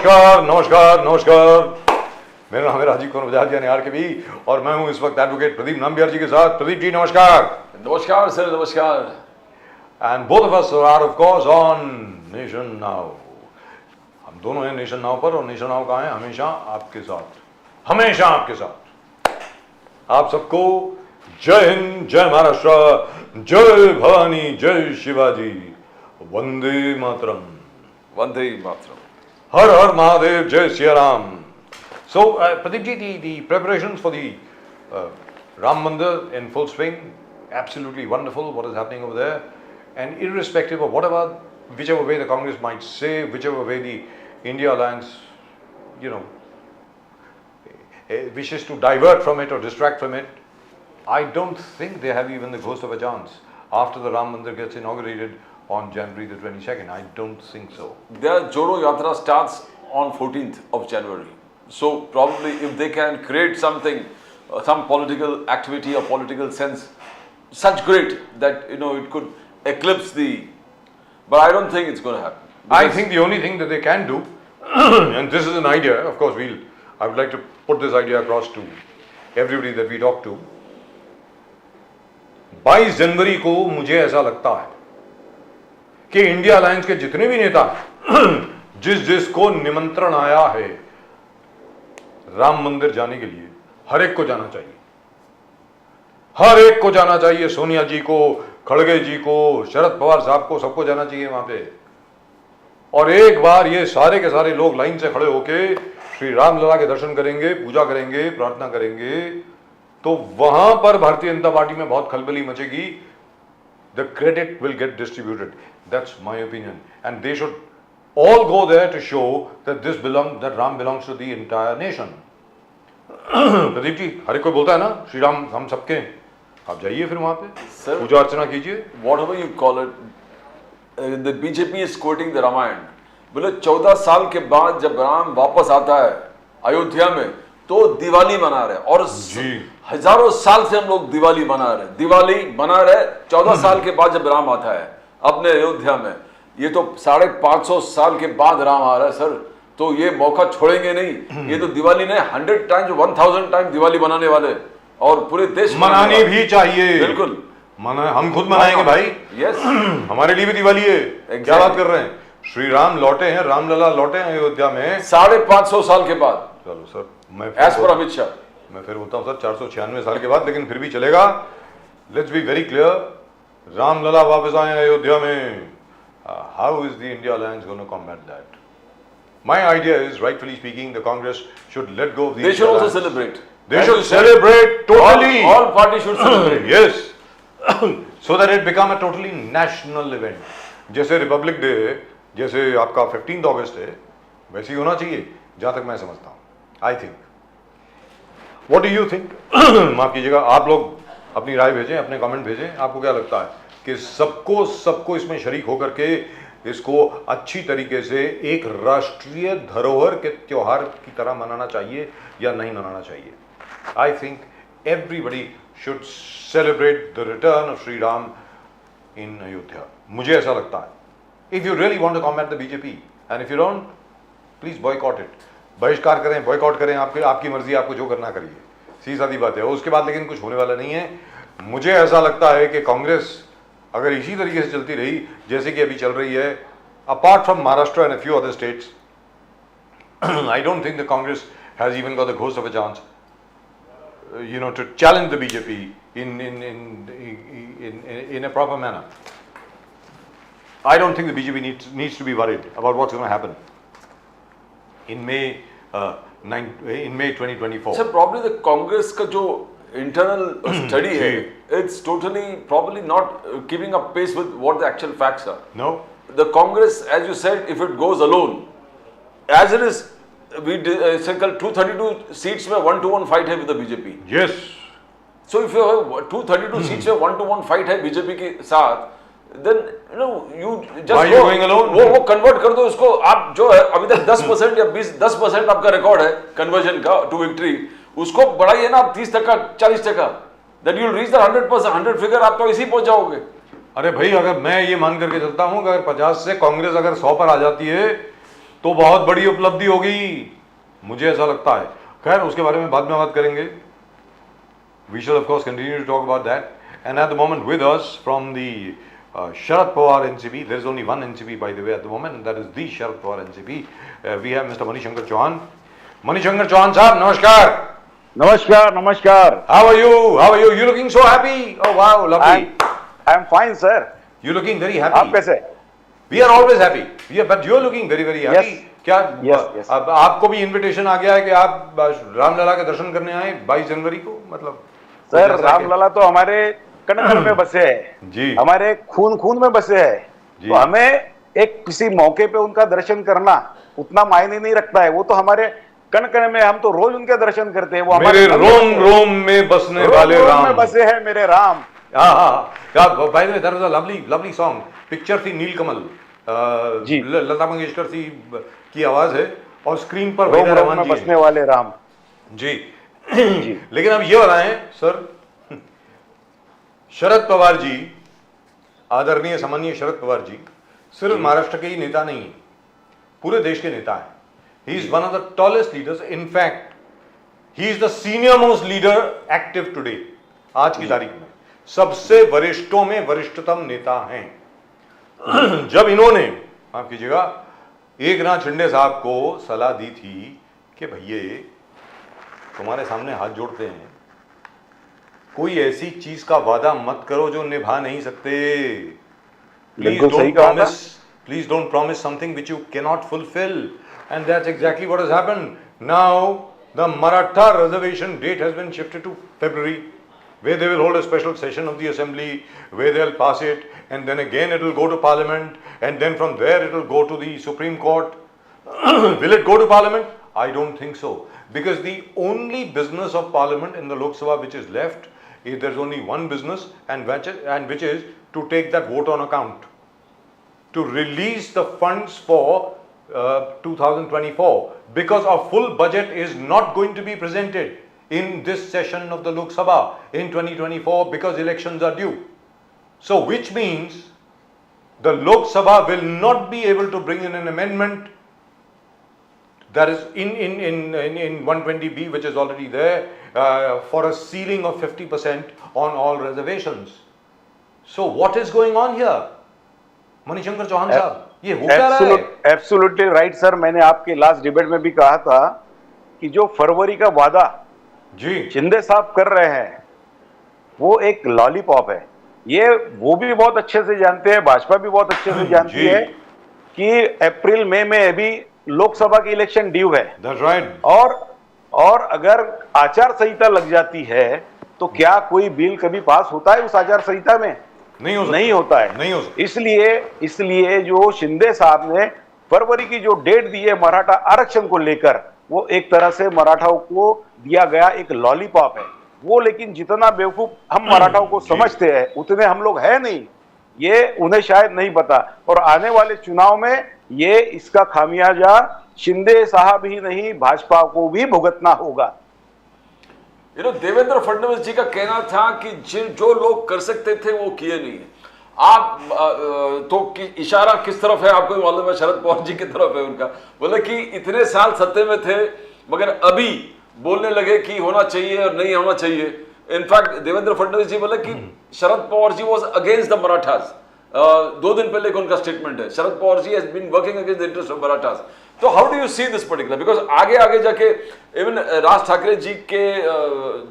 नमस्कार नमस्कार नमस्कार। मेरा नाम है राजीव कुमार बजाज यानी आरकेबी और मैं हूं इस वक्त एडवोकेट प्रदीप नाम्बियार जी के साथ। प्रदीप जी नमस्कार। नमस्कार सर, नमस्कार। And both of us are of course on nation now. हम दोनों हैं नेशन नाउ पर, और नेशन नाउ कहाँ है? हमेशा आपके साथ, हमेशा आपके साथ। आप सबको जय हिंद, जय महाराष्ट्र, जय भवानी, जय शिवाजी, वंदे मातरम। वंदे मातरम। हर हर महादेव, जय Siya Ram. So, Pradeep ji, the preparations for the Ram Mandir in full swing, absolutely wonderful what is happening over there. And irrespective of whatever, whichever way the Congress might say, whichever way the India Alliance, wishes to divert from it or distract from it, I don't think they have even the ghost of a chance after the Ram Mandir gets inaugurated on January the 22nd. I don't think so. Their Jodo Yatra starts on 14th of January. So probably if they can create something, some political activity or political sense, such great that it could eclipse the. But I don't think it's going to happen. I think the only thing that they can do, and this is an idea, of course, I would like to put this idea across to everybody that we talk to. 22 जनवरी को मुझे ऐसा लगता है कि India alliance के जितने भी नेता जिसको निमंत्रण आया है राम मंदिर जाने के लिए, हर एक को जाना चाहिए। हर एक को जाना चाहिए। सोनिया जी को, खड़गे जी को, शरद पवार साहब को, सबको जाना चाहिए वहां पे। और एक बार ये सारे के सारे लोग लाइन से खड़े होके श्री राम लला के दर्शन करेंगे, पूजा करेंगे, प्रार्थना करेंगे, तो वहां पर भारतीय जनता पार्टी में बहुत खलबली मचेगी। The credit will get distributed, that's my opinion, and they should all go there to show that that Ram belongs to the entire nation. Pradeep ji, हर एक कोई बोलता है ना श्री राम हम सबके हैं, आप जाइए फिर वहां पे पूजा अर्चना कीजिए। Whatever you call it, the BJP is quoting the Ramayana. बोले 14 साल के बाद जब राम वापस आता है अयोध्या में तो दिवाली मना रहे, और हजारों साल से हम लोग दिवाली मना रहे 14 साल के बाद जब राम आता है अपने अयोध्या में। ये तो 550 साल के बाद राम आ रहा है सर, तो ये मौका छोड़ेंगे नहीं। ये तो दिवाली ने 100 टाइम्स 1000 टाइम दिवाली मनाने वाले, और पूरे देश मनानी भी चाहिए। बिल्कुल हम खुद मनाएंगे भाई। यस, हमारे लिए भी दिवाली है। क्या बात कर रहे हैं? श्री राम लौटे हैं, रामलला लौटे हैं अयोध्या में 550 साल के बाद। चलो सर, मैं एज पर अमित शाह, मैं फिर बोलता हूँ सर 496 साल के बाद, लेकिन फिर भी चलेगा। Let's be very clear, Ramlalla वापस आए अयोध्या में। How is the India Alliance going to combat that? My idea is, rightfully speaking, the Congress should let go of the. They should also celebrate. They should celebrate totally. All parties should celebrate. Yes, so that it become a totally national event. जैसे Republic day है, जैसे आपका 15 अगस्त है, वैसे ही होना चाहिए, जहां तक मैं समझता हूँ। I think. What do you think? माफ कीजिएगा, आप लोग अपनी राय भेजें, अपने कमेंट भेजें। आपको क्या लगता है कि सबको इसमें शरीक होकर के इसको अच्छी तरीके से एक राष्ट्रीय धरोहर के त्योहार की तरह मनाना चाहिए या नहीं मनाना चाहिए? I think everybody should celebrate the return of Shri Ram in Ayodhya. मुझे ऐसा लगता है। If you really want to combat the BJP and if you don't, please boycott it. बहिष्कार करें, बॉयकॉट करें, आपकी मर्जी, आपको जो करना करिए, सीधी सादी बात है। उसके बाद लेकिन कुछ होने वाला नहीं है। मुझे ऐसा लगता है कि कांग्रेस अगर इसी तरीके से चलती रही जैसे कि अभी चल रही है, apart from Maharashtra and a few other states, I don't think the Congress has even got the ghost of a chance to challenge the BJP in a proper manner. I don't think the BJP needs to be worried about what's going to happen in May 2024. So probably the Congress का जो internal study है, it's totally probably not keeping up pace with what the actual facts are. No. The Congress, as you said, if it goes alone, as it is, we circle 232 seats में 1-1 fight है with the BJP. Yes. So if you have 232 seats में 1-1 fight है BJP के साथ, then you just Why are you going alone? वो convert कर दो इसको। आप जो है अभी तक 10% या 10% आपका रिकॉर्ड है कन्वर्जन का टू विक्ट्री, उसको बढ़ाइए ना आप 30%, 40%, then you'll reach the 100%, 100 figure, आप तो इसी पहुंच जाओगे। अरे भाई, अगर मैं ये मान करके चलता हूं कि अगर 50 से कांग्रेस अगर 100 पर आ जाती है तो बहुत बड़ी उपलब्धि होगी, मुझे ऐसा लगता है। खैर उसके बारे में बाद में बात करेंगे। We shall of course continue to talk about that. And at the moment with us from the Sharad Pawar NCP, there is only one NCP by the way at the moment, and that is the Sharad Pawar NCP. We have Mr. Manishankar Chauhan. Manishankar Chauhan sahab, namaskar. नमस्कार नमस्कार. How are you? How are you? You looking so happy? Oh wow, lovely. I'm fine sir. You looking very happy. आप कैसे? We are always happy. Yeah, but you are looking very very happy. Yes. क्या Yes. अब आपको भी invitation आ गया है कि आप रामलला के दर्शन करने आए 22 जनवरी को? मतलब सर कुछ ऐसा रामलला तो हमारे कण कण में बसे है जी। हमारे खून खून में बसे है, जी। तो हमें एक किसी मौके पे उनका दर्शन करना उतना मायने नहीं रखता है। वो तो हमारे कण कण में, हम तो रोज उनके दर्शन करते हैं। वो मेरे हमारे रोम रोम में बसने वाले रोम राम में बसे है मेरे Ram. Bye the way that was a lovely lovely song. Picture थी नीलकमल, जी। लता मंगेशकर सी की आवाज है और स्क्रीन पर रोम वहीदा रोम रहमान में जी हैं। बसने वाले राम जी जी। लेकिन अब ये बताएं सर, शरद पवार जी, आदरणीय सम्मानीय शरद पवार जी सिर्फ महाराष्ट्र के ही नेता नहीं है, पूरे देश के नेता हैं। He is one of the tallest leaders, in fact he is the senior most leader active today. आज की तारीख में सबसे वरिष्ठों में वरिष्ठतम नेता हैं। जब इन्होंने, माफ कीजिएगा, एकनाथ शिंदे साहब को सलाह दी थी कि भैया तुम्हारे सामने हाथ जोड़ते हैं, कोई ऐसी चीज का वादा मत करो जो निभा नहीं सकते। बिल्कुल सही कहा था। Please don't promise something which you cannot fulfill, and that's exactly what has happened. Now the Maratha reservation date has been shifted to February, where they will hold a special session of the assembly, where they'll pass it, and then again it will go to parliament, and then from there it will go to the Supreme Court. Will it go to parliament? I don't think so, because the only business of parliament in the Lok Sabha which is left is there's only one business, and which is to take that vote on account, to release the funds for 2024, because a full budget is not going to be presented in this session of the Lok Sabha in 2024 because elections are due. So which means the Lok Sabha will not be able to bring in an amendment that is in 120B, which is already there, for a ceiling of 50% on all reservations. So what is going on here? Manishankar Chauhan साहब, ये हो क्या रहा है? Absolutely right sir. मैंने आपके last debate में भी कहा था कि जो फरवरी का वादा जी शिंदे साहब कर रहे हैं वो एक लॉलीपॉप है। ये वो भी बहुत अच्छे से जानते हैं, भाजपा भी बहुत अच्छे से जानती जी। है कि अप्रैल मई में अभी लोकसभा की इलेक्शन ड्यू है। That's right. और अगर आचार संहिता लग जाती है तो क्या कोई बिल कभी पास होता है उस आचार संहिता में? नहीं हो सकता। नहीं होता है। नहीं हो सकता। इसलिए जो शिंदे साहब ने फरवरी की जो डेट दी है मराठा आरक्षण को लेकर, वो एक तरह से मराठाओं को दिया गया एक लॉलीपॉप है वो। लेकिन जितना बेवकूफ हम मराठाओं को समझते हैं उतने हम लोग है नहीं, ये उन्हें शायद नहीं पता। और आने वाले चुनाव में ये इसका खामियाजा शिंदे साहब ही नहीं भाजपा को भी भुगतना होगा। देवेंद्र फडणवीस जी का कहना था कि जो लोग कर सकते थे वो किए नहीं। आप तो इशारा किस तरफ है आपको मालूम है? शरद पवार जी की तरफ है उनका। बोले कि इतने साल सत्ते में थे मगर अभी बोलने लगे कि होना चाहिए और नहीं होना चाहिए। इनफैक्ट देवेंद्र फडणवीस जी बोले कि Sharad Pawar ji was against the Marathas. 2 दिन पहले उनका स्टेटमेंट है, Sharad Pawar ji has been working against the interest of Marathas. तो how do you see this particular? Because आगे जाके इवन राज ठाकरे जी के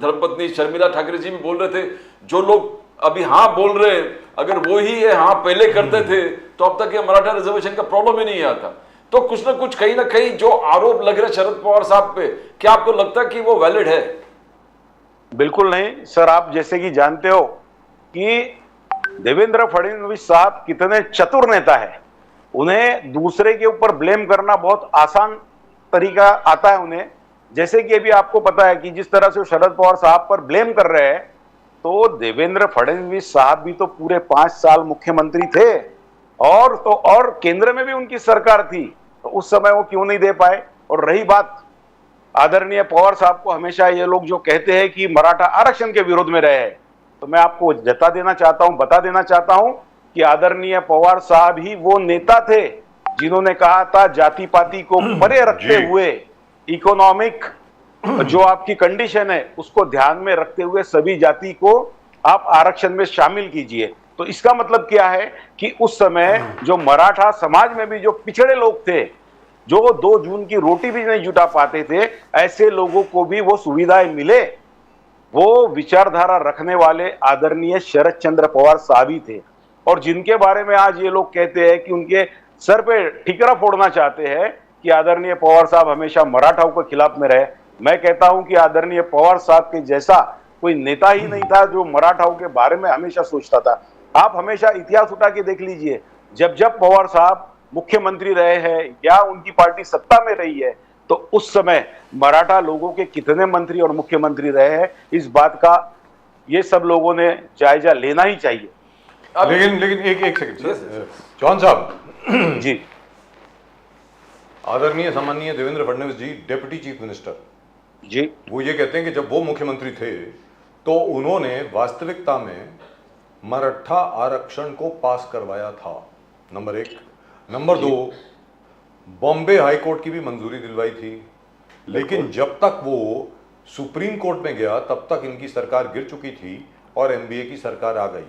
धर्मपत्नी शर्मिला ठाकरे जी भी बोल रहे थे, जो लोग अभी हाँ बोल रहे हैं अगर वो ही है हाँ पहले करते थे तो अब तक ये मराठा रिजर्वेशन का प्रॉब्लम ही नहीं आता। तो कुछ ना कुछ कहीं ना कहीं जो आरोप लग रहे हैं शरद पवार साहब पे, क्या आपको लगता है कि वो वैलिड है? बिल्कुल नहीं सर। आप जैसे कि जानते हो कि देवेंद्र फडणवीस साहब कितने चतुर नेता है। उन्हें दूसरे के ऊपर ब्लेम करना बहुत आसान तरीका आता है उन्हें। जैसे कि अभी आपको पता है कि जिस तरह से शरद पवार साहब पर ब्लेम कर रहे हैं, तो देवेंद्र फडणवीस साहब भी तो पूरे 5 साल मुख्यमंत्री थे और केंद्र में भी उनकी सरकार थी, तो उस समय वो क्यों नहीं दे पाए? और रही बात आदरणीय पवार साहब को, हमेशा ये लोग जो कहते हैं कि मराठा आरक्षण के विरोध में रहे, तो मैं आपको बता देना चाहता हूं कि आदरणीय पवार साहब ही वो नेता थे जिन्होंने कहा था जाति पाति को परे रखते जी। हुए इकोनॉमिक जो आपकी कंडीशन है उसको ध्यान में रखते हुए सभी जाति को आप आरक्षण में शामिल कीजिए। तो इसका मतलब क्या है कि उस समय जो मराठा समाज में भी जो पिछड़े लोग थे, जो 2 जून की रोटी भी नहीं जुटा पाते थे, ऐसे लोगों को भी वो सुविधाएं मिले। वो विचारधारा रखने वाले आदरणीय शरद चंद्र पवार साहब ही थे। और जिनके बारे में आज ये लोग कहते हैं कि उनके सर पे ठिकरा फोड़ना चाहते हैं कि आदरणीय पवार साहब हमेशा मराठाओं के खिलाफ में रहे, मैं कहता हूं कि आदरणीय पवार साहब के जैसा कोई नेता ही नहीं था जो मराठाओं के बारे में हमेशा सोचता था। आप हमेशा इतिहास उठा के देख लीजिए, जब जब पवार साहब मुख्यमंत्री रहे हैं या उनकी पार्टी सत्ता में रही है, तो उस समय मराठा लोगों के कितने मंत्री और मुख्यमंत्री रहे हैं, इस बात का ये सब लोगों ने जायजा लेना ही चाहिए। लेकिन एक सेकंड चौहान साहब जी, आदरणीय सम्माननीय देवेंद्र फडणवीस जी डिप्टी चीफ मिनिस्टर, जी, वो ये कहते हैं कि जब वो मुख्यमंत्री थे तो उन्होंने वास्तविकता में मराठा आरक्षण को पास करवाया था, number 1। Number 2, Bombay high court की भी मंजूरी दिलवाई थी, लेकिन जब तक वो सुप्रीम कोर्ट में गया तब तक इनकी सरकार गिर चुकी थी और एमबीए की सरकार आ गई,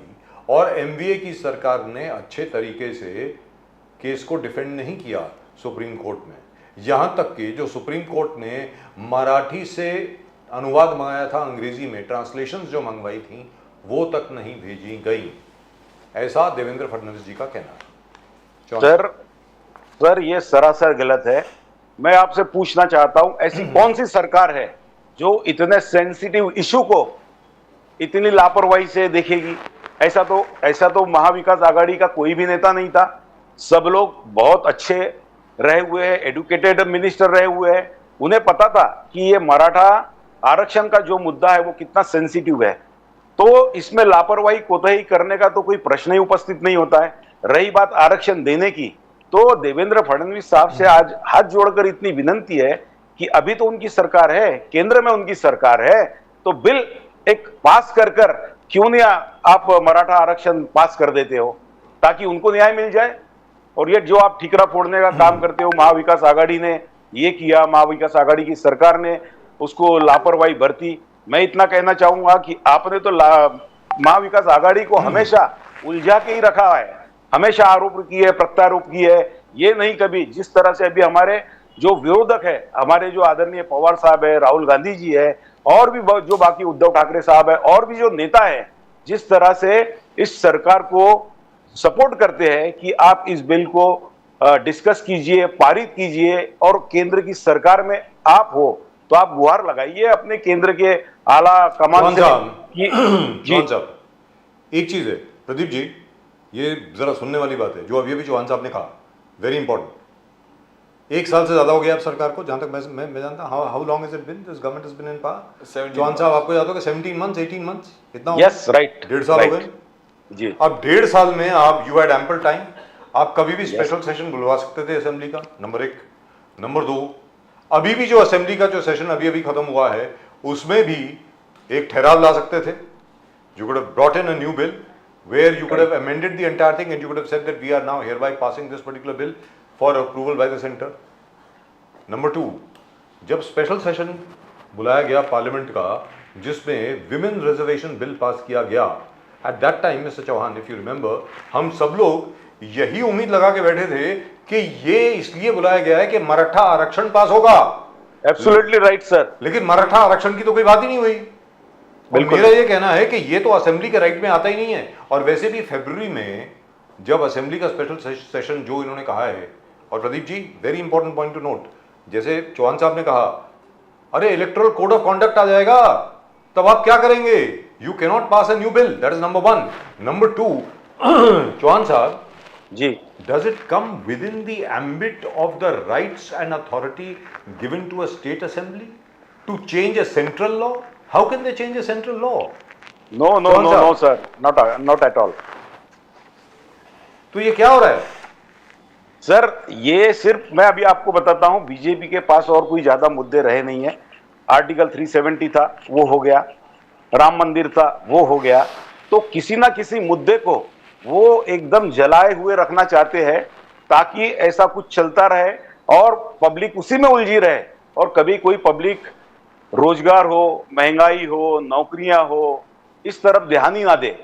और एमबीए की सरकार ने अच्छे तरीके से केस को डिफेंड नहीं किया सुप्रीम कोर्ट में। यहां तक कि जो सुप्रीम कोर्ट ने मराठी से अनुवाद मंगाया था अंग्रेजी में, ट्रांसलेशंस जो मंगवाई थी वो तक नहीं भेजी गई, ऐसा देवेंद्र फडणवीस जी का कहना है। सर ये सरासर गलत है। मैं आपसे पूछना चाहता हूं, ऐसी कौन सी सरकार है जो इतने सेंसिटिव इशू को इतनी लापरवाही से देखेगी? ऐसा तो महाविकास आघाड़ी का कोई भी नेता नहीं था। सब लोग बहुत अच्छे रहे हुए हैं, एडुकेटेड मिनिस्टर रहे हुए हैं, उन्हें पता था कि ये मराठा आरक्षण का जो मुद्दा है वो कितना सेंसिटिव है। तो इसमें लापरवाही कोताही करने का तो कोई प्रश्न ही उपस्थित नहीं होता है। रही बात आरक्षण देने की, तो देवेंद्र फडणवीस साहब से आज हाथ जोड़कर इतनी विनंती है कि अभी तो उनकी सरकार है, केंद्र में उनकी सरकार है, तो बिल एक पास कर क्यों नहीं आप मराठा आरक्षण पास कर देते हो ताकि उनको न्याय मिल जाए। और ये जो आप ठिकरा फोड़ने का काम करते हो, महाविकास आघाड़ी ने ये किया, महाविकास आघाड़ी की सरकार ने उसको लापरवाही बरती। मैं इतना कहना चाहूंगा कि आपने तो महाविकास आघाड़ी को हमेशा उलझा के ही रखा है, हमेशा आरोप की है, प्रत्यारोप की है। ये नहीं कभी जिस तरह से अभी हमारे जो विरोधक है, हमारे जो आदरणीय पवार साहब है, राहुल गांधी जी है, और भी जो बाकी उद्धव ठाकरे साहब है, और भी जो नेता है, जिस तरह से इस सरकार को सपोर्ट करते हैं कि आप इस बिल को डिस्कस कीजिए, पारित कीजिए, और केंद्र की सरकार में आप हो तो आप गुहार लगाइए अपने केंद्र के आला कमान से चौहान साहब, एक चीज है प्रदीप जी, ये जरा सुनने वाली बात है जो अभी चौहान साहब ने कहा, वेरी इंपॉर्टेंट। 1 साल से ज्यादा हो गया अब सरकार को, जहां तक मैं जानता हूं। How long is it been, this government has been in power? Chauhan साहब आपको याद होगा 17 मंथ्स, 18 मंथ्स, इतना? यस, राइट, 1.5 साल हो गए जी। अब 1.5 साल में आप यू हैड एम्पल टाइम, आप कभी भी स्पेशल सेशन बुलवा सकते थे असेंबली का, नंबर 1। नंबर 2, अभी भी जो असेंबली का जो सेशन अभी खत्म हुआ है उसमें भी एक ठहराव ला सकते थे। You could have brought in a new bill where you could have amended the entire thing and you could have said that we are now hereby passing this particular bill for approval by the center. Number 2, जब special session बुलाया गया parliament का जिसमें women reservation bill pass किया गया, at that time mister Chauhan, if you remember, हम सब लोग यही उम्मीद लगा के बैठे थे कि ये इसलिए बुलाया गया है कि मराठा आरक्षण पास होगा। Absolutely right sir. लेकिन मराठा आरक्षण की तो कोई बात ही नहीं हुई। मेरा ये कहना है कि ये तो असेंबली के राइट में आता ही नहीं है। और वैसे भी फरवरी में जब असेंबली का स्पेशल सेशन जो इन्होंने कहा है, और Pradeep ji very important point to note, जैसे चौहान साहब ने कहा अरे इलेक्टोरल कोड ऑफ कॉन्डक्ट आ जाएगा तब आप क्या करेंगे, you can not pass a new bill, that is number 1। Number 2, Chauhan साहब ji, does it come within the ambit of the rights and authority given to a state assembly to change a central law? How can they change a central law? No, sir, not at all. तो ये क्या हो रहा है sir? ये सिर्फ मैं अभी आपको बताता हूं, बीजेपी के पास और कोई ज्यादा मुद्दे रहे नहीं है। आर्टिकल 370 था, वो हो गया, राम मंदिर था, वो हो गया, तो किसी ना किसी मुद्दे को वो एकदम जलाए हुए रखना चाहते हैं ताकि ऐसा कुछ चलता रहे और पब्लिक उसी में उलझी रहे और कभी कोई पब्लिक रोजगार हो, महंगाई हो, नौकरियां हो, इस तरफ ध्यान ही ना दे।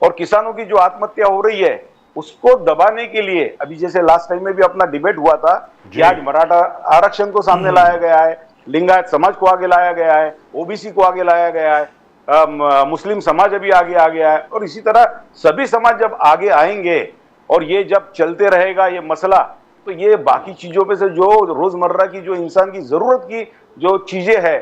और किसानों की जो आत्महत्या हो रही है उसको दबाने के लिए अभी जैसे लास्ट टाइम में भी अपना डिबेट हुआ था कि आज मराठा आरक्षण को सामने लाया गया है, लिंगायत समाज को आगे लाया गया है, ओबीसी को आगे लाया गया है, मुस्लिम समाज अभी आगे आ गया है, और इसी तरह सभी समाज जब आगे आएंगे और ये जब चलते रहेगा ये मसला, तो ये बाकी चीजों पे से जो रोजमर्रा की जो इंसान की जरूरत की जो चीजें है,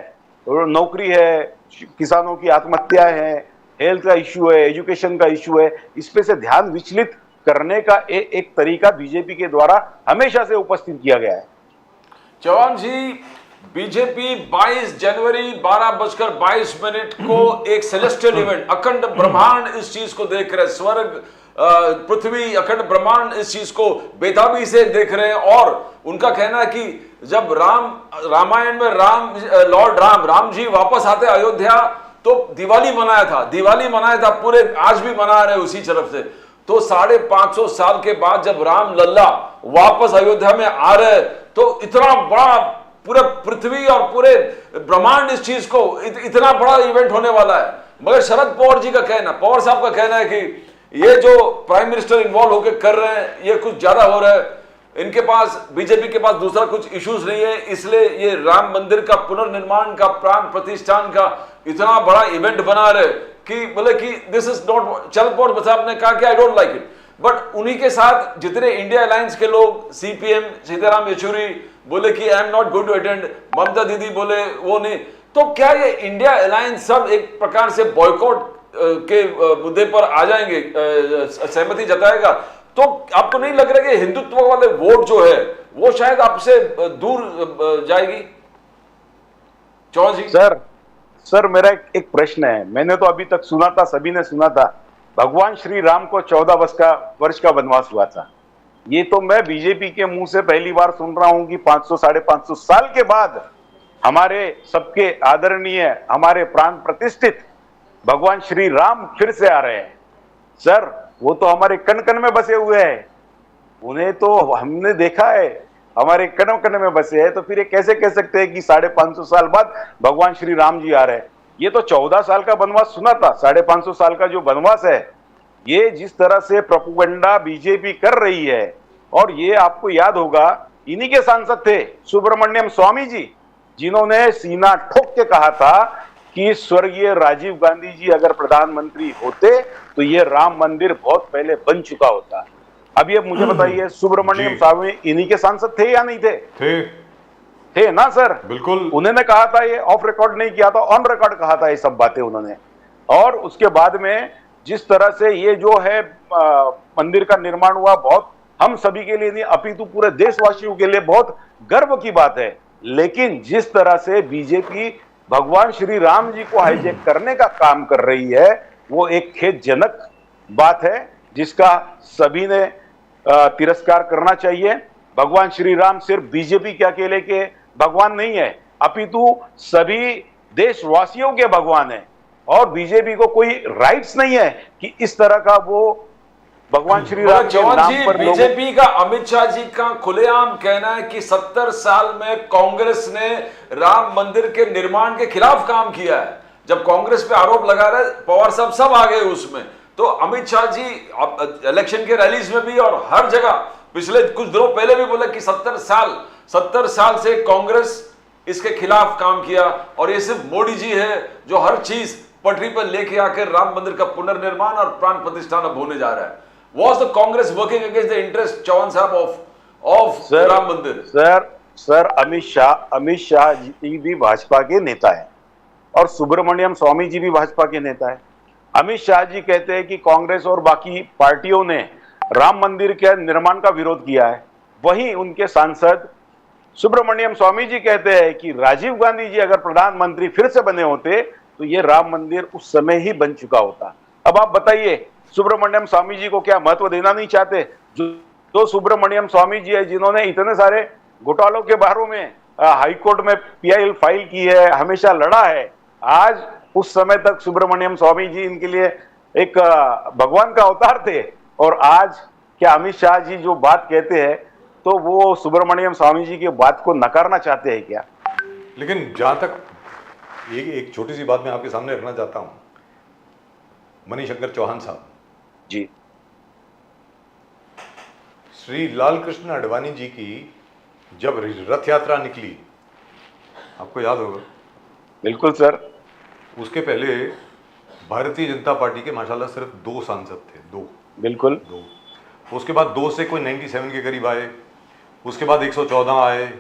नौकरी है, किसानों की आत्महत्याएं हैं, हेल्थ का इश्यू है, एजुकेशन का इश्यू है, इस पे से ध्यान विचलित करने का एक तरीका बीजेपी के द्वारा हमेशा से उपस्थित किया गया है। चौहान जी, बीजेपी 22 जनवरी 12:22 को एक सेलेस्टियल इवेंट, अखंड ब्रह्मांड इस चीज को देख रहे, स्वर्ग पृथ्वी अखंड ब्रह्मांड इस चीज को बेताबी से देख रहे हैं। और उनका कहना है कि जब रामायण में लॉर्ड राम जी वापस आते अयोध्या तो दिवाली मनाया था, पूरे आज भी मना रहे उसी तरफ से। तो 550 साल के बाद जब राम लल्ला वापस अयोध्या में आ रहे तो इतना बड़ा पूरे पृथ्वी और पूरे ब्रह्मांड इस चीज को इतना बड़ा इवेंट होने वाला है। मगर शरद पवार साहब का कहना है कि ये जो प्राइम मिनिस्टर इन्वॉल्व होकर कर रहे हैं ये कुछ ज्यादा हो रहा है, इनके पास बीजेपी के पास दूसरा कुछ इश्यूज नहीं है, इसलिए ये राम मंदिर का पुनर्निर्माण का प्राण प्रतिष्ठान का इतना बड़ा इवेंट बना रहे कि बोले कि this is not. Sharad Pawar साहब ने कहा कि I don't like it, but उन्हीं के साथ जितने इंडिया अलायंस के लोग, सीपीएम सीताराम येचुरी बोले कि I am not going to attend, Mamata Didi बोले वो नहीं। तो क्या ये इंडिया अलायंस सब एक प्रकार से बॉयकॉट के मुद्दे पर आ जाएंगे, सहमति जताएगा? तो आपको नहीं लग रहा कि हिंदुत्व वाले वोट जो है वो शायद आपसे दूर जाएगी? चौहान जी सर मेरा एक प्रश्न है। मैंने तो अभी तक सुना था, सभी ने सुना था, भगवान श्री राम को 14 वर्ष का वनवास हुआ था। ये तो मैं बीजेपी के मुंह से पहली बार सुन रहा हूं कि 500 साढ़े 500 साल के बाद हमारे सबके आदरणीय, हमारे प्राण प्रतिष्ठित भगवान श्री राम फिर से आ रहे हैं। सर वो तो हमारे कण कण में बसे हुए हैं, उन्हें तो हमने देखा है, हमारे कण कण में बसे हैं, तो फिर ये कैसे कह सकते हैं कि 550 साल बाद भगवान श्री राम जी आ रहे हैं? ये तो 14 साल का वनवास सुना था, 550 साल का जो वनवास है, ये जिस तरह से प्रोपेगेंडा बीजेपी कर रही है, और ये आपको याद होगा इन्हीं के सांसद थे सुब्रमण्यम स्वामी जी, जिन्होंने सीना ठोक के कहा था कि स्वर्गीय राजीव गांधी जी अगर प्रधानमंत्री होते तो ये राम मंदिर बहुत पहले बन चुका होता। अब ये मुझे बताइए, सुब्रमण्यम स्वामी इन्हीं के सांसद थे या नहीं थे? थे ना सर? बिल्कुल। उन्होंने कहा था, ये ऑफ रिकॉर्ड नहीं किया था, ऑन रिकॉर्ड कहा था ये सब बातें उन्होंने। और उसके बाद में जिस तरह से ये जो है मंदिर का निर्माण हुआ, बहुत हम सभी के लिए नहीं अपितु पूरे देशवासियों के लिए बहुत गर्व की बात है। लेकिन जिस तरह से बीजेपी भगवान श्री राम जी को हाईजैक करने का काम कर रही है, वो एक खेदजनक बात है जिसका सभी ने तिरस्कार करना चाहिए। भगवान श्री राम सिर्फ बीजेपी के अकेले के भगवान नहीं है, अपितु सभी देशवासियों के भगवान है, और बीजेपी को कोई राइट्स नहीं है कि इस तरह का वो भगवान श्री राम के नाम पर बीजेपी का अमित शाह जी का खुलेआम कहना है कि 70 साल में कांग्रेस ने राम मंदिर के निर्माण के खिलाफ काम किया है। जब कांग्रेस पे आरोप लगा रहे पवार साहब सब आ गए उसमें, तो अमित शाह जी इलेक्शन के रैलीज में भी और हर जगह पिछले कुछ दिनों पहले भी बोले कि 70 साल से कांग्रेस इसके खिलाफ काम किया, और ये सिर्फ मोदी जी है जो हर चीज पटरी पर लेके आकर राम मंदिर का पुनर्निर्माण और प्राण प्रतिष्ठान अब होने जा रहा है। Was the Congress working against the interest, Chauhan साहब, of राम मंदिर? सर अमित शाह जी भी भाजपा के नेता है और सुब्रमण्यम स्वामी जी भी भाजपा के नेता है। अमित शाह जी कहते हैं कि कांग्रेस और बाकी पार्टियों ने राम मंदिर के निर्माण का विरोध किया है, वहीं उनके सांसद सुब्रमण्यम स्वामी जी कहते हैं कि राजीव गांधी जी अगर प्रधानमंत्री फिर से बने होते तो ये राम मंदिर उस समय ही बन चुका होता। अब आप बताइए, सुब्रमण्यम स्वामी जी को क्या महत्व देना नहीं चाहते? जो सुब्रमण्यम स्वामी जी है जिन्होंने इतने सारे घोटालों के बारे में हाईकोर्ट में पीआईएल फाइल की है, हमेशा लड़ा है, आज उस समय तक सुब्रमण्यम स्वामी जी इनके लिए एक भगवान का अवतार थे, और आज क्या अमित शाह जी जो बात कहते हैं तो वो सुब्रमण्यम स्वामी जी की बात को नकारना चाहते हैं क्या? लेकिन जहां तक एक छोटी सी बात मैं आपके सामने रखना चाहता हूं, मणिशंकर चौहान साहब, जी श्री लालकृष्ण आडवाणी जी की जब रथ यात्रा निकली, आपको याद होगा, बिल्कुल सर। उसके पहले भारतीय जनता पार्टी के माशाल्लाह सिर्फ 2 सांसद थे, 2। बिल्कुल। 2। उसके बाद 2 से कोई 97 के करीब आए, उसके बाद 114 आए,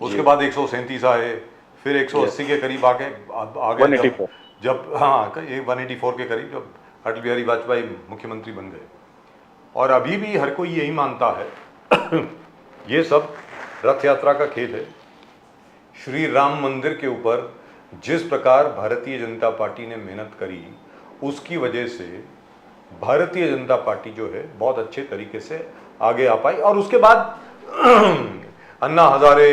उसके बाद 137 आए, फिर 180 के करीब आगे 184। जब हाँ 184 के करीब जब अटल बिहारी वाजपेयी मुख्यमंत्री बन गए। और अभी भी हर कोई यही मानता है ये सब रथ यात्रा का खेल है। श्री राम मंदिर के ऊपर जिस प्रकार भारतीय जनता पार्टी ने मेहनत करी, उसकी वजह से भारतीय जनता पार्टी जो है बहुत अच्छे तरीके से आगे आ पाई। और उसके बाद Anna Hazare,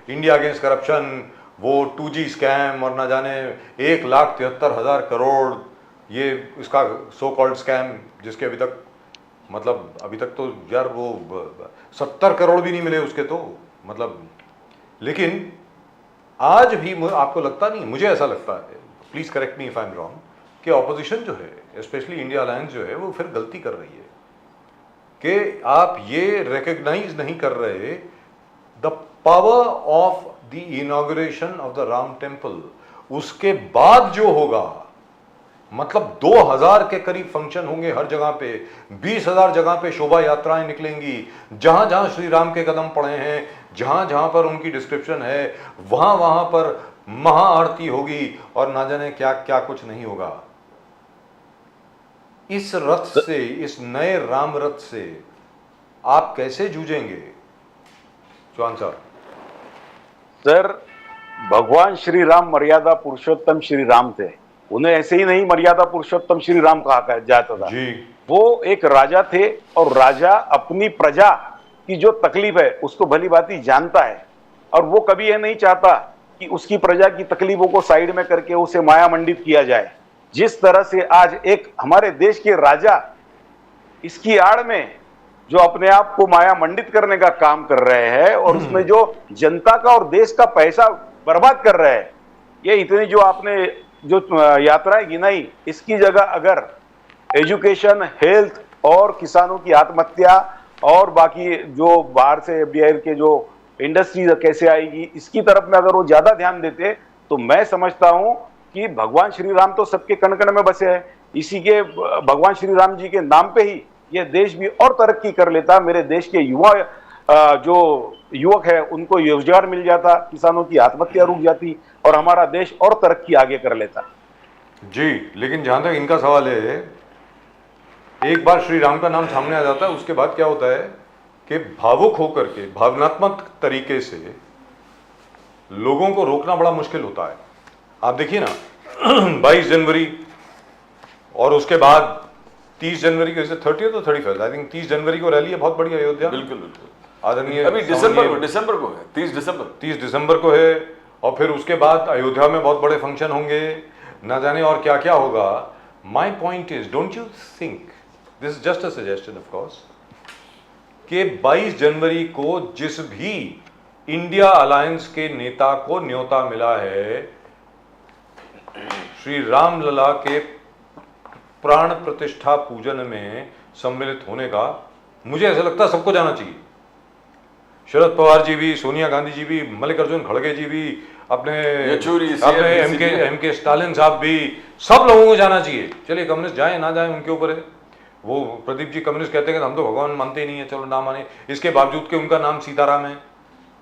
India against corruption, वो 2G स्कैम और ना जाने 1,73,000 करोड़, ये इसका सो कॉल्ड स्कैम, जिसके अभी तक तो यार वो 70 करोड़ भी नहीं मिले उसके तो, मतलब। लेकिन आज भी आपको लगता नहीं, मुझे ऐसा लगता है, please correct me if I am wrong, कि ऑपोजिशन जो है, स्पेशली इंडिया अलायंस जो है, वो फिर गलती कर रही है कि आप ये रिकग्नाइज नहीं कर रहे the power of the inauguration of the Ram temple. उसके बाद जो होगा, मतलब 2000 के करीब फंक्शन होंगे हर जगह पे, 20,000 जगह पे शोभा यात्राएं निकलेंगी, जहां जहां श्री राम के कदम पड़े हैं, जहां जहां पर उनकी डिस्क्रिप्शन है, वहां वहां पर महाआरती होगी और ना जाने क्या क्या कुछ नहीं होगा। इस रथ से, इस नए राम रथ से आप कैसे जूझेंगे चौहान साहब? सर, भगवान श्री राम मर्यादा पुरुषोत्तम श्री राम थे, उन्हें ऐसे ही नहीं मर्यादा पुरुषोत्तम श्री राम कहा जाता था जी। वो एक राजा थे और राजा अपनी प्रजा की जो तकलीफ है उसको भली भांति जानता है, और वो कभी यह नहीं चाहता कि उसकी प्रजा की तकलीफों को साइड में करके उसे माया मंडित किया जाए। जिस तरह से आज एक हमारे देश के राजा इसकी आड़ में जो अपने आप को माया मंडित करने का काम कर रहे हैं और उसमें जो जनता का और देश का पैसा बर्बाद कर रहे हैं, ये इतनी जो आपने जो यात्राएं गिनाई, इसकी जगह अगर एजुकेशन, हेल्थ और किसानों की आत्महत्या और बाकी जो बाहर से बिहार के जो इंडस्ट्री कैसे आएगी, इसकी तरफ में अगर वो ज्यादा ध्यान देते तो मैं समझता हूं कि भगवान श्री राम तो सबके कण कण में बसे हैं, इसी के भगवान श्री राम जी के नाम पे ही ये देश भी और तरक्की कर लेता। मेरे देश के युवा जो युवक है उनको रोजगार मिल जाता, किसानों की आत्महत्या रुक जाती और हमारा देश और तरक्की आगे कर लेता। जी, लेकिन जहां तक इनका सवाल है, एक बार श्री राम का नाम सामने आ जाता है, उसके बाद क्या होता है कि भावुक होकर के, भावनात्मक तरीके से लोगों को रोकना बड़ा मुश्किल होता है। आप देखिए ना 22 जनवरी और उसके बाद 30 जनवरी को, 30 तो 31 आई थिंक 30 जनवरी को रैली है बहुत बड़ी अयोध्या। बिल्कुल बिल्कुल। आदरणीय अभी दिसंबर को है, 30 दिसंबर को है, और फिर उसके बाद अयोध्या में बहुत बड़े फंक्शन होंगे, ना जाने और क्या क्या होगा। My point is, don't you think, this is just a suggestion of course, कि 22 जनवरी को जिस भी इंडिया अलायंस के नेता को न्योता मिला है श्री राम लला के प्राण प्रतिष्ठा पूजन में सम्मिलित होने का, मुझे ऐसा लगता है सबको जाना चाहिए। शरद पवार जी भी, सोनिया गांधी जी भी, मल्लिकार्जुन खड़गे जी भी, अपने एमके स्टालिन साहब भी, सब लोगों को जाना चाहिए। चलिए कम्युनिस्ट जाए ना जाए उनके ऊपर है। वो प्रदीप जी कम्युनिस्ट कहते हैं कि हम तो भगवान मानते ही नहीं है, चलो ना माने, इसके बावजूद के उनका नाम सीताराम है,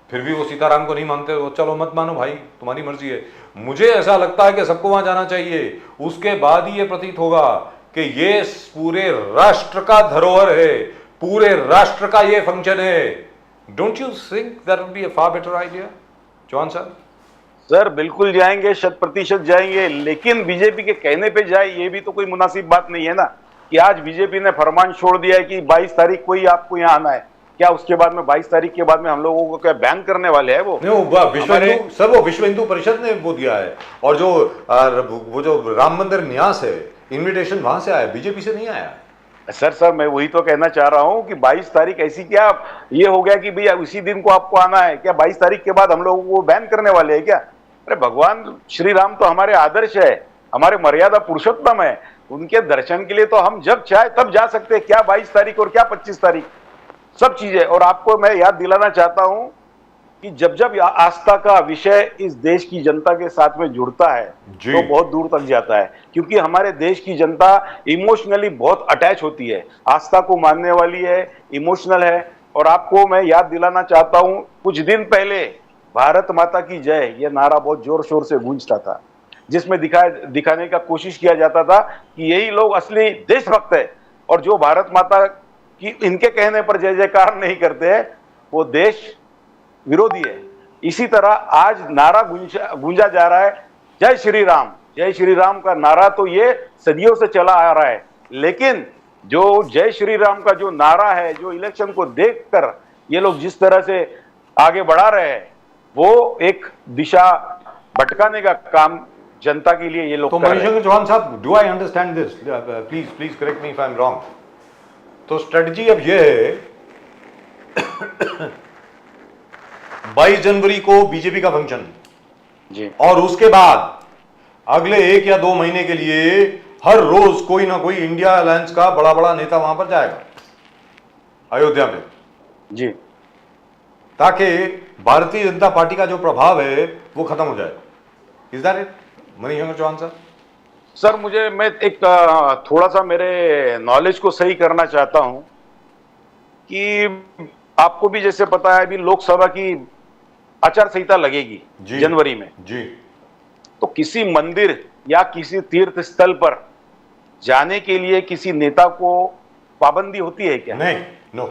फिर भी वो सीताराम को नहीं मानते, वो चलो मत मानो भाई, तुम्हारी मर्जी है। मुझे ऐसा लगता है कि सबको वहां जाना चाहिए। उसके बाद ही ये प्रतीत होगा कि ये पूरे राष्ट्र का धरोहर है, पूरे राष्ट्र का ये फंक्शन है। Don't you think that would be a far better idea Chauhan साहब? सर बिल्कुल जाएंगे, 100% जाएंगे, लेकिन बीजेपी के कहने पे जाए ये भी तो कोई मुनासिब बात नहीं है ना, कि आज बीजेपी ने फरमान छोड़ दिया है कि 22 तारीख को ही आपको यहाँ आना है। क्या उसके बाद में 22 तारीख के बाद में हम लोगों को क्या बैन करने वाले हैं? वो विश्व हिंदू परिषद ने वो दिया है, और जो वो जो राम मंदिर न्यास है, इनविटेशन वहां से आया, बीजेपी से नहीं आया। सर मैं वही तो कहना चाह रहा हूं कि 22 तारीख ऐसी क्या ये हो गया कि भैया उसी दिन को आपको आना है क्या? 22 तारीख के बाद हम लोग वो बैन करने वाले हैं क्या? अरे भगवान श्री राम तो हमारे आदर्श है, हमारे मर्यादा पुरुषोत्तम है, उनके दर्शन के लिए तो हम जब चाहे तब जा सकते हैं। क्या 22 तारीख और क्या 25 तारीख, सब चीजें। और आपको मैं याद दिलाना चाहता हूं कि जब जब आस्था का विषय इस देश की जनता के साथ में जुड़ता है जी। तो बहुत दूर तक जाता है, क्योंकि हमारे देश की जनता इमोशनली बहुत अटैच होती है, आस्था को मानने वाली है, इमोशनल है। और आपको मैं याद दिलाना चाहता हूं, कुछ दिन पहले भारत माता की जय ये नारा बहुत जोर शोर से गूंजता था, जिसमें दिखाने का कोशिश किया जाता था कि यही लोग असली देशभक्त है, और जो भारत माता की इनके कहने पर जय जयकार नहीं करते हैं वो देश विरोधी है। इसी तरह आज नारा गूंजा जा रहा है जय श्री राम। जय श्री राम का नारा तो ये सदियों से चला आ रहा है, लेकिन जो जय श्री राम का जो नारा है, जो इलेक्शन को देखकर ये लोग जिस तरह से आगे बढ़ा रहे हैं, वो एक दिशा भटकाने का काम जनता के लिए ये लोग तो कर रहे हैं। मणिशंकर चौहान साहब, do I understand this, please please correct me if I am wrong. तो स्ट्रेटजी अब ये है 22 जनवरी को बीजेपी का फंक्शन जी, और उसके बाद अगले 1 या 2 महीने के लिए हर रोज कोई ना कोई इंडिया अलायंस का बड़ा बड़ा नेता वहां पर जाएगा अयोध्या में, जी, ताकि भारतीय जनता पार्टी का जो प्रभाव है वो खत्म हो जाए। Is that it Manishankar Chauhan साहब? सर मैं एक थोड़ा सा मेरे नॉलेज को सही करना चाहता हूं कि आपको भी जैसे पता है अभी लोकसभा की आचार संहिता लगेगी जी, जनवरी में जी। तो किसी मंदिर या किसी तीर्थ स्थल पर जाने के लिए किसी नेता को पाबंदी होती है क्या? नहीं, नो,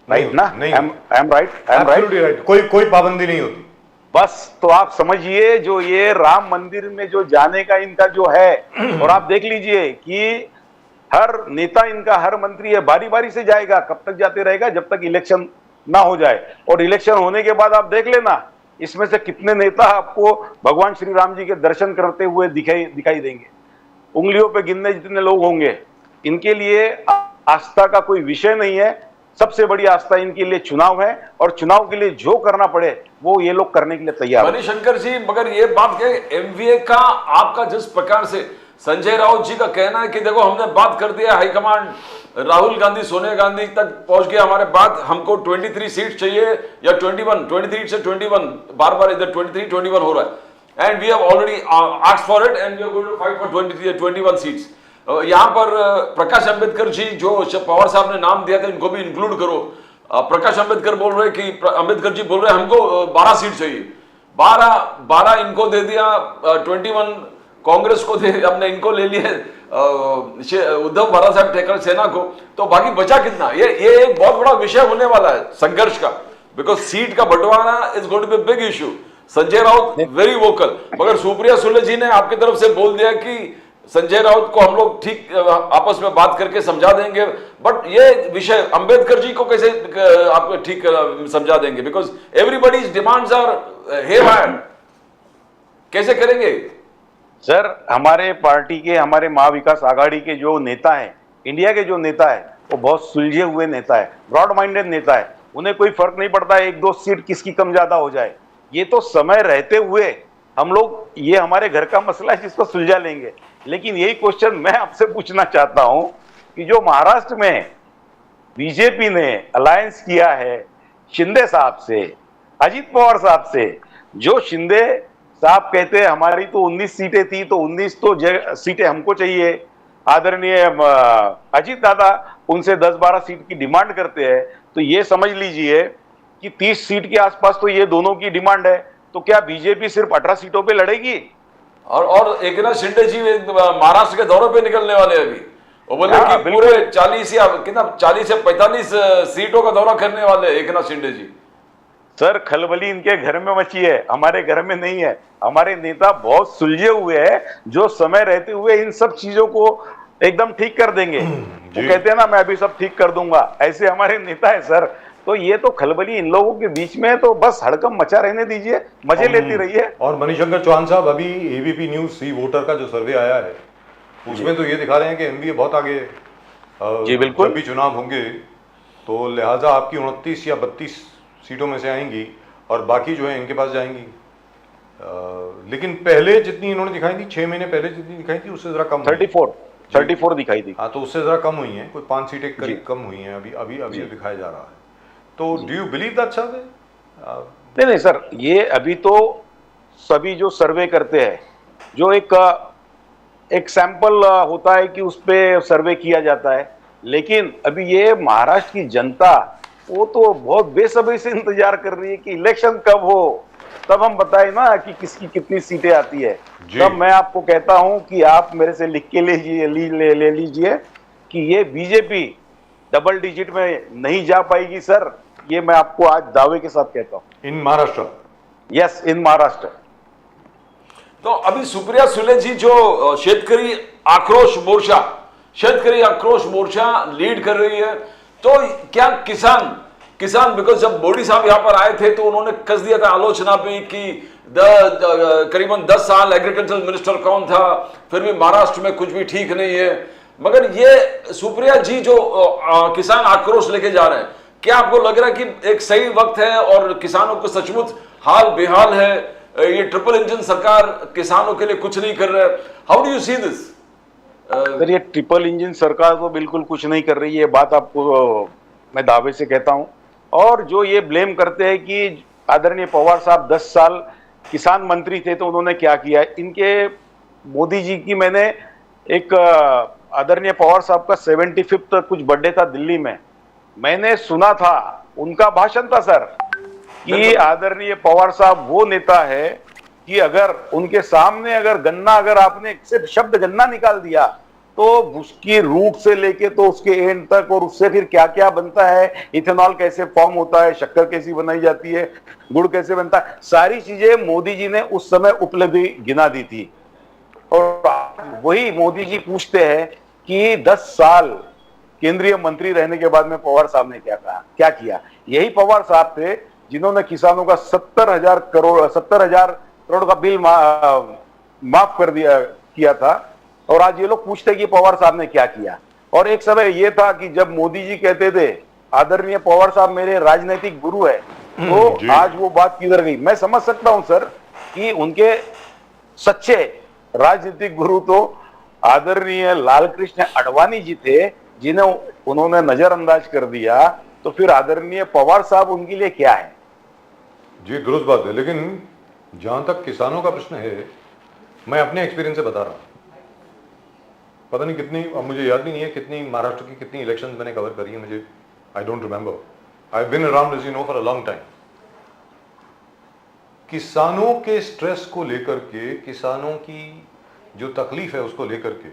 राइट ना? नहीं, I am right, Absolutely right. कोई पाबंदी नहीं होती। बस तो आप समझिए जो ये राम मंदिर में जो जाने का इनका जो है, और आप देख लीजिए कि हर नेता इनका, हर मंत्री है बारी बारी से जाएगा, कब तक जाते रहेगा जब तक इलेक्शन ना हो जाए, और इलेक्शन होने के बाद आप देख लेना इसमें से कितने नेता आपको भगवान श्री राम जी के दर्शन करते हुए दिखाई देंगे। उंगलियों पे गिनने जितने लोग होंगे। इनके लिए आस्था का कोई विषय नहीं है, सबसे बड़ी आस्था इनके लिए चुनाव है, और चुनाव के लिए जो करना पड़े वो ये लोग करने के लिए तैयार हैं। मणिशंकर जी, मगर ये बात क्या एमवीए का आपका जिस प्रकार से संजय राउत जी का कहना है कि देखो हमने बात कर दिया, हाईकमांड राहुल गांधी सोनिया गांधी तक पहुंच गया हमारे बात, हमको 23 सीट चाहिए या 23 से 21, बार बार इधर 23-21 हो रहा है, and we have already asked for it and we are going to fight for 21 seats. यहाँ पर प्रकाश अंबेडकर जी जो पवार साहब ने नाम दिया था इनको भी इंक्लूड करो। प्रकाश अंबेडकर बोल रहे कि अंबेडकर जी बोल रहे हमको 12 सीट चाहिए, 12 इनको दे दिया, 21 कांग्रेस को दे, हमने इनको ले लिए उद्धव बाला साहब ठाकरे सेना को, तो बाकी बचा कितना? ये एक बहुत बड़ा विषय होने वाला है संघर्ष का, बिकॉज सीट का बंटवारा is going to be big issue. Sanjay Raut very vocal, मगर सुप्रिया सुले जी ने आपकी तरफ से बोल दिया कि संजय राउत को हम लोग ठीक आपस में बात करके समझा देंगे, बट ये विषय अंबेडकर जी को कैसे आप ठीक समझा देंगे? Because everybody's demands are hairband, कैसे करेंगे? सर हमारे पार्टी के, हमारे महाविकास आघाड़ी के जो नेता हैं, इंडिया के जो नेता है वो बहुत सुलझे हुए नेता है, ब्रॉड माइंडेड नेता है। उन्हें कोई फर्क नहीं पड़ता 1-2 सीट किसकी कम ज्यादा हो जाए। ये तो समय रहते हुए हम लोग, ये हमारे घर का मसला है जिसको सुलझा लेंगे। लेकिन यही क्वेश्चन मैं आपसे पूछना चाहता हूं कि जो महाराष्ट्र में बीजेपी ने अलायंस किया है शिंदे साहब से, अजित पवार साहब से, जो शिंदे साहब कहते हैं हमारी तो 19 सीटें थी तो 19 तो सीटें हमको चाहिए, आदरणीय अजित दादा उनसे 10-12 सीट की डिमांड करते हैं, तो ये समझ लीजिए कि 30 सीट के आसपास तो ये दोनों की डिमांड है। तो क्या बीजेपी सिर्फ 18 सीटों पे लड़ेगी? और एक ना शिंदे जी महाराष्ट्र के दौरे पे निकलने वाले अभी, वो बोले कि पूरे 40 या कितना 40 से 45 सीटों का दौरा करने वाले एक ना शिंदे जी। सर खलबली इनके घर में मची है, हमारे घर में नहीं है। हमारे नेता बहुत सुलझे हुए हैं, जो समय रहते हुए इन सब चीजों को एकदम ठीक कर देंगे। वो कहते हैं ना मैं अभी सब ठीक कर दूंगा, ऐसे हमारे नेता है सर। तो ये तो खलबली इन लोगों के बीच में तो बस हड़कम मचा रहने दीजिए, मजे लेती रहिए। और मणिशंकर चौहान साहब, अभी एबीपी न्यूज सी वोटर का जो सर्वे आया है उसमें तो ये दिखा रहे हैं कि एमवीए बहुत आगे है। जी बिल्कुल। जब भी चुनाव होंगे तो लिहाजा आपकी 29 या 32 सीटों में से आएंगी और बाकी जो है इनके पास जाएंगी। लेकिन पहले जितनी इन्होंने दिखाई थी, 6 महीने पहले जितनी दिखाई थी उससे जरा कम हुई हैं। 34 दिखाई दी। हाँ, तो उससे जरा कम हुई हैं, कोई 5 सीटें जी। करीब कम हुई हैं अभी अभी अभी जी। दिखाया जा रहा है। तो do you believe that sir? नहीं नहीं सर, ये अभी तो सभी जो सर्वे करते हैं, जो एक सैंपल होता है कि उस पे सर्वे किया जाता है, लेकिन अभी ये महाराष्ट्र की जनता वो तो बहुत बेसब्री से इंतजार कर रही है कि इलेक्शन कब हो, तब हम बताएं ना कि किसकी कितनी सीटें आती है। जी। तब मैं आपको कहता हूं कि आप मेरे से लिख के ले लीजिए कि ये बीजेपी डबल डिजिट में नहीं जा पाएगी सर, ये मैं आपको आज दावे के साथ कहता हूं। इन महाराष्ट्र? यस, इन महाराष्ट्र। तो अभी सुप्रिया सुले जी जो शेतकरी आक्रोश मोर्चा लीड कर रही है, तो क्या किसान बिकॉज जब मोदी साहब यहां पर आए थे तो उन्होंने कस दिया था आलोचना पे कि करीबन 10 साल एग्रीकल्चर मिनिस्टर कौन था, फिर भी महाराष्ट्र में कुछ भी ठीक नहीं है। मगर ये सुप्रिया जी जो किसान आक्रोश लेके जा रहे हैं, क्या आपको लग रहा है कि एक सही वक्त है और किसानों को सचमुच हाल बेहाल है? ये ट्रिपल इंजन सरकार किसानों के लिए कुछ नहीं कर रहा है। How do you see this? Sir, ये ट्रिपल इंजन सरकार तो बिल्कुल कुछ नहीं कर रही है, बात आपको मैं दावे से कहता हूं। और जो ये ब्लेम करते हैं कि आदरणीय पवार साहब 10 साल किसान मंत्री थे तो उन्होंने क्या किया, इनके मोदी जी की मैंने एक आदरणीय पवार साहब का 75th कुछ बर्थडे था दिल्ली में, मैंने सुना था, उनका भाषण था सर, कि आदरणीय पवार साहब वो नेता है कि अगर उनके सामने अगर आपने सिर्फ शब्द गन्ना निकाल दिया तो उसकी रूट से लेके तो उसके एंड तक, और उससे फिर क्या क्या बनता है, इथेनॉल कैसे फॉर्म होता है, शक्कर कैसी बनाई जाती है, गुड़ कैसे बनता है, सारी चीजें मोदी जी ने उस समय उपलब्धि गिना दी थी। और वही मोदी जी पूछते हैं कि 10 साल केंद्रीय मंत्री रहने के बाद में पवार साहब ने क्या कहा, क्या किया। यही पवार साहब थे जिन्होंने किसानों का 70,000 करोड़ का बिल माफ किया था। और आज ये लोग पूछते कि पवार साहब ने क्या किया। और एक समय ये था कि जब मोदी जी कहते थे आदरणीय पवार साहब मेरे राजनीतिक गुरु है, तो आज वो बात किधर गई। मैं समझ सकता हूं सर कि उनके सच्चे राजनीतिक गुरु तो आदरणीय लालकृष्ण आडवाणी जी थे, जिन्हें उन्होंने नजरअंदाज कर दिया, तो फिर आदरणीय पवार साहब उनके लिए क्या है। जी दुरुस्त बात है, लेकिन जहां तक किसानों का प्रश्न है, मैं अपने एक्सपीरियंस से बता रहा हूं। पता नहीं कितनी, अब मुझे याद भी नहीं है कितनी महाराष्ट्र की कितनी इलेक्शंस मैंने कवर करी है, मुझे I don't remember, I have been around as you know for a long time. किसानों के स्ट्रेस को लेकर के, किसानों की जो तकलीफ है उसको लेकर के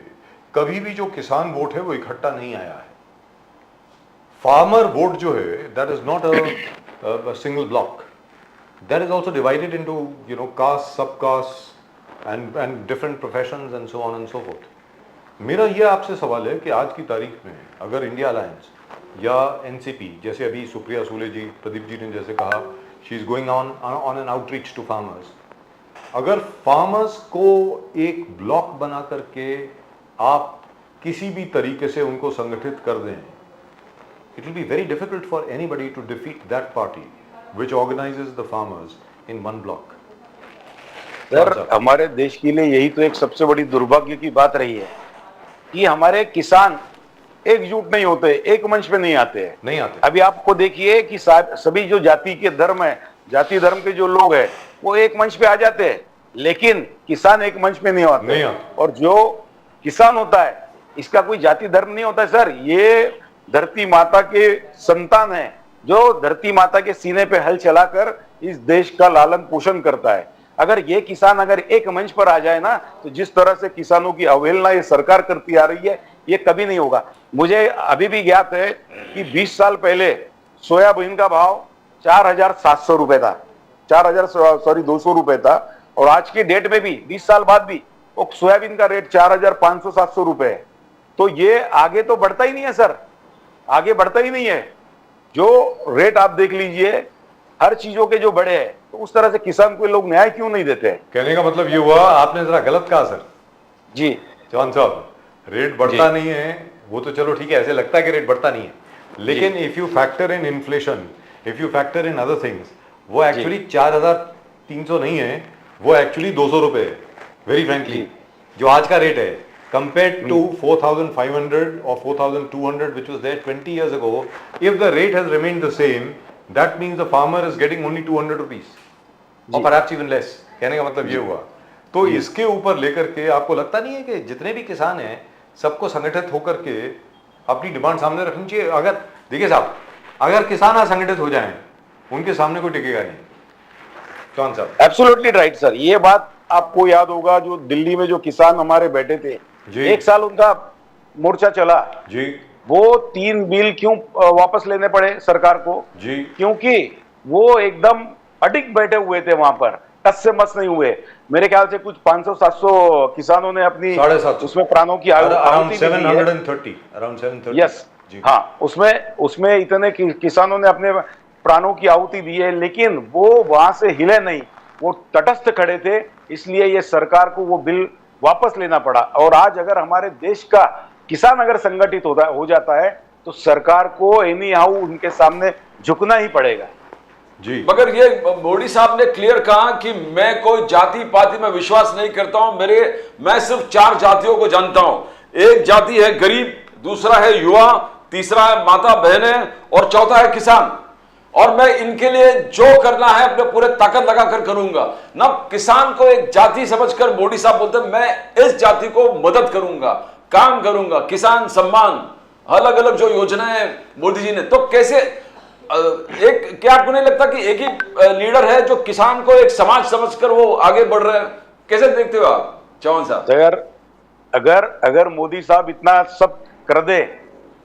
कभी भी जो किसान वोट है वो इकट्ठा नहीं आया है। फार्मर वोट जो है that is not a single block, that is also divided into you know caste, sub caste and different professions and so on and so forth. मेरा यह आपसे सवाल है कि आज की तारीख में अगर इंडिया अलायंस या एनसीपी, जैसे अभी सुप्रिया सुले जी, प्रदीप जी ने जैसे कहा, she is going on an outreach to farmers, अगर फार्मर्स को एक ब्लॉक बना करके आप किसी भी तरीके से उनको संगठित कर दें, it will be very difficult for anybody to defeat that party which organises the farmers in one block. Sir, हमारे देश के लिए यही तो एक सबसे बड़ी दुर्भाग्य की बात रही है कि हमारे किसान एकजुट नहीं होते, एक मंच पे नहीं आते। अभी आपको देखिए कि सभी जो जाति के धर्म है, जाति धर्म के जो लोग हैं वो एक मंच पे आ जाते हैं, लेकिन किसान एक मंच पे नहीं आते। और जो किसान होता है इसका कोई जाति धर्म नहीं होता है सर, ये धरती माता के संतान है, जो धरती माता के सीने पे हल चलाकर इस देश का लालन पोषण करता है। अगर ये किसान अगर एक मंच पर आ जाए ना, तो जिस तरह से किसानों की अवहेलना ये सरकार करती आ रही है, ये कभी नहीं होगा। मुझे अभी भी ज्ञात है कि 20 साल पहले सोयाबीन का भाव 4,700 रुपए था, 200 रुपए था, और आज की डेट में भी 20 साल बाद भी वो सोयाबीन का रेट 4,500-700 रुपए है। तो ये आगे तो बढ़ता ही नहीं है सर, आगे बढ़ता ही नहीं है। जो रेट आप देख लीजिए हर चीजों के जो बढ़े हैं, तो उस तरह से किसान को लोग न्याय क्यों नहीं देते। कहने का मतलब ये हुआ, आपने जरा गलत कहा सर। जी चौहान साहब, रेट बढ़ता नहीं है, वो तो चलो ठीक है, ऐसे लगता है कि रेट बढ़ता नहीं है, लेकिन if you factor in inflation, if you factor in other things, वो एक्चुअली 4,300 नहीं है, वो एक्चुअली 200 रुपए है, वेरी फ्रेंकली, जो आज का रेट है compared to 4,500 or 4,200 which was there 20 years ago. If the rate has remained the same, that means the farmer is getting only 200 rupees or perhaps even less. कहने का मतलब ये हुआ। तो इसके ऊपर लेकर के आपको लगता नहीं है कि जितने भी किसान हैं सबको संगठित होकर के अपनी डिमांड सामने रखनी चाहिए? अगर देखिए साहब, अगर किसान असंगठित हो जाएं, उनके सामने कोई टिकेगा नहीं। कौन साहब? Absolutely right sir. ये बात आपको याद होगा, जो दिल्ली में जो किसान हमारे बैठे थे, एक साल उनका मोर्चा चला जी, वो 3 बिल क्यों वापस लेने पड़े सरकार को जी, क्योंकि वो एकदम अडिग बैठे हुए थे वहां पर, टस से मस नहीं हुए। मेरे ख्याल से कुछ 500-700 किसानों ने अपनी 750 उसमें प्राणों की अराउंड आहुति दी है। 730, अराउंड 730। यस, हाँ, उसमें इतने किसानों ने अपने प्राणों की आहुति दी है, लेकिन वो वहां से हिले नहीं, वो तटस्थ खड़े थे, इसलिए ये सरकार को वो बिल वापस लेना पड़ा। और आज अगर हमारे देश का किसान अगर संगठित हो जाता है तो सरकार को एनी हाउ उनके सामने झुकना ही पड़ेगा जी। मगर ये मोदी साहब ने क्लियर कहा कि मैं कोई जाति पाति में विश्वास नहीं करता हूं, मैं सिर्फ 4 जातियों को जानता हूं। एक जाति है गरीब, दूसरा है युवा, तीसरा है माता बहनें और चौथा है किसान। और मैं इनके लिए जो करना है अपने पूरे ताकत लगाकर करूंगा। ना किसान को एक जाति समझकर मोदी साहब बोलते हैं मैं इस जाति को मदद करूंगा, काम करूंगा। किसान सम्मान, अलग अलग जो योजनाएं मोदी जी ने, तो कैसे एक, क्या आपको नहीं लगता कि एक ही लीडर है जो किसान को एक समाज समझकर वो आगे बढ़ रहे हैं? कैसे देखते हो आप चौहान साहब? अगर मोदी साहब इतना सब कर दे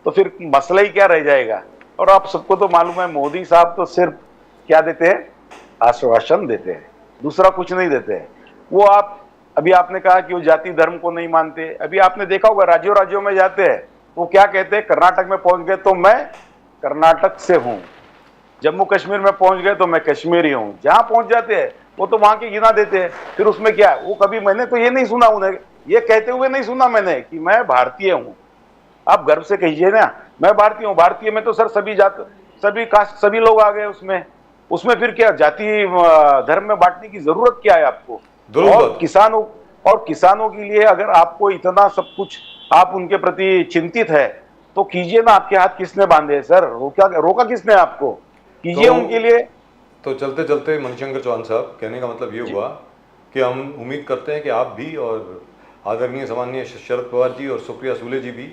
तो फिर मसला ही क्या रह जाएगा। और आप सबको तो मालूम है, मोदी साहब तो सिर्फ क्या देते हैं, आश्वासन देते हैं, दूसरा कुछ नहीं देते हैं। वो अभी आपने कहा कि वो जाति धर्म को नहीं मानते। अभी आपने देखा होगा राज्यों राज्यों में जाते हैं वो क्या कहते हैं, कर्नाटक में पहुंच गए तो मैं कर्नाटक से हूं, जम्मू कश्मीर में पहुंच गए तो मैं कश्मीरी हूं। जहां पहुंच जाते हैं वो तो वहां के गिना देते हैं। फिर उसमें क्या, वो कभी, मैंने तो ये नहीं सुना, उन्हें ये कहते हुए नहीं सुना मैंने कि मैं भारतीय हूं। आप गर्व से कहिए ना, मैं भारतीय हूं। भारतीय में तो सर सभी जात, सभी कास्ट, सभी लोग आ गए उसमें फिर क्या जाति धर्म में बांटने की जरूरत क्या है आपको? और किसानों के लिए अगर आपको इतना सब कुछ, आप उनके प्रति चिंतित है तो कीजिए ना। आपके हाथ किसने बांधे सर? रोका किसने आपको? कीजिए तो, उनके लिए। तो चलते चलते मणिशंकर चौहान साहब, कहने का मतलब ये हुआ कि हम उम्मीद करते हैं कि आप भी और आदरणीय सम्माननीय शरद पवार जी और सुप्रिया सूले जी भी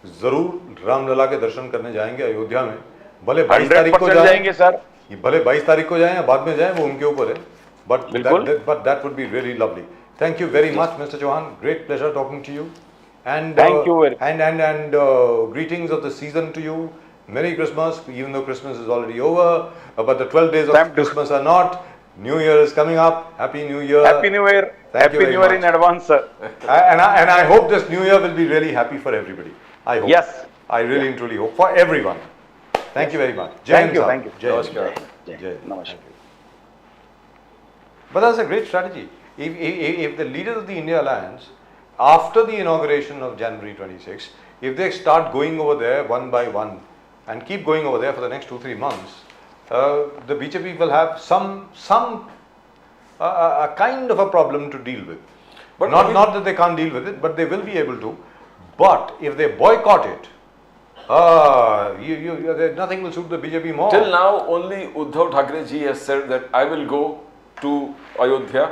जरूर रामलला के दर्शन करने जाएंगे अयोध्या में। भले 22 तारीख को जाएंगे सर, भले 22 तारीख को जाएं या बाद में जाएं, वो उनके ऊपर है, but that would be really lovely. Thank you very much, Mr. Chauhan. Great pleasure talking to you. And thank you very much. And greetings of the season to you. Merry Christmas, even though Christmas is already over, but the 12 days of Christmas are not. New Year is coming up. Happy New Year. Happy New Year. Happy New Year in advance, sir. And I hope this New Year will be really happy for everybody. I hope. Yes. I really and truly hope for everyone. Thank you very much. Thank you. Thank you. Namaskar. Namaskar. But that's a great strategy. If the leaders of the India Alliance, after the inauguration of January 26, if they start going over there one by one and keep going over there for the next 2-3 months, the BJP will have a kind of a problem to deal with. But not that they can't deal with it, but they will be able to. But if they boycott it, nothing will suit the BJP more. Till now, only Uddhav Thackeray ji has said that I will go to Ayodhya.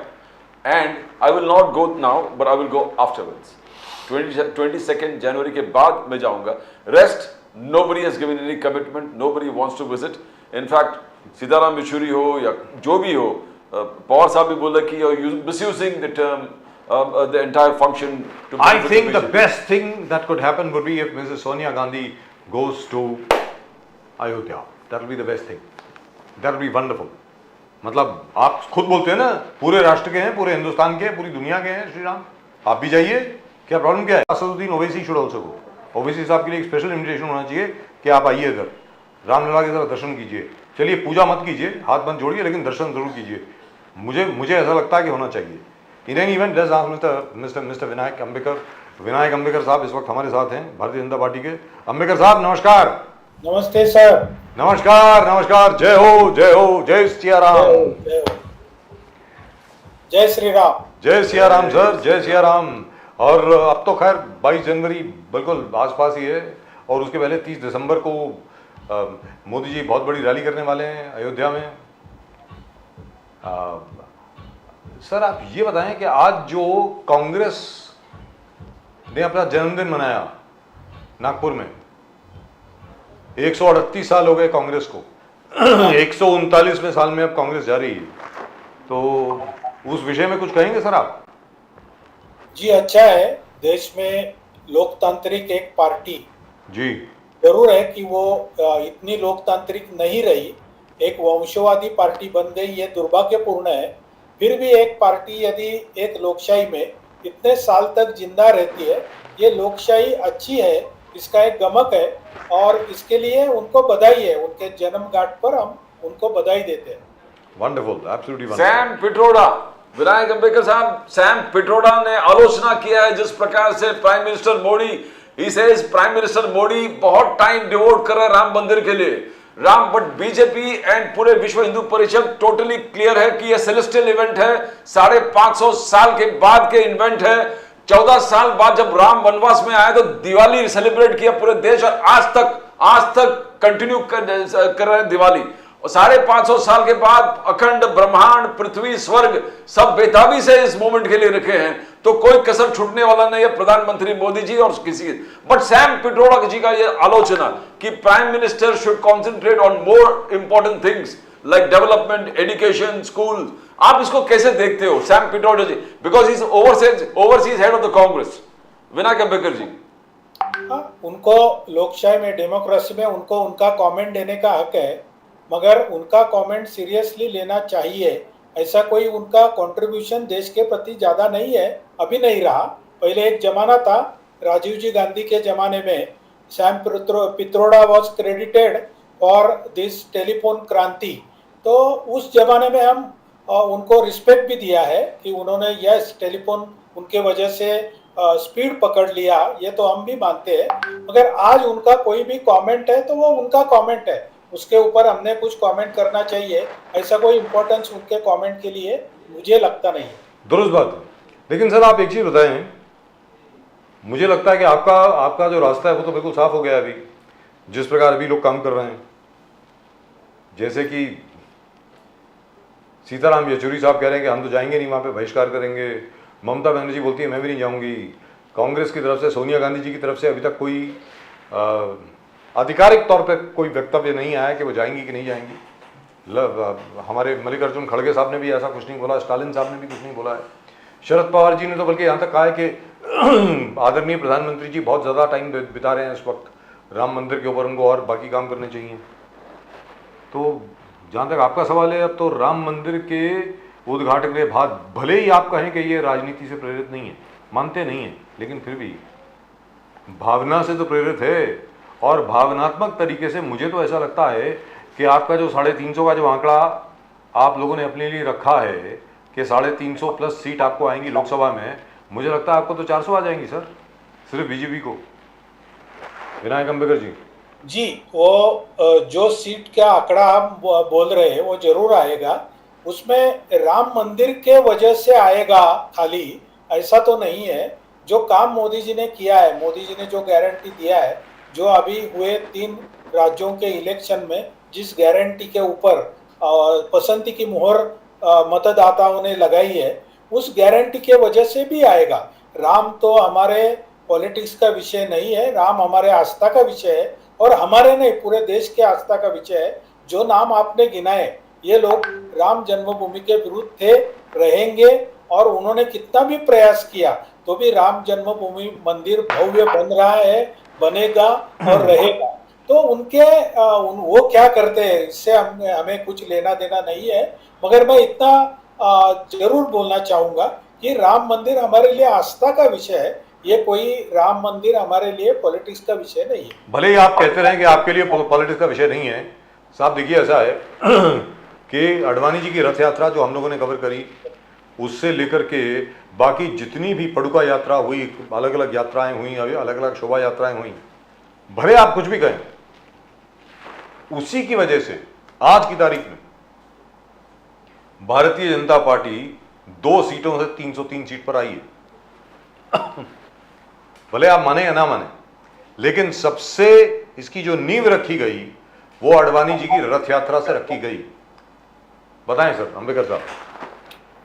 And I will not go now, but I will go afterwards. 22nd January के बाद मैं जाऊंगा. Rest, nobody has given any commitment. Nobody wants to visit. In fact, Sitaram Yechury हो या जो भी हो, पवार साहब भी बोला कि you're misusing the term, the entire function. I think the best thing that could happen would be if Mrs. Sonia Gandhi goes to Ayodhya. That will be the best thing. That will be wonderful. मतलब आप खुद बोलते हैं ना, पूरे राष्ट्र के हैं, पूरे हिंदुस्तान के हैं, पूरी दुनिया के हैं श्री राम, आप भी जाइए, क्या प्रॉब्लम क्या है? Asaduddin Owaisi should also go. Owaisi साहब के लिए एक स्पेशल इन्विटेशन होना चाहिए कि आप आइए इधर, रामलला के तरफ दर्शन कीजिए। चलिए पूजा मत कीजिए, हाथ मत जोड़िए, लेकिन दर्शन जरूर कीजिए। मुझे ऐसा लगता है कि होना चाहिए। In any event, just ask mister Vinayak Ambekar Vinayak Ambekar साहब इस वक्त हमारे साथ हैं, भारतीय जनता पार्टी के। अंबेकर साहब नमस्कार। नमस्ते सर। नमस्कार नमस्कार, जय हो जय हो, जय सिया राम। जय हो। जय श्री राम। जय सिया राम सर, जय सिया राम। और अब तो खैर 22 जनवरी बिल्कुल आसपास ही है, और उसके पहले 30 दिसंबर को मोदी जी बहुत बड़ी रैली करने वाले हैं अयोध्या में। सर आप ये बताएं कि आज जो कांग्रेस ने अपना जन्मदिन मनाया नागपुर में, 138 साल हो गए कांग्रेस को, 139वें साल में अब कांग्रेस जा रही है, तो उस विषय में कुछ कहेंगे सर आप? जी अच्छा है, देश में लोकतांत्रिक एक पार्टी जी जरूर है कि वो इतनी लोकतांत्रिक नहीं रही, एक वंशवादी पार्टी बन गई, ये दुर्भाग्यपूर्ण है। फिर भी एक पार्टी यदि एक लोकशाही में इतने साल तक जिंदा रहती है, ये लोकशाही अच्छी है, इसका एक गमक है, और इसके लिए उनको बधाई है। उनके जन्मगांठ पर हम उनको बधाई देते हैं। Wonderful, absolutely Sam Pitroda, Vinayak Ambedkar साहब, सैम पिट्रोडा ने आलोचना किया है जिस प्रकार से prime minister Modi, he says prime minister Modi बहुत टाइम डिवोट कर रहे हैं राम मंदिर के लिए। राम, बट बीजेपी एंड पूरे विश्व हिंदू परिषद टोटली क्लियर है कि यह सेलेस्टियल इवेंट है, 550 साल के बाद के इवेंट है। 14 साल बाद जब राम वनवास में आए तो दिवाली सेलिब्रेट किया पूरे देश, और आज तक कंटिन्यू कर रहे हैं दिवाली। और 550 साल के बाद अखंड ब्रह्मांड, पृथ्वी, स्वर्ग सब बेताबी से इस मोमेंट के लिए रखे हैं, तो कोई कसर छूटने वाला नहीं है प्रधानमंत्री मोदी जी और किसी। बट सैम पिट्रोडा जी का ये आलोचना कि prime minister should concentrate on more important things like development, education, school, आप इसको कैसे देखते हो Sam Pitroda ji? Because is overseas head of the Congress. Vinayak Ambedkar ji, उनको लोकशाही में, डेमोक्रेसी में उनको उनका कमेंट देने का हक है, मगर उनका कमेंट सीरियसली लेना चाहिए। ऐसा कोई उनका कंट्रीब्यूशन देश के प्रति ज़्यादा नहीं है, अभी नहीं रहा। पहले एक जमाना था, राजीव जी गांधी के ज़माने में Sam Pitroda was credited for this telephone क्रांति। तो उस जमाने में हम उनको रिस्पेक्ट भी दिया है कि उन्होंने यस टेलीफोन उनके वजह से स्पीड पकड़ लिया, ये तो हम भी मानते हैं। मगर आज उनका कोई भी कमेंट है तो वो उनका कमेंट है, उसके ऊपर हमने कुछ कमेंट करना चाहिए। ऐसा कोई इम्पोर्टेंस उनके कमेंट के लिए मुझे लगता नहीं है। दुरुस्त बात है। लेकिन सर आप एक चीज बताएं, मुझे लगता है कि आपका जो रास्ता है वो तो बिल्कुल साफ हो गया अभी, जिस प्रकार अभी लोग काम कर रहे हैं। जैसे कि सीताराम येचुरी साहब कह रहे हैं कि हम तो जाएंगे नहीं, वहां पे बहिष्कार करेंगे। ममता बनर्जी बोलती है मैं भी नहीं जाऊंगी। कांग्रेस की तरफ से, सोनिया गांधी जी की तरफ से अभी तक कोई आधिकारिक तौर पे कोई वक्तव्य नहीं आया कि वो जाएंगी कि नहीं जाएंगी। हमारे मल्लिकार्जुन खड़गे साहब ने भी ऐसा कुछ नहीं बोला, स्टालिन साहब ने भी कुछ नहीं बोला है। शरद पवार जी ने तो बल्कि यहाँ तक कहा है कि आदरणीय प्रधानमंत्री जी बहुत ज़्यादा टाइम बिता रहे हैं इस वक्त राम मंदिर के ऊपर, उनको और बाकी काम करने चाहिए। तो जहाँ तक आपका सवाल है, अब तो राम मंदिर के उद्घाटन के बाद भले ही आप कहें कि ये राजनीति से प्रेरित नहीं है, मानते नहीं है, लेकिन फिर भी भावना से तो प्रेरित है। और भावनात्मक तरीके से मुझे तो ऐसा लगता है कि आपका जो 350 का जो आंकड़ा आप लोगों ने अपने लिए रखा है कि 350 प्लस सीट आपको आएंगी लोकसभा में, मुझे लगता है आपको तो 400 आ जाएंगी सर, सिर्फ बीजेपी को। विनायक अंबेडकर जी, वो जो सीट का आंकड़ा आप बोल रहे हैं वो जरूर आएगा, उसमें राम मंदिर के वजह से आएगा खाली, ऐसा तो नहीं है। जो काम मोदी जी ने किया है, मोदी जी ने जो गारंटी दिया है, जो अभी हुए 3 राज्यों के इलेक्शन में जिस गारंटी के ऊपर पसंदी की मोहर मतदाताओं ने लगाई है, उस गारंटी के वजह से भी आएगा। राम तो हमारे पॉलिटिक्स का विषय नहीं है, राम हमारे आस्था का विषय है, और हमारे नहीं पूरे देश के आस्था का विषय है। जो नाम आपने गिनाए, ये लोग राम जन्मभूमि के विरुद्ध थे, रहेंगे, और उन्होंने कितना भी प्रयास किया तो भी राम जन्मभूमि मंदिर भव्य बन रहा है, बनेगा और रहेगा। तो उनके वो क्या करते हैं इससे हमें कुछ लेना देना नहीं है। मगर मैं इतना जरूर बोलना चाहूंगा कि राम मंदिर हमारे लिए आस्था का विषय है, ये कोई राम मंदिर हमारे लिए पॉलिटिक्स का विषय नहीं है। भले ही आप कहते रहे कि आपके लिए पॉलिटिक्स का विषय नहीं है। साहब देखिए, ऐसा है कि अडवाणी जी की रथ यात्रा जो हम लोगों ने कवर करी, उससे लेकर के बाकी जितनी भी पडुका यात्रा हुई, अलग अलग यात्राएं हुई, अलग अलग शोभा यात्राएं हुई, भले आप कुछ भी कहें, उसी की वजह से आज की तारीख में भारतीय जनता पार्टी 2 सीटों से 303 सीट पर आई है। भले आप माने या ना माने, लेकिन सबसे इसकी जो नींव रखी गई वो आडवाणी जी की रथ यात्रा से रखी गई। बताएं सर अंबेडकर साहब।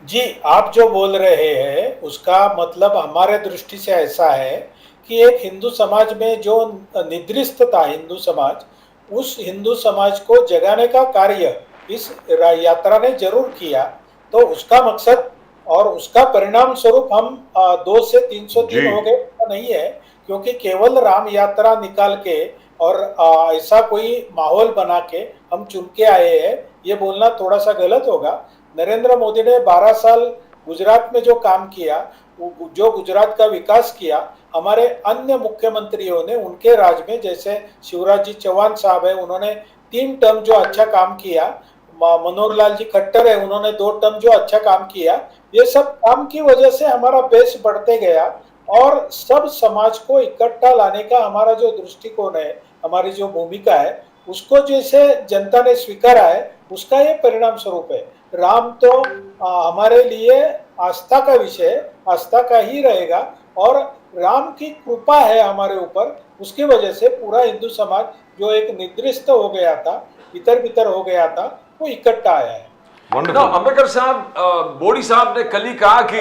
जी, आप जो बोल रहे हैं उसका मतलब हमारे दृष्टि से ऐसा है कि एक हिंदू समाज में जो निद्रिस्त था हिंदू समाज, उस हिंदू समाज को जगाने का कार्य इस यात्रा ने जरूर किया। तो उसका मकसद और उसका परिणाम स्वरूप हम 2 से 303 हो गए नहीं है, क्योंकि केवल राम यात्रा निकाल के और ऐसा कोई माहौल बना के हम चुन के आए हैं, ये बोलना थोड़ा सा गलत होगा। नरेंद्र मोदी ने 12 साल गुजरात में जो काम किया, जो गुजरात का विकास किया, हमारे अन्य मुख्यमंत्रियों ने उनके राज में, जैसे शिवराज जी चौहान साहब है, उन्होंने 3 टर्म जो अच्छा काम किया, मनोहर लाल जी खट्टर है, उन्होंने 2 टर्म जो अच्छा काम किया, ये सब काम की वजह से हमारा बेस बढ़ते गया और सब समाज को इकट्ठा लाने का हमारा जो दृष्टिकोण है, हमारी जो भूमिका है, उसको जैसे जनता ने स्वीकारा है, उसका ये परिणाम स्वरूप है। राम तो हमारे लिए आस्था का विषय, आस्था का ही रहेगा और राम की कृपा है हमारे ऊपर, उसकी वजह से पूरा हिंदू समाज जो एक निद्रिस्त हो गया था, इतर बितर हो गया था, वो इकट्ठा आया है। अंबेडकर साहब, मोदी साहब ने कल ही कहा कि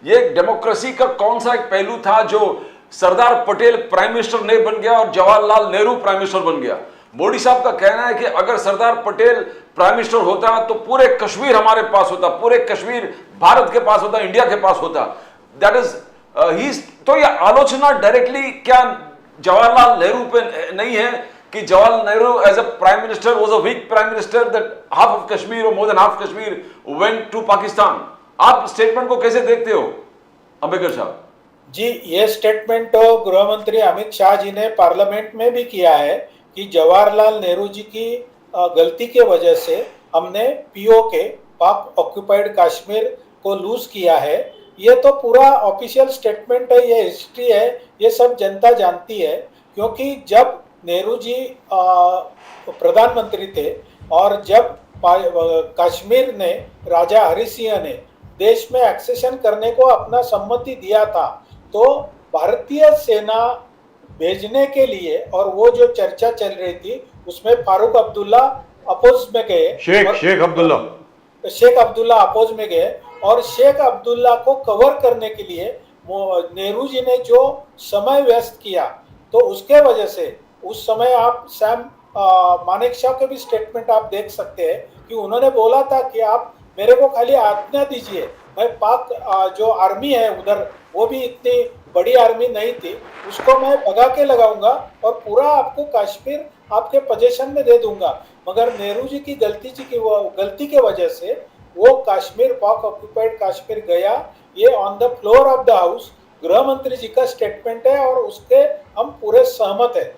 ये डेमोक्रेसी का कौन सा एक पहलू था जो सरदार पटेल प्राइम मिनिस्टर नहीं बन गया और जवाहरलाल नेहरू प्राइम मिनिस्टर बन गया। मोदी साहब का कहना है कि अगर सरदार पटेल प्राइम मिनिस्टर होता तो पूरे कश्मीर हमारे पास होता, पूरे कश्मीर भारत के पास होता, इंडिया के पास होता। दैट इज तो ये आलोचना डायरेक्टली क्या जवाहरलाल नेहरू पे नहीं है कि Jawaharlal Nehru as a prime minister was a weak prime minister, that half of Kashmir और more than half Kashmir went to Pakistan. आप स्टेटमेंट को कैसे देखते हो अंबेडकर साहब? जी, ये स्टेटमेंट तो गृह मंत्री अमित शाह जी ने पार्लियामेंट में भी किया है कि जवाहरलाल नेहरू जी की गलती के वजह से हमने पीओके, पाक ऑक्युपाइड कश्मीर को लूज किया है। ये तो पूरा ऑफिशियल स्टेटमेंट है, ये हिस्ट्री है, ये सब जनता जानती है। क्योंकि जब नेहरू जी प्रधानमंत्री थे और जब कश्मीर ने राजा हरि सिंह ने देश में एक्सेशन करने को अपना सम्मति दिया था, तो भारतीय सेना भेजने के लिए, और वो जो चर्चा चल रही थी उसमें फारूक अब्दुल्ला अपोज में गए, शेख अब्दुल्ला अपोज में गए और शेख अब्दुल्ला को कवर करने के लिए नेहरू जी ने जो समय व्यस्त किया, तो उसके वजह से उस समय आप सैम मानेकशॉ के भी स्टेटमेंट आप देख सकते हैं कि उन्होंने बोला था कि आप मेरे को खाली आज्ञा दीजिए, मैं पाक जो आर्मी है उधर, वो भी इतनी बड़ी आर्मी नहीं थी, उसको मैं भगा के लगाऊंगा और पूरा आपको कश्मीर आपके पोजीशन में दे दूंगा। मगर नेहरू जी की गलती के वजह से वो कश्मीर, पाक ऑक्युपाइड कश्मीर गया। ये on the floor of the house गृह मंत्री जी का स्टेटमेंट है और उसके हम पूरे सहमत है।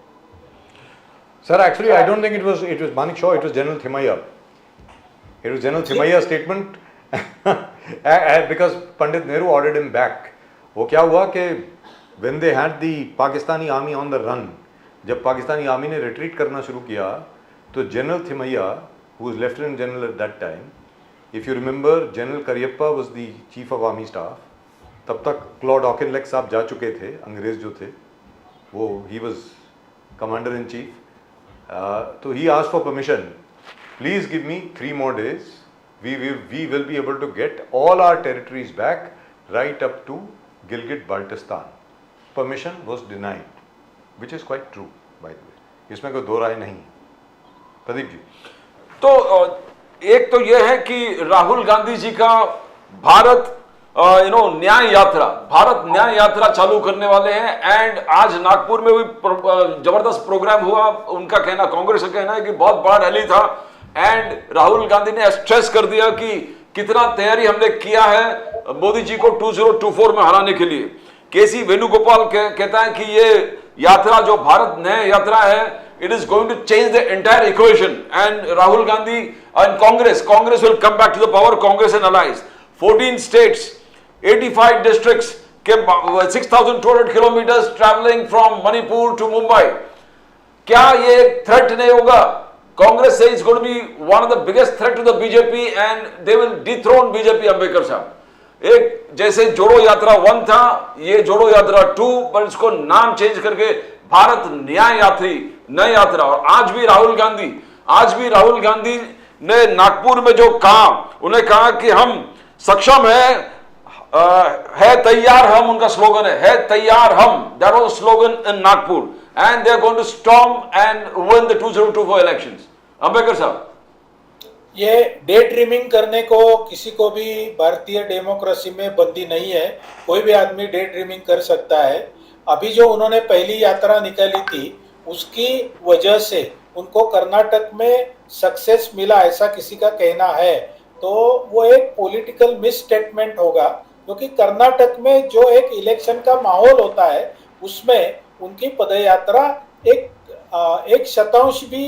Sir, actually, I don't think it was Manik Shaw. It was General Thimayya. It was General Thimayya's statement because Pandit Nehru ordered him back. वो क्या हुआ कि when they had the Pakistani army on the run, जब Pakistani army ने retreat करना शुरू किया, तो general Thimayya, who was Lieutenant General at that time, if you remember, General Cariappa was the Chief of Army Staff. तब तक क्लॉड ऑकिनलेक साहब जा चुके थे, अंग्रेज जो थे, वो he was Commander in Chief. So he asked for permission. Please give me 3 more days. We will be able to get all our territories back right up to Gilgit-Baltistan. Permission was denied, which is quite true, by the way. इसमें कोई दो राय नहीं। प्रदीप जी, तो एक तो यह है कि राहुल गांधी जी का भारत न्याय यात्रा चालू करने वाले हैं। एंड आज नागपुर में भी जबरदस्त प्रोग्राम हुआ। उनका कहना, कांग्रेस का कहना है कि बहुत बड़ा रैली था एंड राहुल गांधी ने स्ट्रेस कर दिया कि कितना तैयारी हमने किया है मोदी जी को 2024 में हराने के लिए। केसी वेणुगोपाल कहता है कि ये यात्रा जो भारत न्याय यात्रा है, it is going to change the entire equation and Rahul Gandhi and Congress will come back to the power, Congress and allies. 14 states, 85 districts, 6,200 kilometers traveling from Manipur to Mumbai. क्या ये एक थ्रेट नहीं होगा? कांग्रेस से is going to be one of the biggest threat to the BJP and they will dethrone BJP. Ambedkar Sahab, एक जैसे जोड़ो यात्रा 1 था, ये जोड़ो यात्रा 2, पर इसको नाम चेंज करके भारत न्याय यात्रा. और आज भी राहुल गांधी ने नागपुर में जो कहा, उन्हें कहा कि हम सक्षम है तैयार हम, उनका स्लोगन है तैयार हम. That was slogan in Nagpur and they are going to storm and win the 2024 elections. Ambedkar Sahab, ये डे ड्रीमिंग करने को किसी को भी भारतीय डेमोक्रेसी में बंदी नहीं है. कोई भी आदमी डे ड्रीमिंग कर सकता है. अभी जो उन्होंने पहली यात्रा निकाली थी, उसकी वजह से उनको कर्नाटक में सक्सेस मिला, ऐसा किसी का कहना है तो वो एक पॉलिटिकल मिस स्टेटमेंट होगा. क्योंकि कर्नाटक में जो एक इलेक्शन का माहौल होता है, उसमें उनकी पदयात्रा एक शतांश भी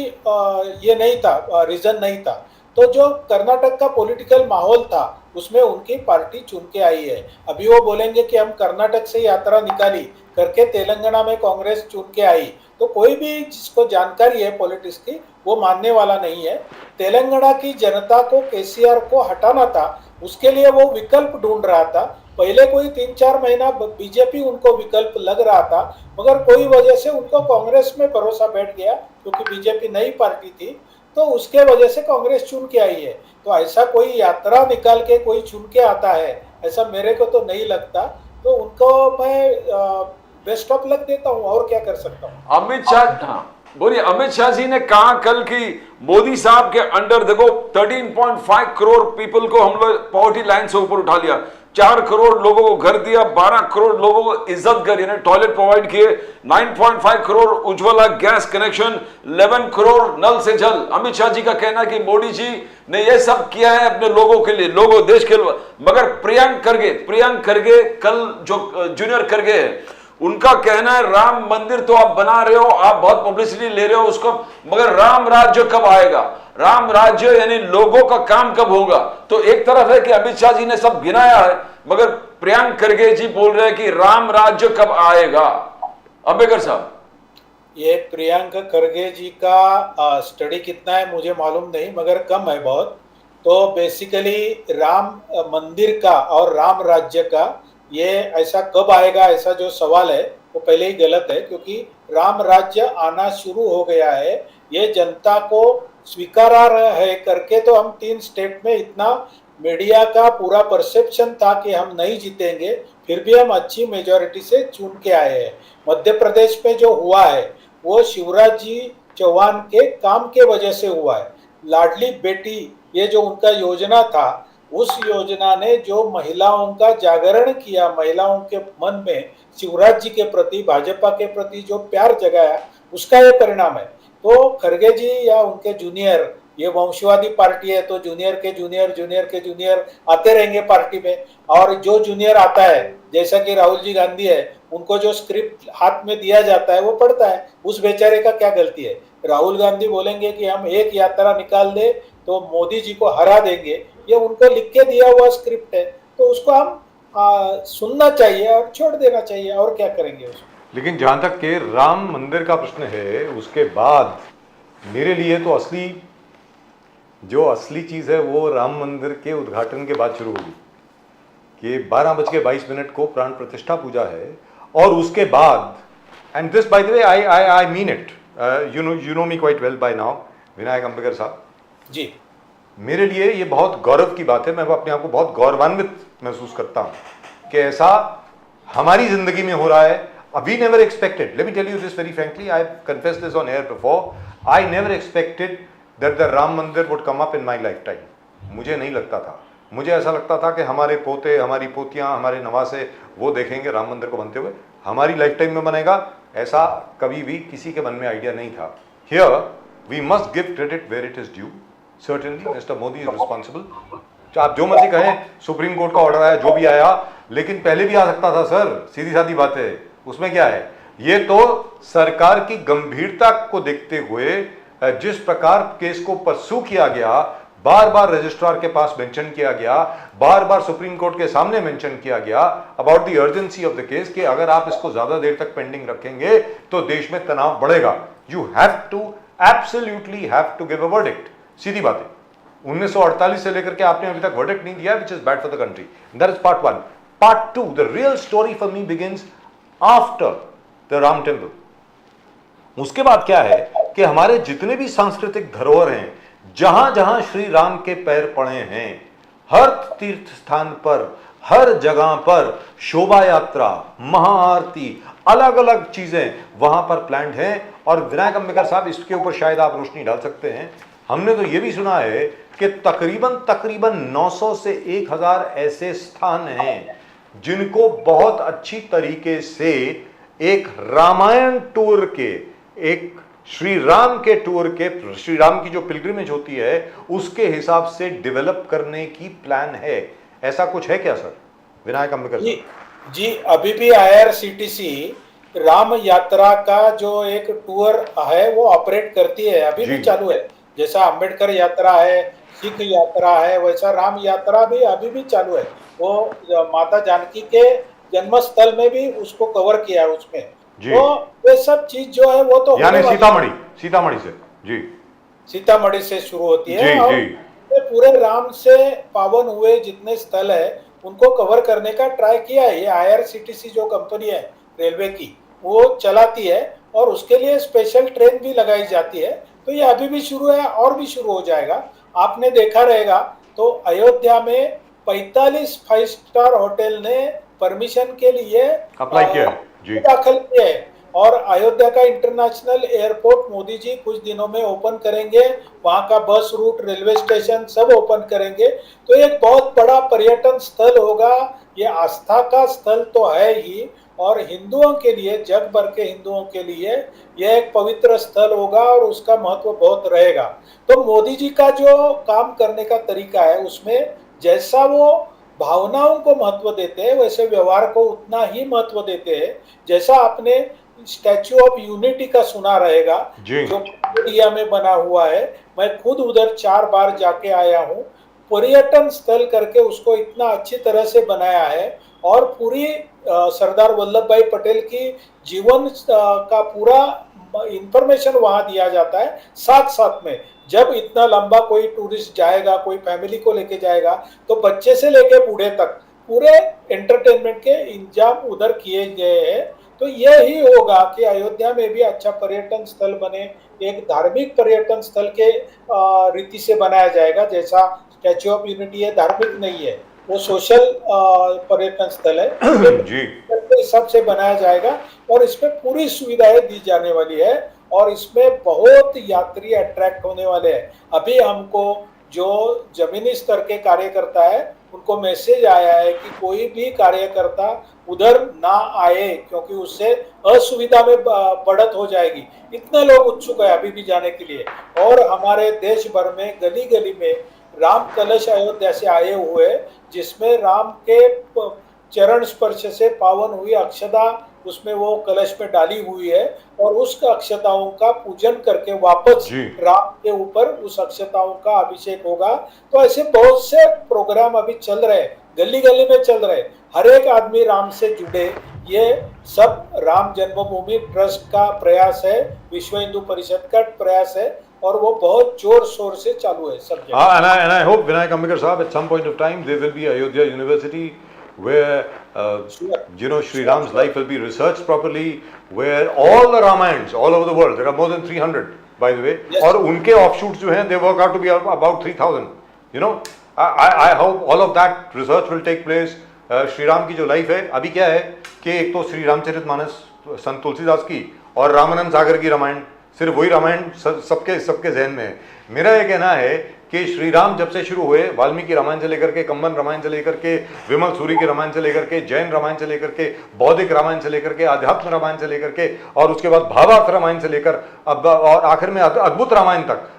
ये नहीं था, रीजन नहीं था. तो जो कर्नाटक का पॉलिटिकल माहौल था, उसमें उनकी पार्टी चुन के आई है. अभी वो बोलेंगे कि हम कर्नाटक से यात्रा निकाली करके तेलंगाना में कांग्रेस चुन के आई, तो कोई भी जिसको जानकारी है पॉलिटिक्स की, वो मानने वाला नहीं है. तेलंगाना की जनता को केसीआर को हटाना था, उसके लिए वो विकल्प ढूंढ रहा था. पहले कोई 3-4 महीना बीजेपी उनको विकल्प लग रहा था, मगर कोई वजह से उनको कांग्रेस में भरोसा बैठ गया, क्योंकि बीजेपी नई पार्टी थी, तो उसके वजह से कांग्रेस चुन के आई है. तो ऐसा कोई यात्रा निकाल के कोई चुन के आता है, ऐसा मेरे को तो नहीं लगता. तो उनको मैं बेस्ट ऑफ लक देता हूँ, और क्या कर सकता हूँ. अमित शाह, हाँ बोलिए. अमित शाह जी ने कहा कल कि मोदी साहब के अंडर देखो 13.5 करोड़ पीपल को हम लोग पॉवर्टी लाइन से ऊपर उठा लिया, 4 करोड़ लोगों को घर दिया, 12 करोड़ लोगों को इज्जत घर यानी टॉयलेट प्रोवाइड किए, 9.5 करोड़ उज्ज्वला गैस कनेक्शन, 11 करोड़ नल से जल. अमित शाह जी का कहना कि मोदी जी ने यह सब किया है अपने लोगों के लिए, लोगों देश के लिए. मगर प्रियंक खरगे कल जो जूनियर खरगे है, उनका कहना है राम मंदिर तो आप बना रहे हो, आप बहुत पब्लिसिटी ले रहे हो उसको, मगर राम राज्य कब आएगा? राम राज्य यानी लोगों का काम कब होगा? तो एक तरफ है कि अमित शाह जी ने सब गिनाया है, मगर प्रियंक खरगे जी बोल रहे हैं कि राम राज्य कब आएगा. अंबेडकर साहब, ये प्रियंक खरगे जी का स्टडी कितना है मुझे मालूम नहीं, मगर कम है बहुत. तो बेसिकली राम मंदिर का और राम राज्य का ये ऐसा कब आएगा, ऐसा जो सवाल है वो पहले ही गलत है. क्योंकि राम राज्य आना शुरू हो गया है, ये जनता को स्वीकारा है करके. तो हम 3 स्टेट में इतना मीडिया का पूरा परसेप्शन था कि हम नहीं जीतेंगे, फिर भी हम अच्छी मेजॉरिटी से चुन के आए हैं. मध्य प्रदेश में जो हुआ है वो शिवराज जी चौहान के काम के वजह से हुआ है. लाडली बेटी ये जो उनका योजना था, उस योजना ने जो महिलाओं का जागरण किया, महिलाओं के मन में शिवराज जी के प्रति, भाजपा के प्रति जो प्यार जगाया, उसका ये परिणाम है. तो खरगे जी या उनके जूनियर, ये वंशवादी पार्टी है तो जूनियर के जूनियर आते रहेंगे पार्टी में. और जो जूनियर आता है, जैसा कि राहुल जी गांधी है, उनको जो स्क्रिप्ट हाथ में दिया जाता है वो पढ़ता है. उस बेचारे का क्या गलती है? राहुल गांधी बोलेंगे कि हम एक यात्रा निकाल दे तो मोदी जी को हरा देंगे, ये उनको लिख के दिया हुआ स्क्रिप्ट है, तो उसको हम सुनना चाहिए और छोड़ देना चाहिए, और क्या करेंगे उसको. लेकिन जहां तक के राम मंदिर का प्रश्न है, उसके बाद मेरे लिए तो असली चीज है वो राम मंदिर के उद्घाटन के बाद शुरू होगी कि 12:22 को प्राण प्रतिष्ठा पूजा है. और उसके बाद, and this by the way I mean it, you know me quite well by now, Vinayak Ambedkar Sahab ji, मेरे लिए ये बहुत गौरव की बात है. मैं अपने आप को बहुत गौरवान्वित महसूस करता हूं कि ऐसा हमारी जिंदगी में हो रहा है. We never expected, let me tell you this very frankly, I confessed this on air before, I never expected that the Ram Mandir would come up in my lifetime. मुझे नहीं लगता था. मुझे ऐसा लगता था कि हमारे पोते, हमारी पोतियां, हमारे नवासे वो देखेंगे राम मंदिर को बनते हुए. हमारी लाइफ टाइम में बनेगा ऐसा कभी भी किसी के मन में आइडिया नहीं था. Here we must give credit where it is due. Certainly Mr. Modi is responsible. आप जो मर्जी कहें, सुप्रीम कोर्ट का ऑर्डर आया, जो भी आया, लेकिन पहले भी आ सकता था सर. सीधी सादी बात है, उसमें क्या है. ये तो सरकार की गंभीरता को देखते हुए जिस प्रकार केस को परसू किया गया, बार बार रजिस्ट्रार के पास मेंशन किया गया, बार बार सुप्रीम कोर्ट के सामने मेंशन किया गया about the urgency of the case कि अगर आप इसको ज्यादा देर तक पेंडिंग रखेंगे तो देश में तनाव बढ़ेगा। You have to absolutely have to give a verdict. सीधी बात है, 1948 से लेकर के आपने अभी तक वर्डिक्ट नहीं दिया, which is bad for the country. That is part 1। Part 2, the real story for me begins after the Ram temple. उसके बाद क्या है कि हमारे जितने भी सांस्कृतिक धरोहर हैं, जहां जहां श्री राम के पैर पड़े हैं, हर तीर्थ स्थान पर, हर जगह पर शोभा यात्रा, महाआरती, अलग अलग चीजें वहां पर प्लान्ड हैं। और विनायक अंबेकर साहब, इसके ऊपर शायद आप रोशनी डाल सकते हैं। हमने तो यह भी सुना है कि तकरीबन 900 से 1000 ऐसे स्थान हैं जिनको बहुत अच्छी तरीके से एक रामायण टूर के, एक श्री राम के टूर के, श्री राम की जो पिलग्रिमेज होती है उसके हिसाब से डेवलप करने की प्लान है। ऐसा कुछ है क्या सर विनायक अंबेकर जी? जी, अभी भी IRCTC राम यात्रा का जो एक टूर है वो ऑपरेट करती है, अभी भी चालू है। जैसा अंबेडकर यात्रा है, सिख यात्रा है, वैसा राम यात्रा भी अभी भी चालू है। वो माता जानकी के जन्म स्थल में भी उसको कवर किया है उसमें। तो ये सब चीज जो है वो तो यानी सीतामढ़ी से, जी, सीतामढ़ी से शुरू होती है। जी, और जी। पूरे राम से पावन हुए जितने स्थल है उनको कवर करने का ट्राई किया है। ये IRCTC जो कंपनी है रेलवे की, वो चलाती है और उसके लिए स्पेशल ट्रेन भी लगाई जाती है। तो ये अभी भी शुरू है और भी शुरू हो जाएगा। आपने देखा रहेगा तो अयोध्या में 45 5 स्टार होटल ने परमिशन के लिए अप्लाई किया है, जी, दाखिल किया है। और अयोध्या का इंटरनेशनल एयरपोर्ट मोदी जी कुछ दिनों में ओपन करेंगे, वहां का बस रूट, रेलवे स्टेशन सब ओपन करेंगे। तो एक बहुत बड़ा पर्यटन स्थल होगा। ये आस्था का स्थल तो है ही, और हिंदुओं के लिए, जग भर के हिंदुओं के लिए यह एक पवित्र स्थल होगा और उसका महत्व बहुत रहेगा। तो मोदी जी का जो काम करने का तरीका है उसमें जैसा वो भावनाओं को महत्व देते हैं वैसे व्यवहार को उतना ही महत्व देते हैं। जैसा आपने स्टैच्यू ऑफ यूनिटी का सुना रहेगा जो इंडिया में बना हुआ है, मैं खुद उधर 4 बार जाके आया हूँ। पर्यटन स्थल करके उसको इतना अच्छी तरह से बनाया है और पूरी सरदार वल्लभ भाई पटेल की जीवन का पूरा इंफॉर्मेशन वहां दिया जाता है। साथ साथ में जब इतना लंबा कोई टूरिस्ट जाएगा, कोई फैमिली को लेके जाएगा, तो बच्चे से लेके बूढ़े तक पूरे एंटरटेनमेंट के इंतजाम उधर किए गए हैं। तो यही होगा कि अयोध्या में भी अच्छा पर्यटन स्थल बने, एक धार्मिक पर्यटन स्थल के रीति से बनाया जाएगा। जैसा स्टैच्यू ऑफ यूनिटी है, धार्मिक नहीं है, वो सोशल पर्यटन स्थल है जी, हिसाब से बनाया जाएगा और इसमें पूरी सुविधाएं दी जाने वाली है और इसमें बहुत यात्री अट्रैक्ट होने वाले हैं। अभी हमको जो जमीनी स्तर के कार्यकर्ता है उनको मैसेज आया है कि कोई भी कार्यकर्ता उधर ना आए क्योंकि उससे असुविधा में बढ़त हो जाएगी। इतने लोग उत्सुक है अभी भी जाने के लिए। और हमारे देश भर में गली गली में राम कलश अयोध्या से आए हुए, जिसमें राम के चरण स्पर्श से पावन हुई अक्षता उसमें वो कलश में डाली हुई है और उस अक्षताओं का पूजन करके वापस राम के ऊपर उस अक्षताओं का अभिषेक होगा। तो ऐसे बहुत से प्रोग्राम अभी चल रहे, गली गली में चल रहे। हर एक आदमी राम से जुड़े, ये सब राम जन्मभूमि ट्रस्ट का प्रयास है, विश्व हिंदू परिषद का प्रयास है और वो बहुत जोर शोर से चालू है सब जगह। And I hope Vinayak Ambekar Sahab at some point of time there will be Ayodhya University where Sri Ram's life will be researched properly, where all the Ramayans all over the world, there are more than 300 by the way, और उनके offshoots जो हैं they work out to be about 3000. I hope all of that research will take place. Shri Ram की जो life है अभी क्या है कि एक तो श्री रामचरितमानस संत तुलसीदास की और रामानंद सागर की रामायण, सिर्फ वही रामायण सबके जहन में है। मेरा ये कहना है कि श्री राम जब से शुरू हुए, वाल्मीकि रामायण से लेकर के, कंबन रामायण से लेकर के, विमल सूरी के रामायण से लेकर के, जैन रामायण से लेकर के, बौद्धिक रामायण से लेकर के, आध्यात्म रामायण से लेकर के और उसके बाद भावार्थ रामायण से लेकर अब और आखिर में अद्भुत रामायण तक,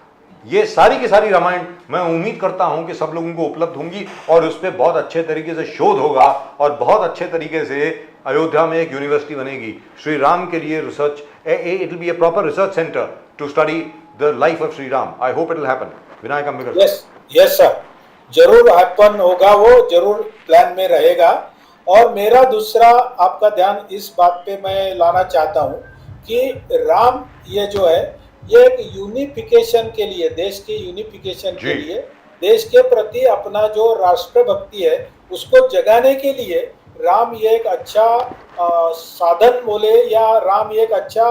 ये सारी की सारी रामायण मैं उम्मीद करता हूं कि सब लोगों को उपलब्ध होंगी और उस पर बहुत अच्छे तरीके से शोध होगा और बहुत अच्छे तरीके से अयोध्या में एक यूनिवर्सिटी बनेगी श्री राम के लिए। Research, it will be a proper research centre to study the life of Sri Ram. I hope it will happen. Vinayak Ambekar. Yes sir, जरूर हैपन होगा, वो जरूर प्लान में रहेगा। और मेरा दूसरा आपका ध्यान इस बात पे मैं लाना चाहता हूँ कि राम ये जो है ये एक यूनिफिकेशन के लिए, देश के यूनिफिकेशन के लिए, देश के प्रति अपना जो राष्ट्रभक्ति है उसको जगाने के लिए राम ये एक अच्छा साधन बोले या राम ये एक अच्छा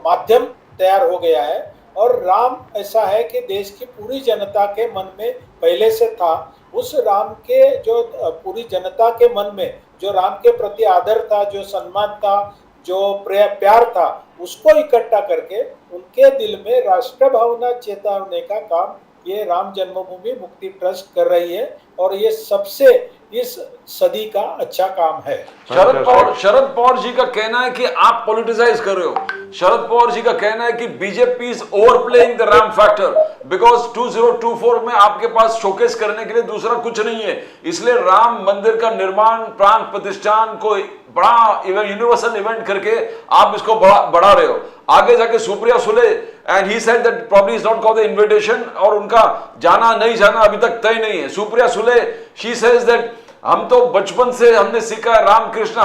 माध्यम तैयार हो गया है। और राम ऐसा है कि देश की पूरी जनता के मन में पहले से था। उस राम के जो पूरी जनता के मन में जो राम के प्रति आदर था, जो सम्मान था, जो प्यार था, उसको इकट्ठा करके उनके दिल में राष्ट्र भावना चेतावने का काम ये राम जन्मभूमि मुक्ति ट्रस्ट कर रही है। और ये सबसे इस सदी का अच्छा काम है। शरद पवार जी का कहना है कि आप पॉलिटिसाइज कर रहे हो। शरद पवार जी का कहना है कि BJP is over playing the Ram factor because 2024 में आपके पास शोकेस करने के लिए दूसरा कुछ नहीं है, इसलिए राम मंदिर का निर्माण प्राण प्रतिष्ठान को बड़ा यूनिवर्सल इवेंट करके आप इसको बढ़ा रहे हो। आगे जाके Supriya Sule and he said that probably is not got the invitation, और उनका जाना नहीं जाना अभी तक तय नहीं है। Supriya Sule she says that हम तो बचपन से हमने सीखा है राम कृष्ण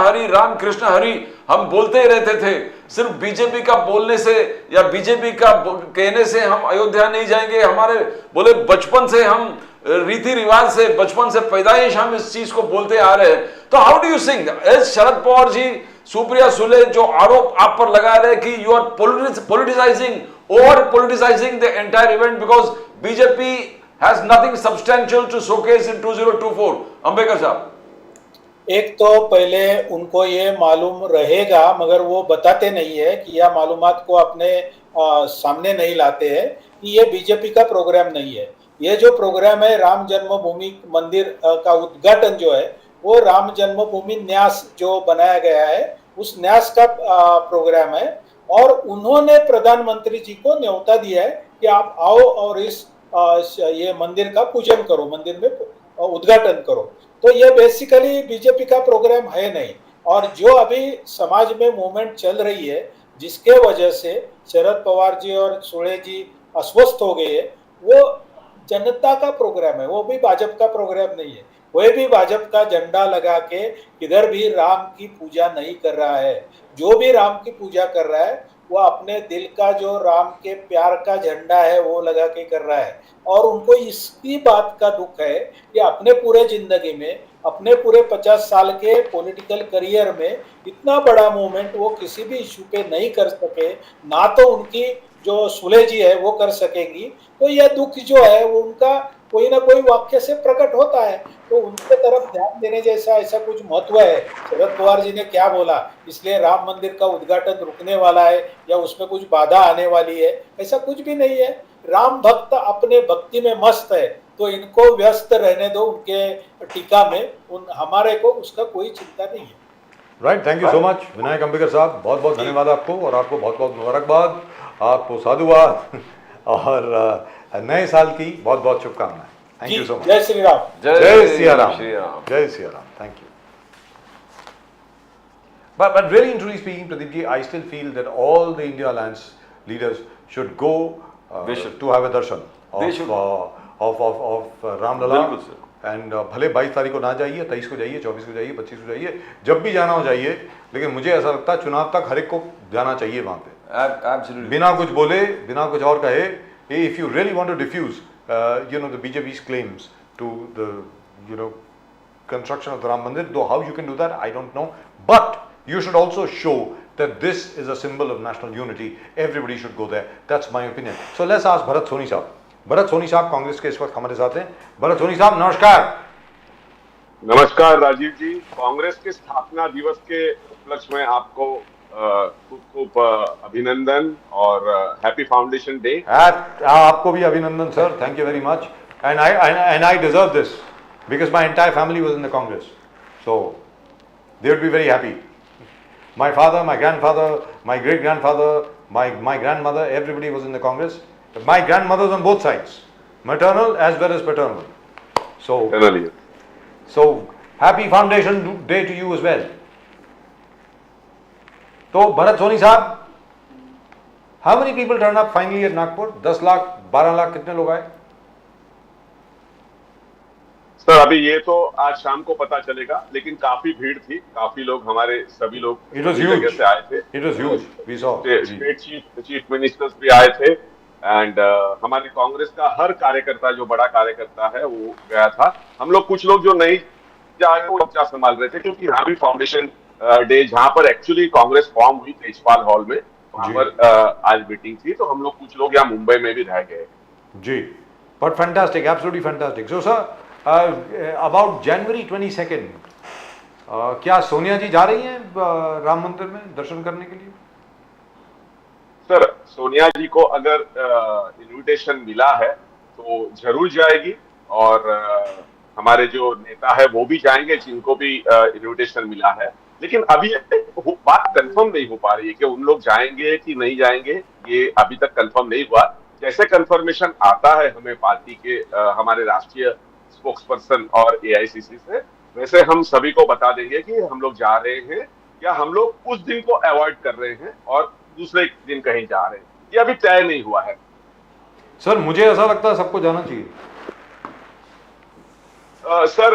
हरि, हम बोलते ही रहते थे। सिर्फ बीजेपी का बोलने से या बीजेपी का कहने से हम अयोध्या नहीं जाएंगे। हमारे बोले बचपन से हम रीति रिवाज से, बचपन से पैदाइश हम इस चीज को बोलते आ रहे हैं। तो how do you think as Sharad Pawar ji, Supriya Sule जो आरोप आप पर लगा रहे हैं कि you are politicising the entire event because BJP has nothing substantial to showcase in 2024. Ambekar साहब, एक तो पहले उनको ये मालूम रहेगा मगर वो बताते नहीं है कि यह मालूमात को अपने सामने नहीं लाते हैं कि ये बीजेपी का प्रोग्राम नहीं है। ये जो प्रोग्राम है राम जन्मभूमि मंदिर का उद्घाटन जो है वो राम जन्मभूमि न्यास जो बनाया गया है उस न्यास का प्रोग्राम है। और उन्होंने प्रधानमंत्री जी को न्योता दिया है कि आप आओ और इस ये मंदिर का पूजन करो, मंदिर में उद्घाटन करो। तो ये बेसिकली बीजेपी का प्रोग्राम है नहीं। और जो अभी समाज में मूवमेंट चल रही है जिसके वजह से शरद पवार जी और सुले जी अस्वस्थ हो गए, वो जनता का प्रोग्राम है, वो भी भाजपा का प्रोग्राम नहीं है। वह भी भाजपा का झंडा लगा के किधर भी राम की पूजा नहीं कर रहा है। जो भी राम की पूजा कर रहा है वो अपने दिल का जो राम के प्यार का झंडा है वो लगा के कर रहा है। और उनको इसकी बात का दुख है कि अपने पूरे जिंदगी में, अपने पूरे 50 साल के पॉलिटिकल करियर में इतना बड़ा मूवमेंट वो किसी भी इशू पे नहीं कर सके, ना तो उनकी जो सुले जी है वो कर सकेंगी। तो यह दुख जो है वो उनका कोई ना कोई वाक्य से प्रकट होता है। तो उनके तरफ ध्यान देने जैसा ऐसा कुछ महत्व है। शरद पवार जी ने क्या बोला, इसलिए राम मंदिर का उद्घाटन रुकने वाला है या उसमें कुछ बाधा आने वाली है, ऐसा कुछ भी नहीं है। राम भक्त अपने भक्ति में मस्त है तो इनको व्यस्त रहने दो उनके टीका में, हमारे को उसका कोई चिंता नहीं है। Right, thank you so much Vinayak Ambekar साहब, बहुत बहुत धन्यवाद आपको, और आपको बहुत बहुत मुबारकबाद, आपको साधुवाद और नए साल की बहुत बहुत शुभकामनाएं। Thank you so much. जय श्री राम। जय सिया राम। जय Siya Ram. Thank you. But really and truly speaking, Pradeep ji, I still feel that all the India Alliance leaders should go to have a darshan of Ram Lala. And भले 22 तारीख को ना जाइए, 23 को जाइए, 24 को जाइए, 25 को जाइए, जब भी जाना हो जाइए, लेकिन मुझे ऐसा लगता है चुनाव तक हर एक को जाना चाहिए वहाँ पे, बिना कुछ बोले, बिना कुछ और कहे। If you really want to defuse the BJP's claims to the construction of the Ram Mandir, though how you can do that I don't know, but you should also show that this is a symbol of national unity. Everybody should go there. That's my opinion. So let's ask Bharat Soni साहब। भरत सोनी साहब कांग्रेस के इस वक्त हमारे साथ हैं। भरत सोनी साहब नमस्कार। नमस्कार राजीव जी, कांग्रेस के स्थापना दिवस के उपलक्ष्य में आपको खूब खूब अभिनंदन और हैप्पी फाउंडेशन डे। आपको भी अभिनंदन sir, thank you very much, and I deserve this because my entire family was in the Congress, so they would be very happy. My father, my grandfather, my great grandfather, my grandmother, everybody was in the Congress. My grandmothers on both sides, maternal as well as paternal. So happy Foundation Day to you as well. तो भरत सोनी साहब, how many people turn up finally at Nagpur? 10 lakh, 12 lakh, कितने लोग आए? Sir अभी ये तो आज शाम को पता चलेगा, लेकिन काफी भीड़ थी, काफी लोग, हमारे सभी लोग It was सभी huge. जगह से आए थे। It was huge. We saw. State chief ministers भी आए थे एंड हमारे कांग्रेस का हर कार्यकर्ता, जो बड़ा कार्यकर्ता है, वो गया था। हम लोग कुछ लोग जो नहीं जा रहे वो बच्चा संभाल रहे थे, क्योंकि यहाँ भी फाउंडेशन डे, जहाँ पर एक्चुअली कांग्रेस फॉर्म हुई तेजपाल हॉल में, वहां पर आज मीटिंग थी, तो हम लोग कुछ लोग यहाँ मुंबई में भी रह गए। जी, but fantastic, absolutely fantastic. So sir, about January 22nd, क्या सोनिया जी जा रही हैं राम मंदिर में दर्शन करने के लिए? सर सोनिया जी को अगर इनविटेशन मिला है तो जरूर जाएगी, और हमारे जो नेता है वो भी जाएंगे, जिनको भी इनविटेशन मिला है। लेकिन अभी बात कंफर्म नहीं हो पा रही है कि उन लोग जाएंगे कि नहीं जाएंगे, ये अभी तक कंफर्म नहीं हुआ। जैसे कंफर्मेशन आता है हमें पार्टी के हमारे राष्ट्रीय स्पोक्सपर्सन और एआईसीसी से, वैसे हम सभी को बता देंगे कि हम लोग जा रहे हैं या हम लोग उस दिन को अवॉइड कर रहे हैं और दूसरे दिन कहीं जा रहे हैं, ये अभी तय नहीं हुआ है। सर मुझे ऐसा लगता है सबको जाना चाहिए। सर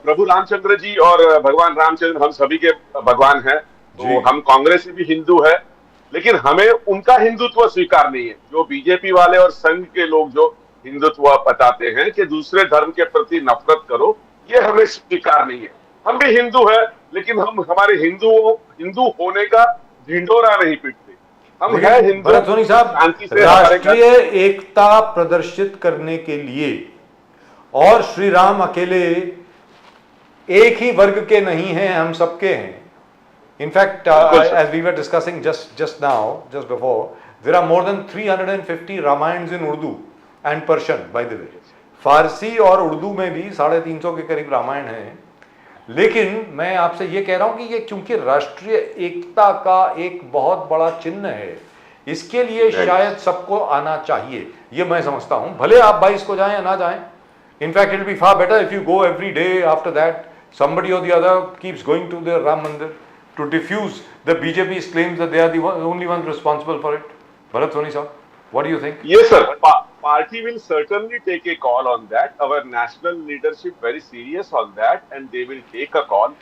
प्रभु रामचंद्र जी और भगवान रामचंद्र हम सभी के भगवान हैं, तो हम कांग्रेस भी हिंदू है, लेकिन हमें उनका हिंदुत्व स्वीकार नहीं है। जो बीजेपी वाले और संघ के लोग जो हिंदुत्व बताते हैं कि दूसरे धर्म के प्रति नफरत करो, ये हमें स्वीकार नहीं है। हम भी हिंदू है, लेकिन हम हमारे हिंदू होने का ढिंडोरा नहीं पीटते। हम है हिंदू। भरत सोनी साहब, शांति से राष्ट्रीय एकता प्रदर्शित करने के लिए, और श्री राम अकेले एक ही वर्ग के नहीं हैं, हम सबके हैं। In fact, as we were discussing just now, just before, there are more than 350 Ramayans in Urdu and Persian, by the way. फारसी और उर्दू में भी 350 के करीब रामायण हैं। लेकिन मैं आपसे ये कह रहा हूं कि ये क्योंकि राष्ट्रीय एकता का एक बहुत बड़ा चिन्ह है, इसके लिए शायद सबको आना चाहिए, ये मैं समझता हूं। भले आप 22 को जाएं या ना जाएं, in fact it will B far better if you go every day after that somebody or the other keeps going to the Ram Mandir to diffuse the BJP's claims that they are the only ones responsible for it. Bharat Soni sir, what do you think? Yes sir, party will certainly take a call on that. Our national leadership very serious on that, and they will take a call.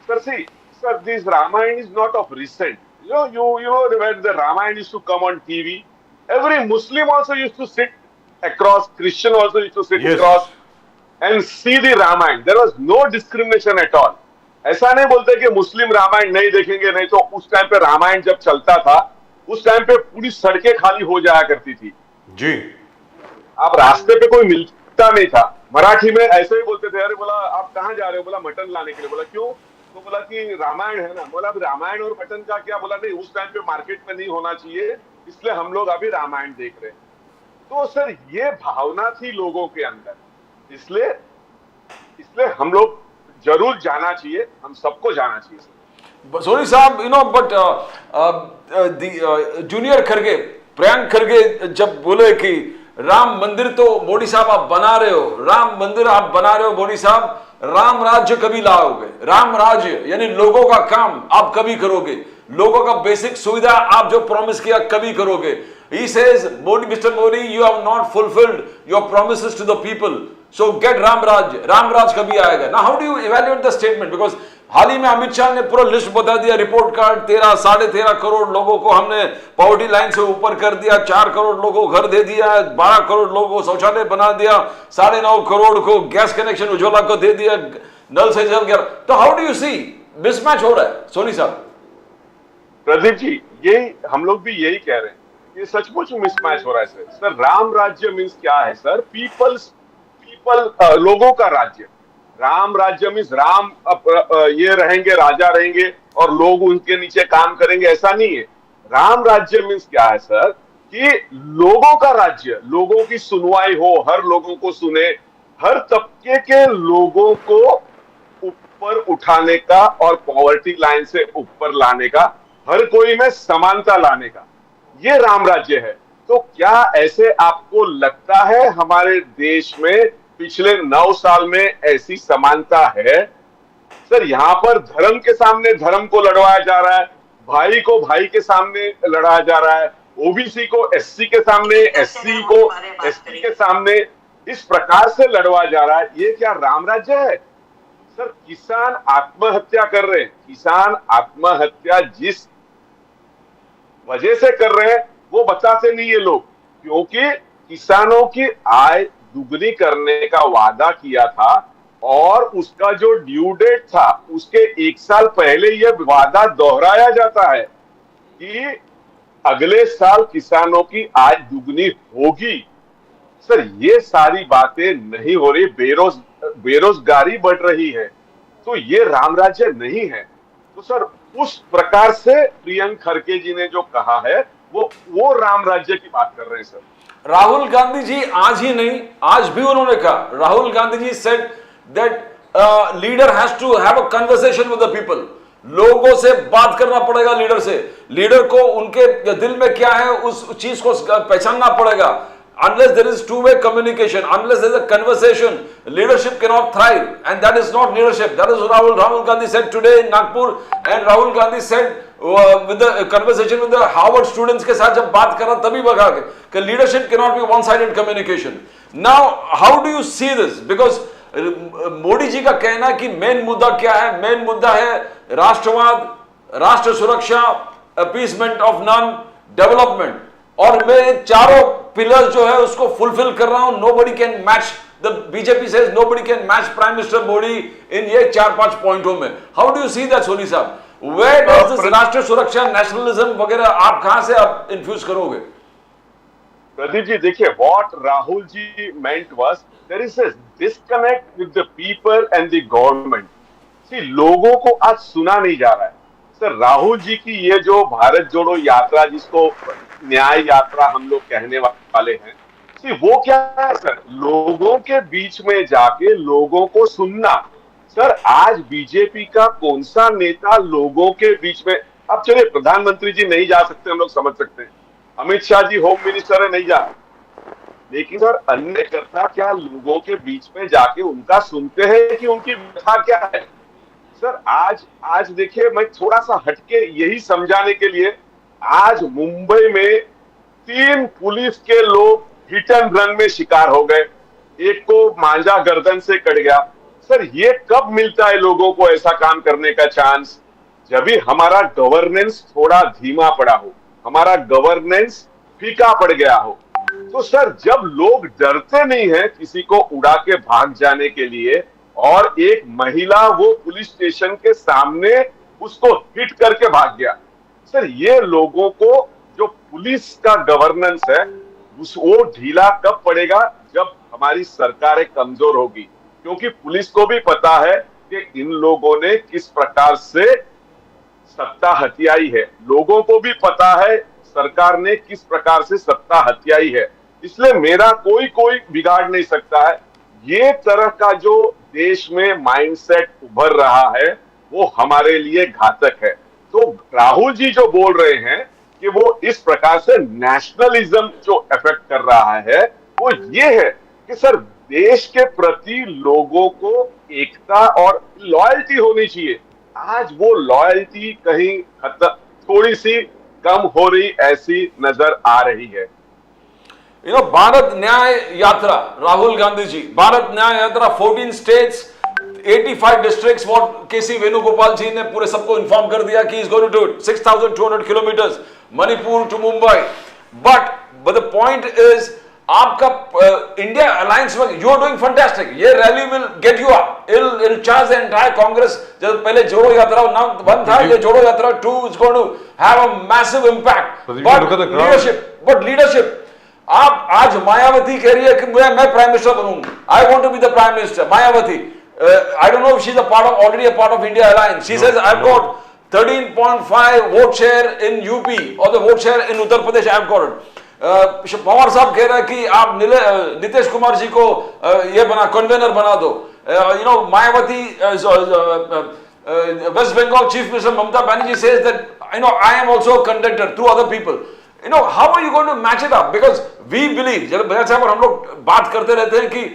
Sir, see, sir, this Ramayana is not of recent. You know when the Ramayana used to come on TV, every Muslim also used to sit across, Christian also used to sit across and see the Ramayana. There was no discrimination at all. ऐसा नहीं बोलते कि मुस्लिम रामायण नहीं देखेंगे, नहीं तो उस time पे रामायण जब चलता था उस टाइम पे पूरी सड़कें खाली हो जाया करती थी जी। आप रास्ते पे कोई मिलता नहीं था। मराठी में ऐसे ही बोलते थे, अरे बोला आप कहाँ जा रहे हो, बोला मटन लाने के लिए। बोला क्यों, तो बोला कि रामायण है ना। बोला अभी रामायण और मटन का क्या, बोला नहीं उस टाइम पे मार्केट में नहीं होना चाहिए, इसलिए हम लोग अभी रामायण देख रहे हैं। तो सर ये भावना थी लोगों के अंदर, इसलिए हम लोग जरूर जाना चाहिए, हम सबको जाना चाहिए। सोनी साहब, बट जूनियर खरगे, प्रियंक खरगे जब बोले कि राम मंदिर तो मोदी साहब आप बना रहे हो, राम मंदिर आप बना रहे हो मोदी साहब, राम राज्य कभी लाओगे? राम राज्य यानी लोगों का काम आप कभी करोगे? लोगों का बेसिक सुविधा आप जो प्रॉमिस किया कभी करोगे? He says, Mr. Modi, you have not fulfilled your promises to the people. So get Ram Raj. Ram Raj कभी आएगा? Now how do you evaluate the statement? Because हाल ही में अमित शाह ने पूरा लिस्ट बता दिया, रिपोर्ट कार्ड 13-13.5 करोड़ लोगों को हमने पॉवर्टी लाइन से ऊपर कर दिया, 4 करोड़ लोगों को घर दे दिया, 12 करोड़ लोगों को शौचालय बना दिया, 9.5 करोड़ को गैस कनेक्शन उज्ज्वला को दे दिया, नल से जल गया। तो how do you see mismatch हो रहा है सोनी साहब? प्रदीप जी, यही हम लोग भी यही कह रहे हैं, ये सचमुच मिसमैच हो रहा है सर। राम राज्य मीन्स क्या है सर? लोगों का राज्य। राम राज्य मीन्स राम ये रहेंगे, राजा रहेंगे और लोग उनके नीचे काम करेंगे, ऐसा नहीं है। राम राज्य मीन्स क्या है सर? कि लोगों का राज्य, लोगों की सुनवाई हो, हर लोगों को सुने, हर तबके के लोगों को ऊपर उठाने का और पॉवर्टी लाइन से ऊपर लाने का, हर कोई में समानता लाने का, ये राम राज्य है। तो क्या ऐसे आपको लगता है हमारे देश में पिछले 9 साल में ऐसी समानता है? सर यहां पर धर्म के सामने धर्म को लड़वाया जा रहा है, भाई को भाई के सामने लड़ाया जा रहा है, ओबीसी को एससी के सामने, एससी को एसटी के सामने इस प्रकार से लड़वा जा रहा है। ये क्या राम राज्य है? सर, किसान आत्महत्या कर रहे हैं। किसान आत्महत्या जिस वजह से कर रहे हैं वो बताते नहीं ये लोग, क्योंकि किसानों की आय दुगनी करने का वादा किया था और उसका जो ड्यू डेट था उसके 1 साल पहले यह वादा दोहराया जाता है कि अगले साल किसानों की आय दुगनी होगी। सर, ये सारी बातें नहीं हो रही, बेरोजगारी बढ़ रही है, तो ये राम राज्य नहीं है। तो सर, उस प्रकार से प्रियंक खड़गे जी ने जो कहा है वो राम राज्य की बात कर रहे हैं। सर, राहुल गांधी जी आज ही नहीं, आज भी उन्होंने कहा, Rahul Gandhi ji said that leader has to have a conversation with the people. लोगों से बात करना पड़ेगा लीडर से, लीडर को उनके दिल में क्या है उस चीज को पहचानना पड़ेगा। Unless there is two-way communication, unless there is a conversation, leadership cannot thrive, and that is not leadership. That is what Rahul Gandhi said today in Nagpur, and Rahul Gandhi said with the conversation with the Harvard students के साथ जब बात करा तभी बता कि leadership cannot be one-sided communication. Now, how do you see this? Because Modi ji का कहना कि मेन मुद्दा क्या है? मेन मुद्दा है राष्ट्रवाद, राष्ट्र सुरक्षा, अपीसमेंट ऑफ नॉन डेवलपमेंट, और मैं चारों पिलर्स जो है उसको फुलफिल कर रहा हूं। Nobody can match the BJP says nobody can match prime minister Modi in ये 4-5 पॉइंटों में। How do you see that Soni साहब? वेयर डज दिस राष्ट्र सुरक्षा, नेशनलिज्म वगैरह आप कहां से आप इन्फ्यूज करोगे? प्रदीप जी, देखिए, what Rahul ji meant was there is a disconnect with the people and the government. See, लोगों को आज सुना नहीं जा रहा है। सर, राहुल जी की ये जो भारत जोड़ो यात्रा, जिसको न्याय यात्रा हम लोग कहने वाले हैं, वो क्या है सर? लोगों के बीच में जाके लोगों को सुनना। सर, आज बीजेपी का कौन सा नेता लोगों के बीच में, अब चलिए प्रधानमंत्री जी नहीं जा सकते, हम लोग समझ सकते हैं, अमित शाह जी होम मिनिस्टर है, नहीं जा, लेकिन सर अन्य कर्ता क्या लोगों के बीच में जाके उनका सुनते हैं कि उनकी व्यथा क्या है? सर, आज देखिए, मैं थोड़ा सा हटके यही समझाने के लिए, आज मुंबई में 3 पुलिस के लोग हिट एंड रन में शिकार हो गए, एक को मांझा गर्दन से कट गया। सर, ये कब मिलता है लोगों को ऐसा काम करने का चांस? जब भी हमारा गवर्नेंस थोड़ा धीमा पड़ा हो, हमारा गवर्नेंस फीका पड़ गया हो। तो सर, जब लोग डरते नहीं है किसी को उड़ा के भाग जाने के लिए, और एक महिला वो पुलिस स्टेशन के सामने उसको हिट करके भाग गया, सर, ये लोगों को जो पुलिस का गवर्नेंस है वो ढीला कब पड़ेगा? जब हमारी सरकारें कमजोर होगी, क्योंकि पुलिस को भी पता है कि इन लोगों ने किस प्रकार से सत्ता हथियाई है, लोगों को भी पता है सरकार ने किस प्रकार से सत्ता हथियाई है, इसलिए मेरा कोई बिगाड़ नहीं सकता है। ये तरह का जो देश में माइंडसेट उभर रहा है वो हमारे लिए घातक है। तो राहुल जी जो बोल रहे हैं कि वो इस प्रकार से नेशनलिज्म जो इफेक्ट कर रहा है, वो ये है कि सर, देश के प्रति लोगों को एकता और लॉयल्टी होनी चाहिए। आज वो लॉयल्टी कहीं थोड़ी सी कम हो रही ऐसी नजर आ रही है। भारत न्याय यात्रा, राहुल गांधी जी, Bharat Nyay Yatra 14 states, 85 districts, what KC Venugopal ji ने पूरे सबको इन्फॉर्म कर दिया कि is going to do it, 6200 kilometres, Manipur to Mumbai. But the point is, आपका इंडिया अलायंस में यू आर डूइंग फैंटास्टिक, ये rally will get you up, I'll charge the entire Congress. जब पहले जोड़ो यात्रा नाम बंद था, ये Jodo Yatra 2 is going to have a massive impact. But leadership, आप आज मायावती कह रही है कि मैं प्राइम मिनिस्टर बनूंगी, I want to be the prime minister. Mayawati, I don't know if she's already a part of India Alliance. She says I've got 13.5 vote share in UP or the vote share in Uttar Pradesh. I've got it. Pawar साहब कह रहा है कि आप नीतीश कुमार जी को ये convener बना दो। Mayawati, West Bengal Chief Minister Mamata Banerjee says that I am also a contender through other people. How are you going to match it up? Because we believe, जब बजाज साहब और हम लोग बात करते रहते हैं कि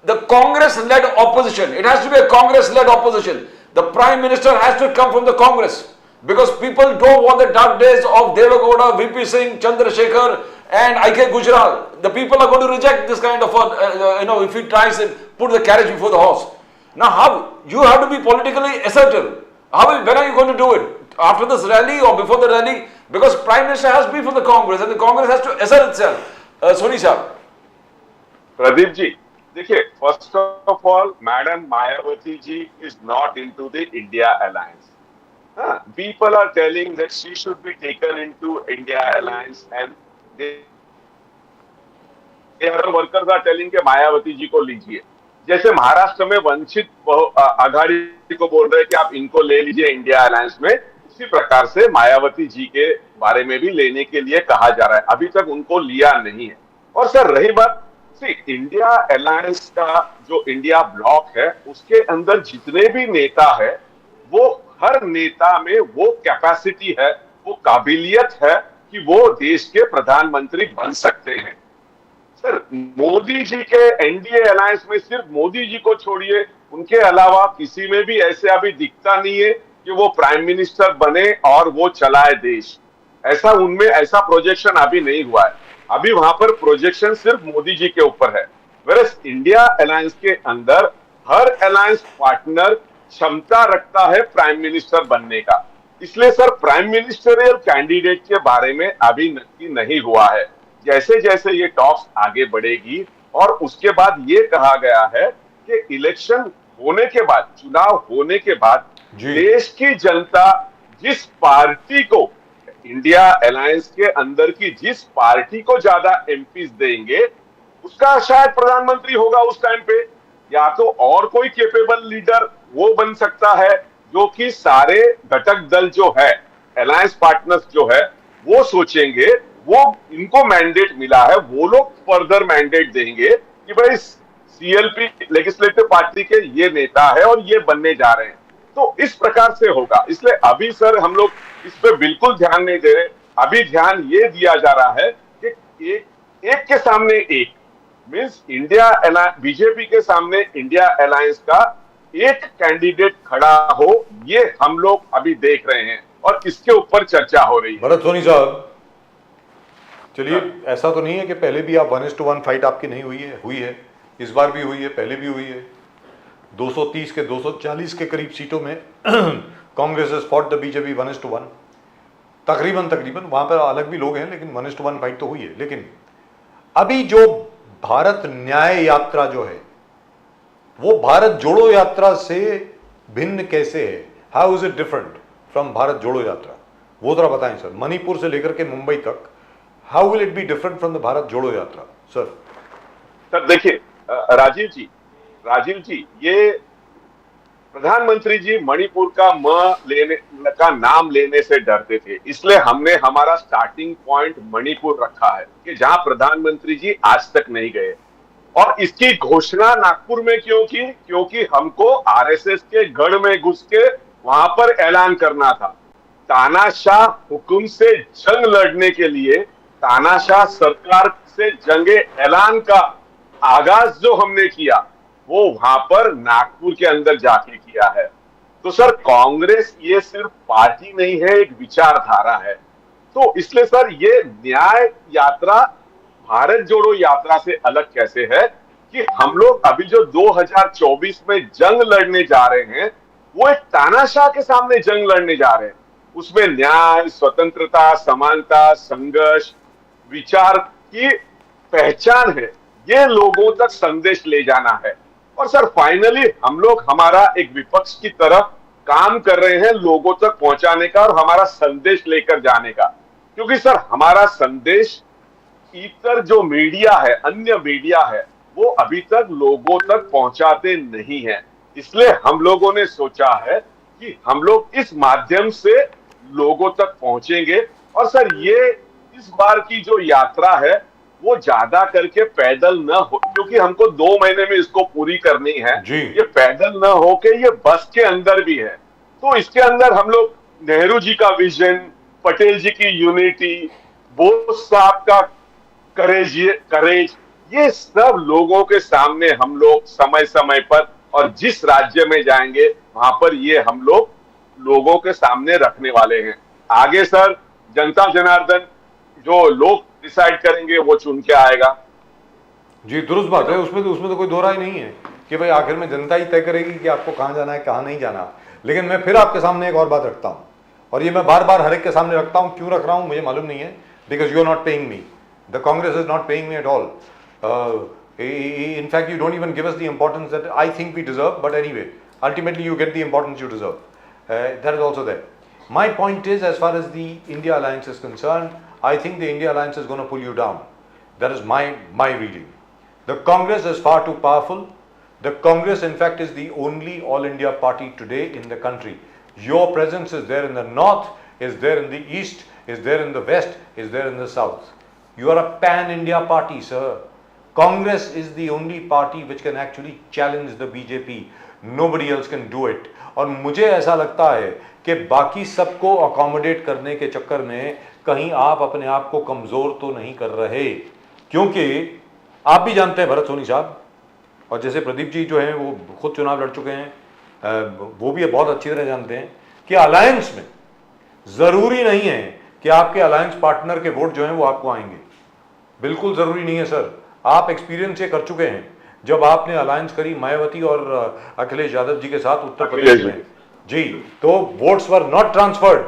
the Congress-led opposition, it has to be a Congress-led opposition. The Prime Minister has to come from the Congress. because people don't want the dark days of Devagowda, VP Singh, Chandrasekhar and I.K. Gujral. The people are going to reject this kind of if he tries to put the carriage before the horse. Now how you have to be politically assertive. When are you going to do it? After this rally or before the rally? Because Prime Minister has beef with the Congress and the Congress has to assert itself. Soni साहब. प्रदीप जी देखिए, first of all madam Mayawati ji is not into the India alliance. People are telling that she should be taken into India alliance and workers are telling के मायावती जी को लीजिए. जैसे महाराष्ट्र में वंचित आघाड़ी को बोल रहे हैं कि आप इनको ले लीजिए इंडिया अलायंस में, उसी प्रकार से मायावती जी के बारे में भी लेने के लिए कहा जा रहा है. अभी तक उनको लिया नहीं है. और सर रही बात इंडिया अलायंस का, जो इंडिया ब्लॉक है उसके अंदर जितने भी नेता है, वो हर नेता में वो कैपेसिटी है, वो काबिलियत है कि वो देश के प्रधानमंत्री बन सकते हैं. सर मोदी जी के एनडीए अलायंस में सिर्फ मोदी जी को छोड़िए, उनके अलावा किसी में भी ऐसे अभी दिखता नहीं है कि वो प्राइम मिनिस्टर बने और वो चलाए देश. ऐसा उनमें ऐसा प्रोजेक्शन अभी नहीं हुआ है. अभी वहां पर प्रोजेक्शन सिर्फ मोदी जी के ऊपर है. वेरस इंडिया अलायंस के अंदर हर अलायंस पार्टनर क्षमता रखता है प्राइम मिनिस्टर बनने का. इसलिए सर प्राइम मिनिस्टरियल कैंडिडेट के बारे में अभी नक्की नहीं हुआ है. जैसे जैसे ये टॉक्स आगे बढ़ेगी और उसके बाद ये कहा गया है कि इलेक्शन होने के बाद, चुनाव होने के बाद देश की जनता जिस पार्टी को, इंडिया अलायंस के अंदर की जिस पार्टी को ज्यादा एमपीज देंगे उसका शायद प्रधानमंत्री होगा उस टाइम पे, या तो और कोई कैपेबल लीडर वो बन सकता है जो कि सारे घटक दल जो है, अलायंस पार्टनर्स जो है, वो सोचेंगे, वो इनको मैंडेट मिला है, वो लोग फर्दर मैंडेट देंगे कि भाई सीएलपी लेजिस्लेटिव पार्टी के ये नेता है और ये बनने जा रहे हैं. तो इस प्रकार से होगा. इसलिए अभी सर हम लोग इस पे बिल्कुल ध्यान नहीं दे रहे. अभी ध्यान ये दिया जा रहा है कि एक के सामने एक, मींस इंडिया बीजेपी के सामने इंडिया अलायंस का एक कैंडिडेट खड़ा हो, ये हम लोग अभी देख रहे हैं और इसके ऊपर चर्चा हो रही है. भरत सोनी साहब, चलिए ऐसा तो नहीं है कि पहले भी आप 1:1 फाइट आपकी नहीं हुई है. इस बार भी हुई है, पहले भी हुई है. 230 के 240 के करीब सीटों में Congress has fought the BJP 1:1. तकरीबन वहां पर अलग भी लोग हैं, लेकिन 1:1 फाइट तो हुई है. लेकिन अभी जो भारत न्याय यात्रा जो है, वो भारत जोड़ो यात्रा से भिन्न कैसे है? How is it different from Bharat जोड़ो यात्रा? वो जरा बताएं सर. मणिपुर से लेकर के मुंबई तक, how will it be different from the Bharat जोड़ो यात्रा सर? सर देखिए राजीव जी, ये प्रधानमंत्री जी मणिपुर का नाम लेने से डरते थे, इसलिए हमने हमारा स्टार्टिंग पॉइंट मणिपुर रखा है कि जहां प्रधानमंत्री जी आज तक नहीं गए. और इसकी घोषणा नागपुर में क्योंकि हमको आरएसएस के गढ़ में घुस के वहां पर ऐलान करना था. तानाशाह हुकुम से जंग लड़ने के लिए, तानाशाह सरकार से जंगे ऐलान का आगाज जो हमने किया वो वहां पर नागपुर के अंदर जाके किया है. तो सर कांग्रेस ये सिर्फ पार्टी नहीं है, एक विचारधारा है. तो इसलिए सर ये न्याय यात्रा भारत जोड़ो यात्रा से अलग कैसे है कि हम लोग अभी जो 2024 में जंग लड़ने जा रहे हैं, वो एक तानाशाह के सामने जंग लड़ने जा रहे हैं. उसमें न्याय, स्वतंत्रता, समानता, संघर्ष, विचार की पहचान है. ये लोगों तक संदेश ले जाना है. और सर फाइनली हम लोग हमारा एक विपक्ष की तरफ काम कर रहे हैं लोगों तक पहुंचाने का और हमारा संदेश लेकर जाने का. क्योंकि सर हमारा संदेश इतर जो मीडिया है, अन्य मीडिया है, वो अभी तक लोगों तक पहुंचाते नहीं है. इसलिए हम लोगों ने सोचा है कि हम लोग इस माध्यम से लोगों तक पहुंचेंगे. और सर ये इस बार की जो यात्रा है वो ज्यादा करके पैदल न हो, क्योंकि हमको 2 महीने में इसको पूरी करनी है. ये पैदल न हो के ये बस के अंदर भी है. तो इसके अंदर हम लोग नेहरू जी का विजन, पटेल जी की यूनिटी, बोस साहब का करेज, ये सब लोगों के सामने हम लोग समय समय पर और जिस राज्य में जाएंगे वहां पर ये हम लोग लोगों के सामने रखने वाले हैं। आगे सर जनता जनार्दन जो लोग डिसाइड करेंगे वो चुन के आएगा। जी दुरुस्त बात है, उसमें तो कोई दो राय नहीं है कि भाई आखिर में जनता ही तय करेगी कि आपको कहाँ जाना है कहाँ नहीं जाना। लेकिन मैं फिर आपके सामने एक और बात रखता हूँ, और ये मैं बार बार हर एक के सामने रखता हूँ, क्यों रख रहा हूँ मुझे मालूम नहीं है, because you are not paying me, the Congress is not paying me at all, in fact you don't even give us the importance that I think we deserve, but anyway ultimately you get the importance you deserve. That is also there. My point is, as far as the India alliance is concerned, I think the India alliance is going to pull you down. That is my reading. The Congress is far too powerful. The Congress in fact is the only all India party today in the country. Your presence is there in the north, is there in the east, is there in the west, is there in the south. You are a pan India party, sir. Congress is the only party which can actually challenge the BJP. Nobody else can do it. और मुझे ऐसा लगता है कि बाकी सबको accommodate करने के चक्कर में कहीं आप अपने आप को कमज़ोर तो नहीं कर रहे, क्योंकि आप भी जानते हैं भरत सोनी साहब, और जैसे प्रदीप जी जो हैं वो खुद चुनाव लड़ चुके हैं, वो भी बहुत अच्छी तरह जानते हैं कि अलायंस में ज़रूरी नहीं है कि आपके अलायंस पार्टनर के वोट जो हैं वो आपको आएंगे। बिल्कुल ज़रूरी नहीं है सर। आप एक्सपीरियंस ये कर चुके हैं जब आपने अलायंस करी मायावती और अखिलेश यादव जी के साथ उत्तर प्रदेश में जी, तो votes were not transferred.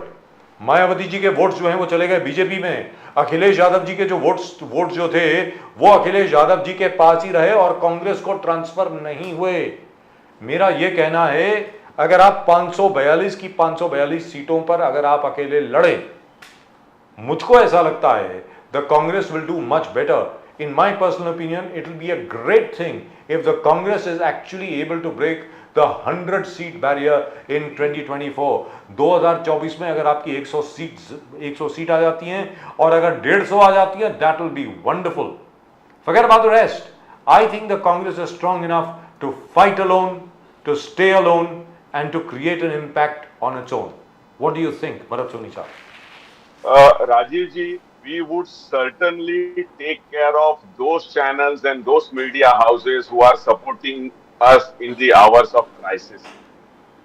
Mayawati ji के वोट्स जो हैं वो चले गए बीजेपी में, अखिलेश यादव जी के जो वोट्स जो थे वो अखिलेश यादव जी के पास ही रहे और कांग्रेस को ट्रांसफर नहीं हुए। मेरा ये कहना है, अगर आप 542 की 542 सीटों पर अगर आप अकेले लड़े, मुझको ऐसा लगता है the Congress will do much better. In my personal opinion, it will be a great thing if the Congress is actually able to break the 100-seat barrier in 2024. 2024 में अगर आपकी 100 सीट आ जाती हैं और अगर 150 आ जाती हैं, that will be wonderful. Forget about the rest. I think the Congress is strong enough to fight alone, to stay alone, and to create an impact on its own. What do you think, Bharat Soni sahab? Rajiv ji, we would certainly take care of those channels and those media houses who are supporting us in the hours of crisis.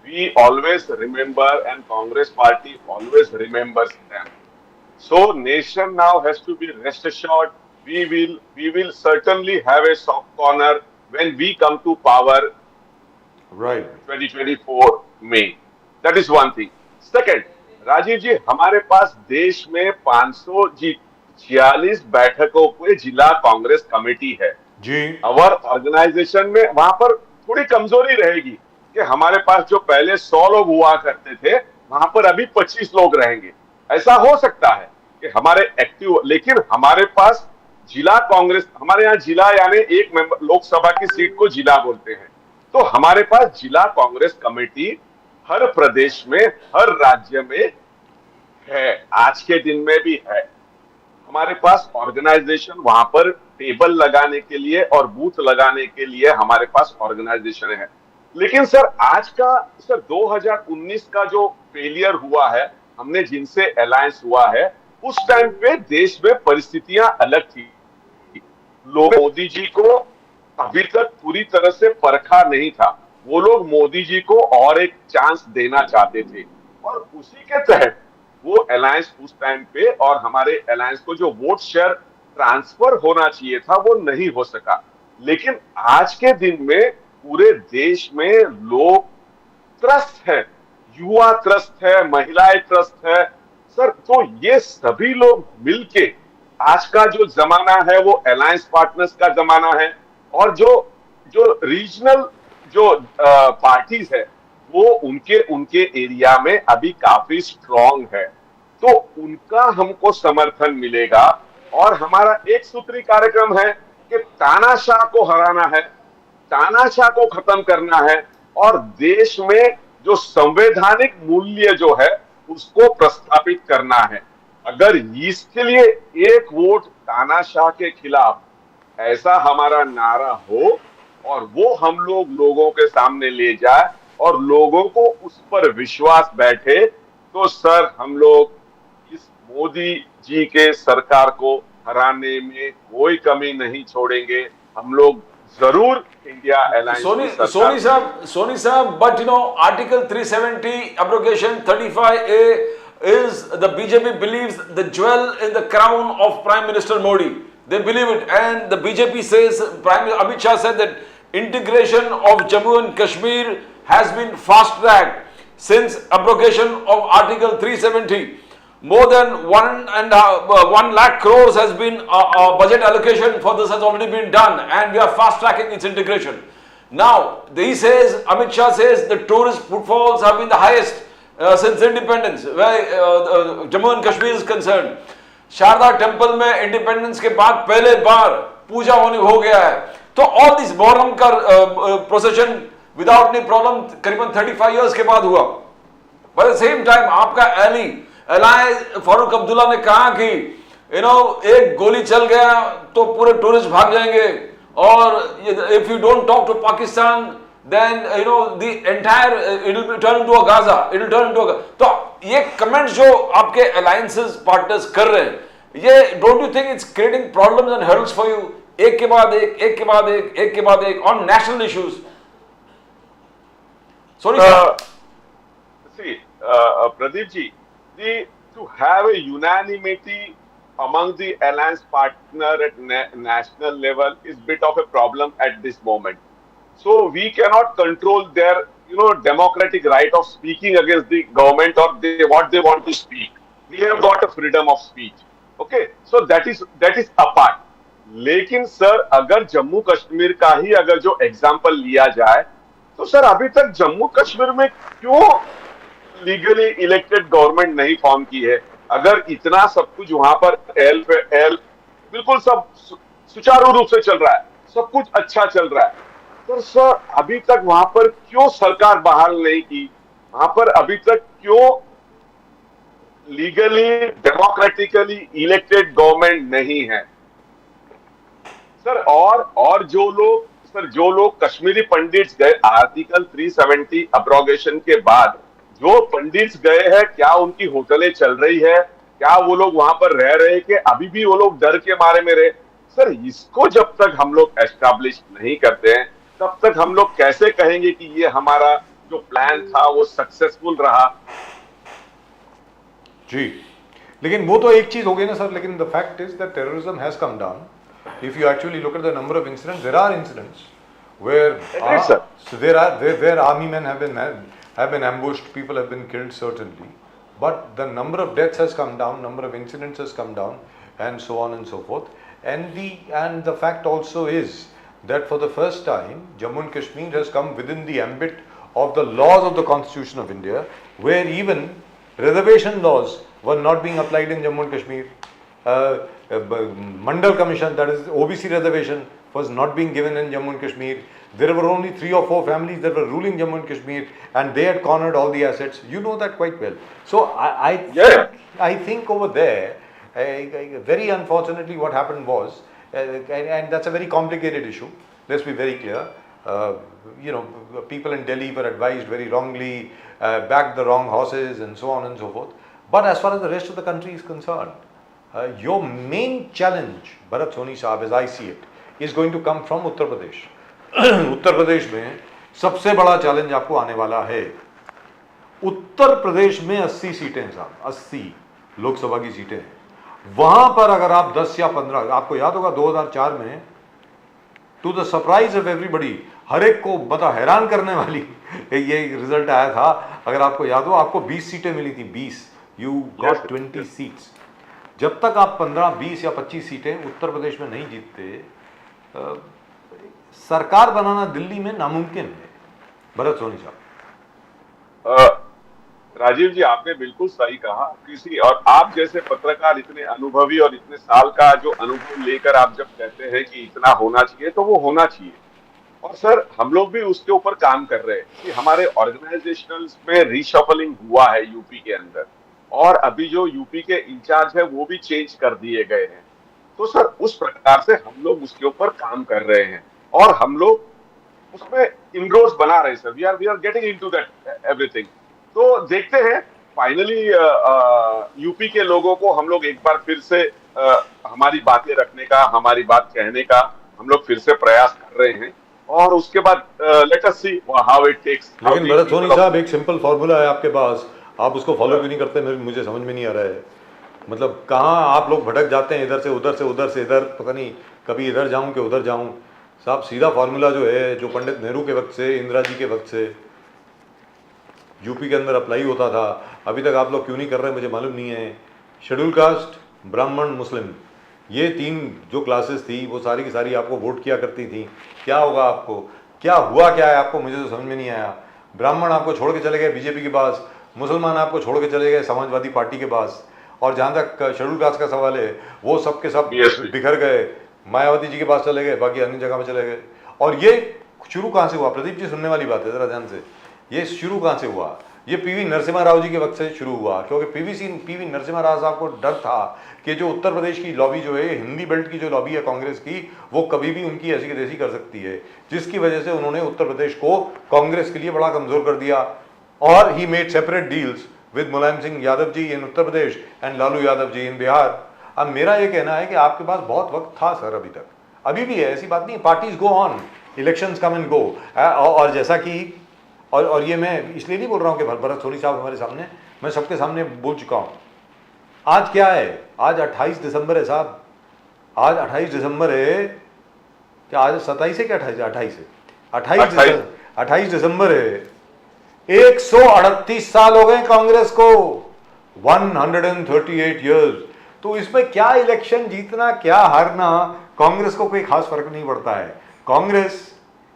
We always remember, and Congress party always remembers them. So nation now has to be rest assured, we will certainly have a soft corner when we come to power, right, 2024 May. That is one thing. Second, Rajiv जी, हमारे पास देश में 546 बैठकों के जिला Congress committee है जी। अवर organisation में वहां पर थोड़ी कमजोरी रहेगी कि हमारे पास जो पहले 100 लोग हुआ करते थे वहां पर अभी 25 लोग रहेंगे। ऐसा हो सकता है कि हमारे एक्टिव, लेकिन हमारे पास जिला कांग्रेस, हमारे यहाँ जिला यानी एक मेंबर, लोकसभा की सीट को जिला बोलते हैं, तो हमारे पास जिला कांग्रेस कमेटी हर प्रदेश में, हर राज्य में है, आज के दिन में भी है। हमारे पास ऑर्गेनाइजेशन वहां पर टेबल लगाने के लिए और बूथ लगाने के लिए हमारे पास ऑर्गेनाइजेशन है। लेकिन सर आज का, सर 2019 का जो फेलियर हुआ है, हमने जिनसे अलायंस हुआ है, उस टाइम पे देश में परिस्थितियां अलग थी। लोग मोदी जी को अभी तक पूरी तरह से परखा नहीं था, वो लोग मोदी जी को और एक चांस देना चाहते थे और उसी के तहत वो अलायंस उस टाइम पे, और हमारे अलायंस को जो वोट शेयर ट्रांसफर होना चाहिए था वो नहीं हो सका। लेकिन आज के दिन में पूरे देश में लोग त्रस्त है, युवा त्रस्त है, महिलाएं त्रस्त है सर। तो ये सभी लोग मिलके, आज का जो जमाना है वो अलायंस पार्टनर्स का जमाना है, और जो रीजनल जो पार्टीज है वो उनके एरिया में अभी काफी स्ट्रांग है, तो उनका हमको समर्थन मिलेगा। और हमारा एक सूत्री कार्यक्रम है कि तानाशाह को हराना है, तानाशाह को खत्म करना है, और देश में जो संवैधानिक मूल्य जो है उसको प्रस्थापित करना है। अगर इसके लिए एक वोट तानाशाह के खिलाफ, ऐसा हमारा नारा हो और वो हम लोगों के सामने ले जाए और लोगों को उस पर विश्वास बैठे, तो सर हम लोग इस मोदी जी के सरकार को हराने में कोई कमी नहीं छोड़ेंगे। हम लोग जरूर India alliance Soni sahab, but you know, Article 370 abrogation 35A is the BJP believes the jewel in the crown of Prime Minister Modi. They believe it, and the BJP says, Prime Minister Amit Shah said that integration of Jammu and Kashmir has been fast-tracked since abrogation of Article 370. More than 1 lakh crores has been budget allocation for this has already been done, and we are fast-tracking its integration. Now, he says, Amit Shah says, the tourist footfalls have been the highest since independence, where Jammu and Kashmir is concerned. Sharda temple में independence के बाद पहले बार पूजा होने हो गया है. तो all this Muharram का प्रोसेशन विदाउट एनी प्रॉब्लम करीबन 35 इयर्स के बाद हुआ. But at the same time आपका एलाई फारूक अब्दुल्ला ने कहा कि एक गोली चल गया तो पूरे टूरिस्ट भाग जाएंगे, और if you don't talk to Pakistan then the entire it will turn into a Gaza, it will turn into a. तो ये कमेंट्स जो आपके अलायंसेस पार्टनर्स कर रहे हैं, ये don't you think it's creating problems and hurdles for you, एक के बाद एक on national issues? Sorry see Pradeep ji, to have a unanimity among the alliance partner at national level is bit of a problem at this moment. So we cannot control their, democratic right of speaking against the government or what they want to speak. We have got a freedom of speech. Okay, so that is apart. लेकिन sir अगर जम्मू कश्मीर का ही अगर जो example लिया जाए, तो sir अभी तक जम्मू कश्मीर में क्यों लीगली इलेक्टेड गवर्नमेंट नहीं फॉर्म की है? अगर इतना सब कुछ वहां पर एल बिल्कुल सब सुचारू रूप से चल रहा है, सब कुछ अच्छा चल रहा है, तो सर अभी तक वहां पर क्यों सरकार बहाल नहीं की? वहां पर अभी तक क्यों लीगली डेमोक्रेटिकली इलेक्टेड गवर्नमेंट नहीं है सर? और जो लोग कश्मीरी पंडित्स गए आर्टिकल 370 अब्रोगेशन के बाद, जो पंडित्स गए हैं, क्या उनकी होटलें चल रही है? क्या वो लोग वहां पर रह रहे हैं कि अभी भी वो लोग डर के मारे में रहे? सर इसको जब तक हम लोग एस्टैब्लिश नहीं करते हैं, तब तक हम लोग कैसे कहेंगे कि ये हमारा जो प्लान था वो सक्सेसफुल रहा? जी, लेकिन वो तो एक चीज हो गई ना सर. लेकिन the fact is that terrorism has come down. If you actually look at the number of incidents, there are incidents where army men have been ambushed, people have been killed certainly, but the number of deaths has come down, number of incidents has come down, and so on and so forth. And the fact also is that for the first time, Jammu and Kashmir has come within the ambit of the laws of the Constitution of India, where even reservation laws were not being applied in Jammu and Kashmir. Mandal Commission, that is OBC reservation, was not being given in Jammu and Kashmir. There were only 3 or 4 families that were ruling Jammu and Kashmir, and they had cornered all the assets. You know that quite well. So I think over there, very unfortunately, what happened was, and that's a very complicated issue. Let's be very clear. People in Delhi were advised very wrongly, backed the wrong horses, and so on and so forth. But as far as the rest of the country is concerned, your main challenge, Bharat Soni Saab, as I see it, is going to come from Uttar Pradesh. Uttar Pradesh में सबसे बड़ा challenge आपको आने वाला है. उत्तर प्रदेश में 80 सीटें हैं साहब, 80 लोकसभा की सीटें हैं. वहां पर अगर आप 10 या 15, आपको याद होगा 2004 में, to the surprise of everybody, हर एक को बता हैरान करने वाली ये रिजल्ट आया था. अगर आपको याद हो, आपको 20 सीटें मिली थी. 20, यू गॉट 20 सीट्स. जब तक आप 15, 20 या 25 सीटें उत्तर प्रदेश में नहीं जीतते, सरकार बनाना दिल्ली में नामुमकिन है. भरत सोनी साहब. राजीव जी, आपने बिल्कुल सही कहा. और आप जैसे पत्रकार इतने अनुभवी और इतने साल का जो अनुभव लेकर आप जब कहते हैं कि इतना होना चाहिए, तो वो होना चाहिए. और सर हम लोग भी उसके ऊपर काम कर रहे हैं कि हमारे ऑर्गेनाइजेशनल में रीशफलिंग हुआ है यूपी के अंदर, और अभी जो यूपी के इंचार्ज है वो भी चेंज कर दिए गए हैं. तो सर उस प्रकार से हम लोग उसके ऊपर काम कर रहे हैं और हम लोग उसमें इनरोड्स बना रहे हैं sir. We are getting into that everything. तो देखते हैं फाइनली यूपी के लोगों को हम लोग एक बार फिर से हमारी बातें रखने का, हमारी बात कहने का हम लोग फिर से प्रयास कर रहे हैं और उसके बाद let us see how it takes. लेकिन भरत सोनी साहब, एक सिंपल फॉर्मूला है आपके पास, आप उसको फॉलो क्यों नहीं करते? मुझे समझ में नहीं आ रहा है। मतलब कहाँ आप लोग भटक जाते हैं, इधर से उधर से उधर से इधर, पता नहीं कभी इधर जाऊं कि उधर जाऊं। साहब सीधा फार्मूला जो है, जो पंडित नेहरू के वक्त से, इंदिरा जी के वक्त से यूपी के अंदर अप्लाई होता था, अभी तक आप लोग क्यों नहीं कर रहे मुझे मालूम नहीं है। शेड्यूल कास्ट, ब्राह्मण, मुस्लिम, ये 3 जो क्लासेस थी वो सारी की सारी आपको वोट किया करती थी। क्या होगा आपको, क्या हुआ क्या है आपको, मुझे तो समझ में नहीं आया। ब्राह्मण आपको छोड़ के चले गए बीजेपी के पास, मुसलमान आपको छोड़ के चले गए समाजवादी पार्टी के पास, और जहाँ तक शेड्यूल कास्ट का सवाल है वो सब के सब बिखर गए, मायावती जी के पास चले गए, बाकी अन्य जगह में चले गए। और ये शुरू कहाँ से हुआ? प्रदीप जी सुनने वाली बात है, जरा ध्यान से, ये शुरू कहाँ से हुआ? ये पीवी नरसिम्हा राव जी के वक्त से शुरू हुआ, क्योंकि पीवी नरसिम्हा राव साहब को डर था कि जो उत्तर प्रदेश की लॉबी जो है, हिंदी बेल्ट की जो लॉबी है कांग्रेस की, वो कभी भी उनकी ऐसी की तैसी कर सकती है, जिसकी वजह से उन्होंने उत्तर प्रदेश को कांग्रेस के लिए बड़ा कमजोर कर दिया। और he made separate deals with Mulayam Singh Yadav ji in Uttar Pradesh and Lalu Yadav ji in Bihar. अब मेरा ये कहना है कि आपके पास बहुत वक्त था सर, अभी तक, अभी भी है, ऐसी बात नहीं। Parties go on, elections come and go. और जैसा कि और ये मैं इसलिए नहीं बोल रहा हूँ कि भरत सोनी साहब हमारे सामने, मैं सबके सामने बोल चुका हूँ। आज क्या है? आज 28 दिसंबर है साहब, आज 28 दिसंबर है। क्या आज 27 है? क्या 28 है? 28 दिसंबर है। 138 साल हो गए कांग्रेस को, 138 ईयर्स। तो इसमें क्या इलेक्शन जीतना, क्या हारना, कांग्रेस को कोई खास फर्क नहीं पड़ता है। Congress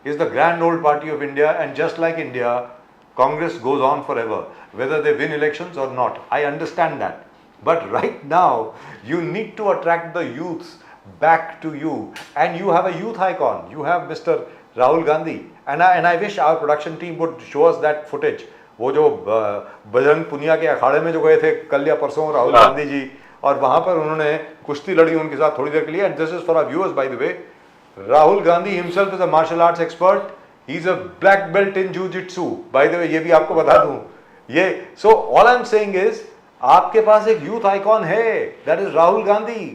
is the grand old party of India, and just like India, Congress goes on forever, whether they win elections or not. I understand that. But right now, you need to attract the youths back to you. And you have a youth icon. You have Mr. Rahul Gandhi. And I wish our production team would show us that footage. वो जो बजरंग पुनिया के अखाड़े में जो गए थे कल या परसों राहुल गांधी जी, और वहां पर उन्होंने कुश्ती लड़ी उनके साथ थोड़ी देर के लिए। And this is for our viewers by the way, Rahul Gandhi himself is a martial arts expert. He's a black belt in jiu-jitsu. By the way, ये भी आपको बता दूं। ये so all I'm saying is, आपके पास एक youth icon है, that is Rahul Gandhi.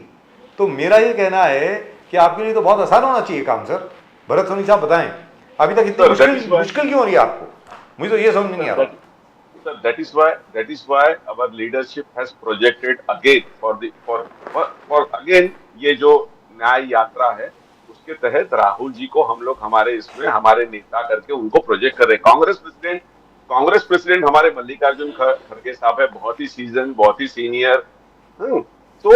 तो मेरा ये कहना है कि आपके लिए तो बहुत आसान होना चाहिए काम सर। भरत सोनी साहब बताएं, अभी तक इतनी मुश्किल क्यों हो रही है आपको? मुझे तो ये समझ नहीं आ रहा। Sir, that is why our leadership has projected again for again ये जो न्याय यात्रा है उसके तहत राहुल जी को हम लोग हमारे इसमें हमारे नेता करके उनको प्रोजेक्ट कर रहे हैं। कांग्रेस प्रेसिडेंट हमारे मल्लिकार्जुन खड़गे साहब है, बहुत ही सीजन, बहुत ही सीनियर। तो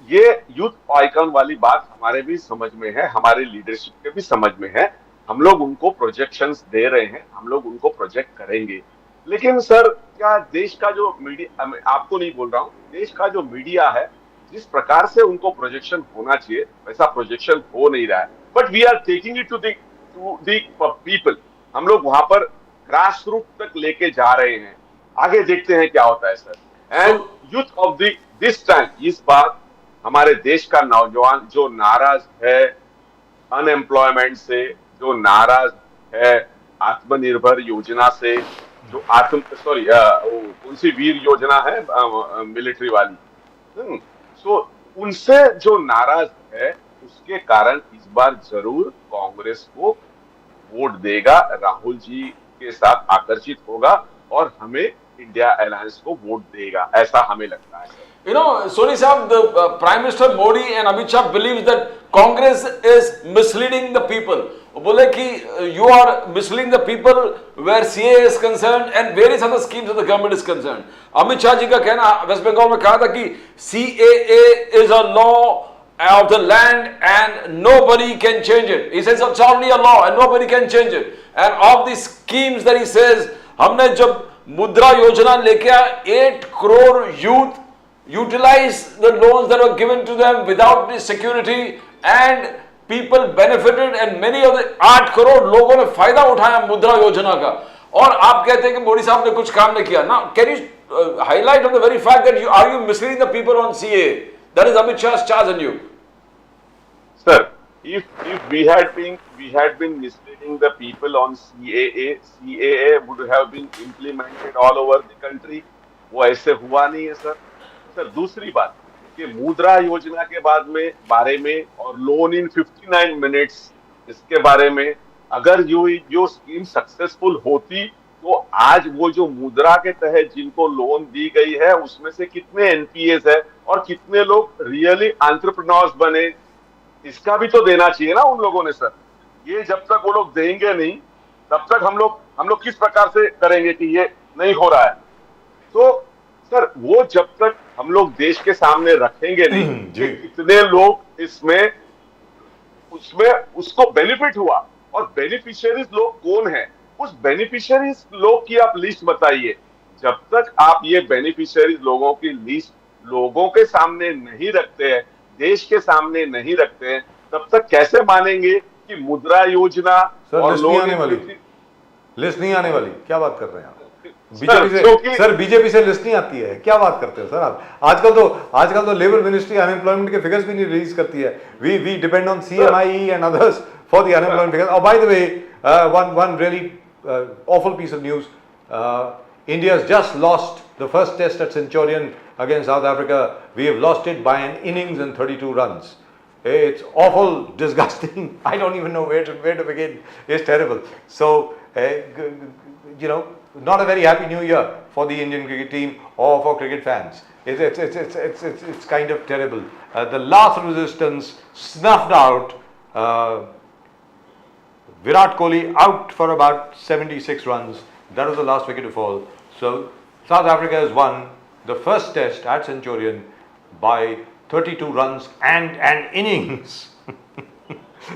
ये यूथ आइकन वाली बात हमारे भी समझ में है, हमारे लीडरशिप के भी समझ में है। हम लोग उनको प्रोजेक्शंस दे रहे हैं, हम लोग उनको प्रोजेक्ट करेंगे। लेकिन सर, क्या देश का जो मीडिया, आपको नहीं बोल रहा हूं, देश का जो मीडिया है, जिस प्रकार से उनको प्रोजेक्शन होना चाहिए वैसा प्रोजेक्शन हो नहीं रहा है। But we are taking it to the people. हम लोग वहां पर ग्रास रूट तक लेके जा रहे हैं। आगे देखते हैं क्या होता है sir. And youth of this time, इस बार हमारे देश का नौजवान जो नाराज है अनएम्प्लॉयमेंट से, जो नाराज है आत्मनिर्भर योजना से, जो कौन सी वीर योजना है मिलिट्री वाली, तो उनसे जो नाराज है, उसके कारण इस बार जरूर कांग्रेस को वोट देगा, राहुल जी के साथ आकर्षित होगा और हमें इंडिया अलायंस को वोट देगा, ऐसा हमें लगता है। You know, Soni Saab, the Prime Minister Modi and Amit Shah believes that Congress is misleading the people. बोले कि you are misleading the people where CAA is concerned and various other schemes of the government is concerned. Amit Shah ji का कहना waste Bengal में कहा था कि CAA is a law of the land and nobody can change it. He says it's already a law and nobody can change it. And of the schemes that he says, हमने जब मुद्रा योजना लेके 8 crore youth utilize the loans that were given to them without the security and people benefited and many of the 8 crore लोगों ने फायदा उठाया मुद्रा योजना का। और आप कहते हैं कि मोदी साहब ने कुछ काम नहीं किया ना। Can you highlight on the very fact that you are you misleading the people on CAA? That is Amit Shah's charge on you. Sir, if we had been misleading the people on CAA would have been implemented all over the country. वो ऐसे हुआ नहीं है sir. Sir दूसरी बात, कि मुद्रा योजना के बारे में और लोन इन 59 मिनट्स इसके बारे में, अगर जो स्कीम सक्सेसफुल होती तो आज वो जो मुद्रा के तहत जिनको लोन दी गई है उसमें से कितने एनपीएस है और कितने लोग रियली एंटरप्रेन्योर्स बने, इसका भी तो देना चाहिए ना उन लोगों ने सर। ये जब तक वो लोग देंगे नहीं तब तक हम लोग किस प्रकार से करेंगे कि ये नहीं हो रहा है। तो सर वो जब तक हम लोग देश के सामने रखेंगे नहीं कि कितने लोग उसमें उसको बेनिफिट हुआ और बेनिफिशियरीज लोग कौन है, उस बेनिफिशियरीज लोग की आप लिस्ट बताइए। जब तक आप ये बेनिफिशियरीज लोगों की लिस्ट लोगों के सामने नहीं रखते हैं, देश के सामने नहीं रखते हैं, तब तक कैसे मानेंगे कि मुद्रा योजना और लोन लिस्ट नहीं आने वाली? क्या बात कर रहे हैं आप? बीजेपी से लिस्ट नहीं आती है, क्या बात करते हो सर आप? आजकल तो लेबर मिनिस्ट्री अनएम्प्लॉयमेंट के फिगर्स भी नहीं रिलीज करती है। We depend on CMIE and others for the unemployment figures. और by the way, one really awful piece of news. India has just lost the first test at Centurion against South Africa. We have lost it by an innings and 32 runs. It's awful, disgusting. I don't even know where to begin. It's terrible. So, not a very happy new year for the Indian cricket team or for cricket fans. It's kind of terrible. The last resistance snuffed out. Virat Kohli out for about 76 runs. That was the last wicket to fall. So South Africa has won the first test at Centurion by 32 runs and an innings.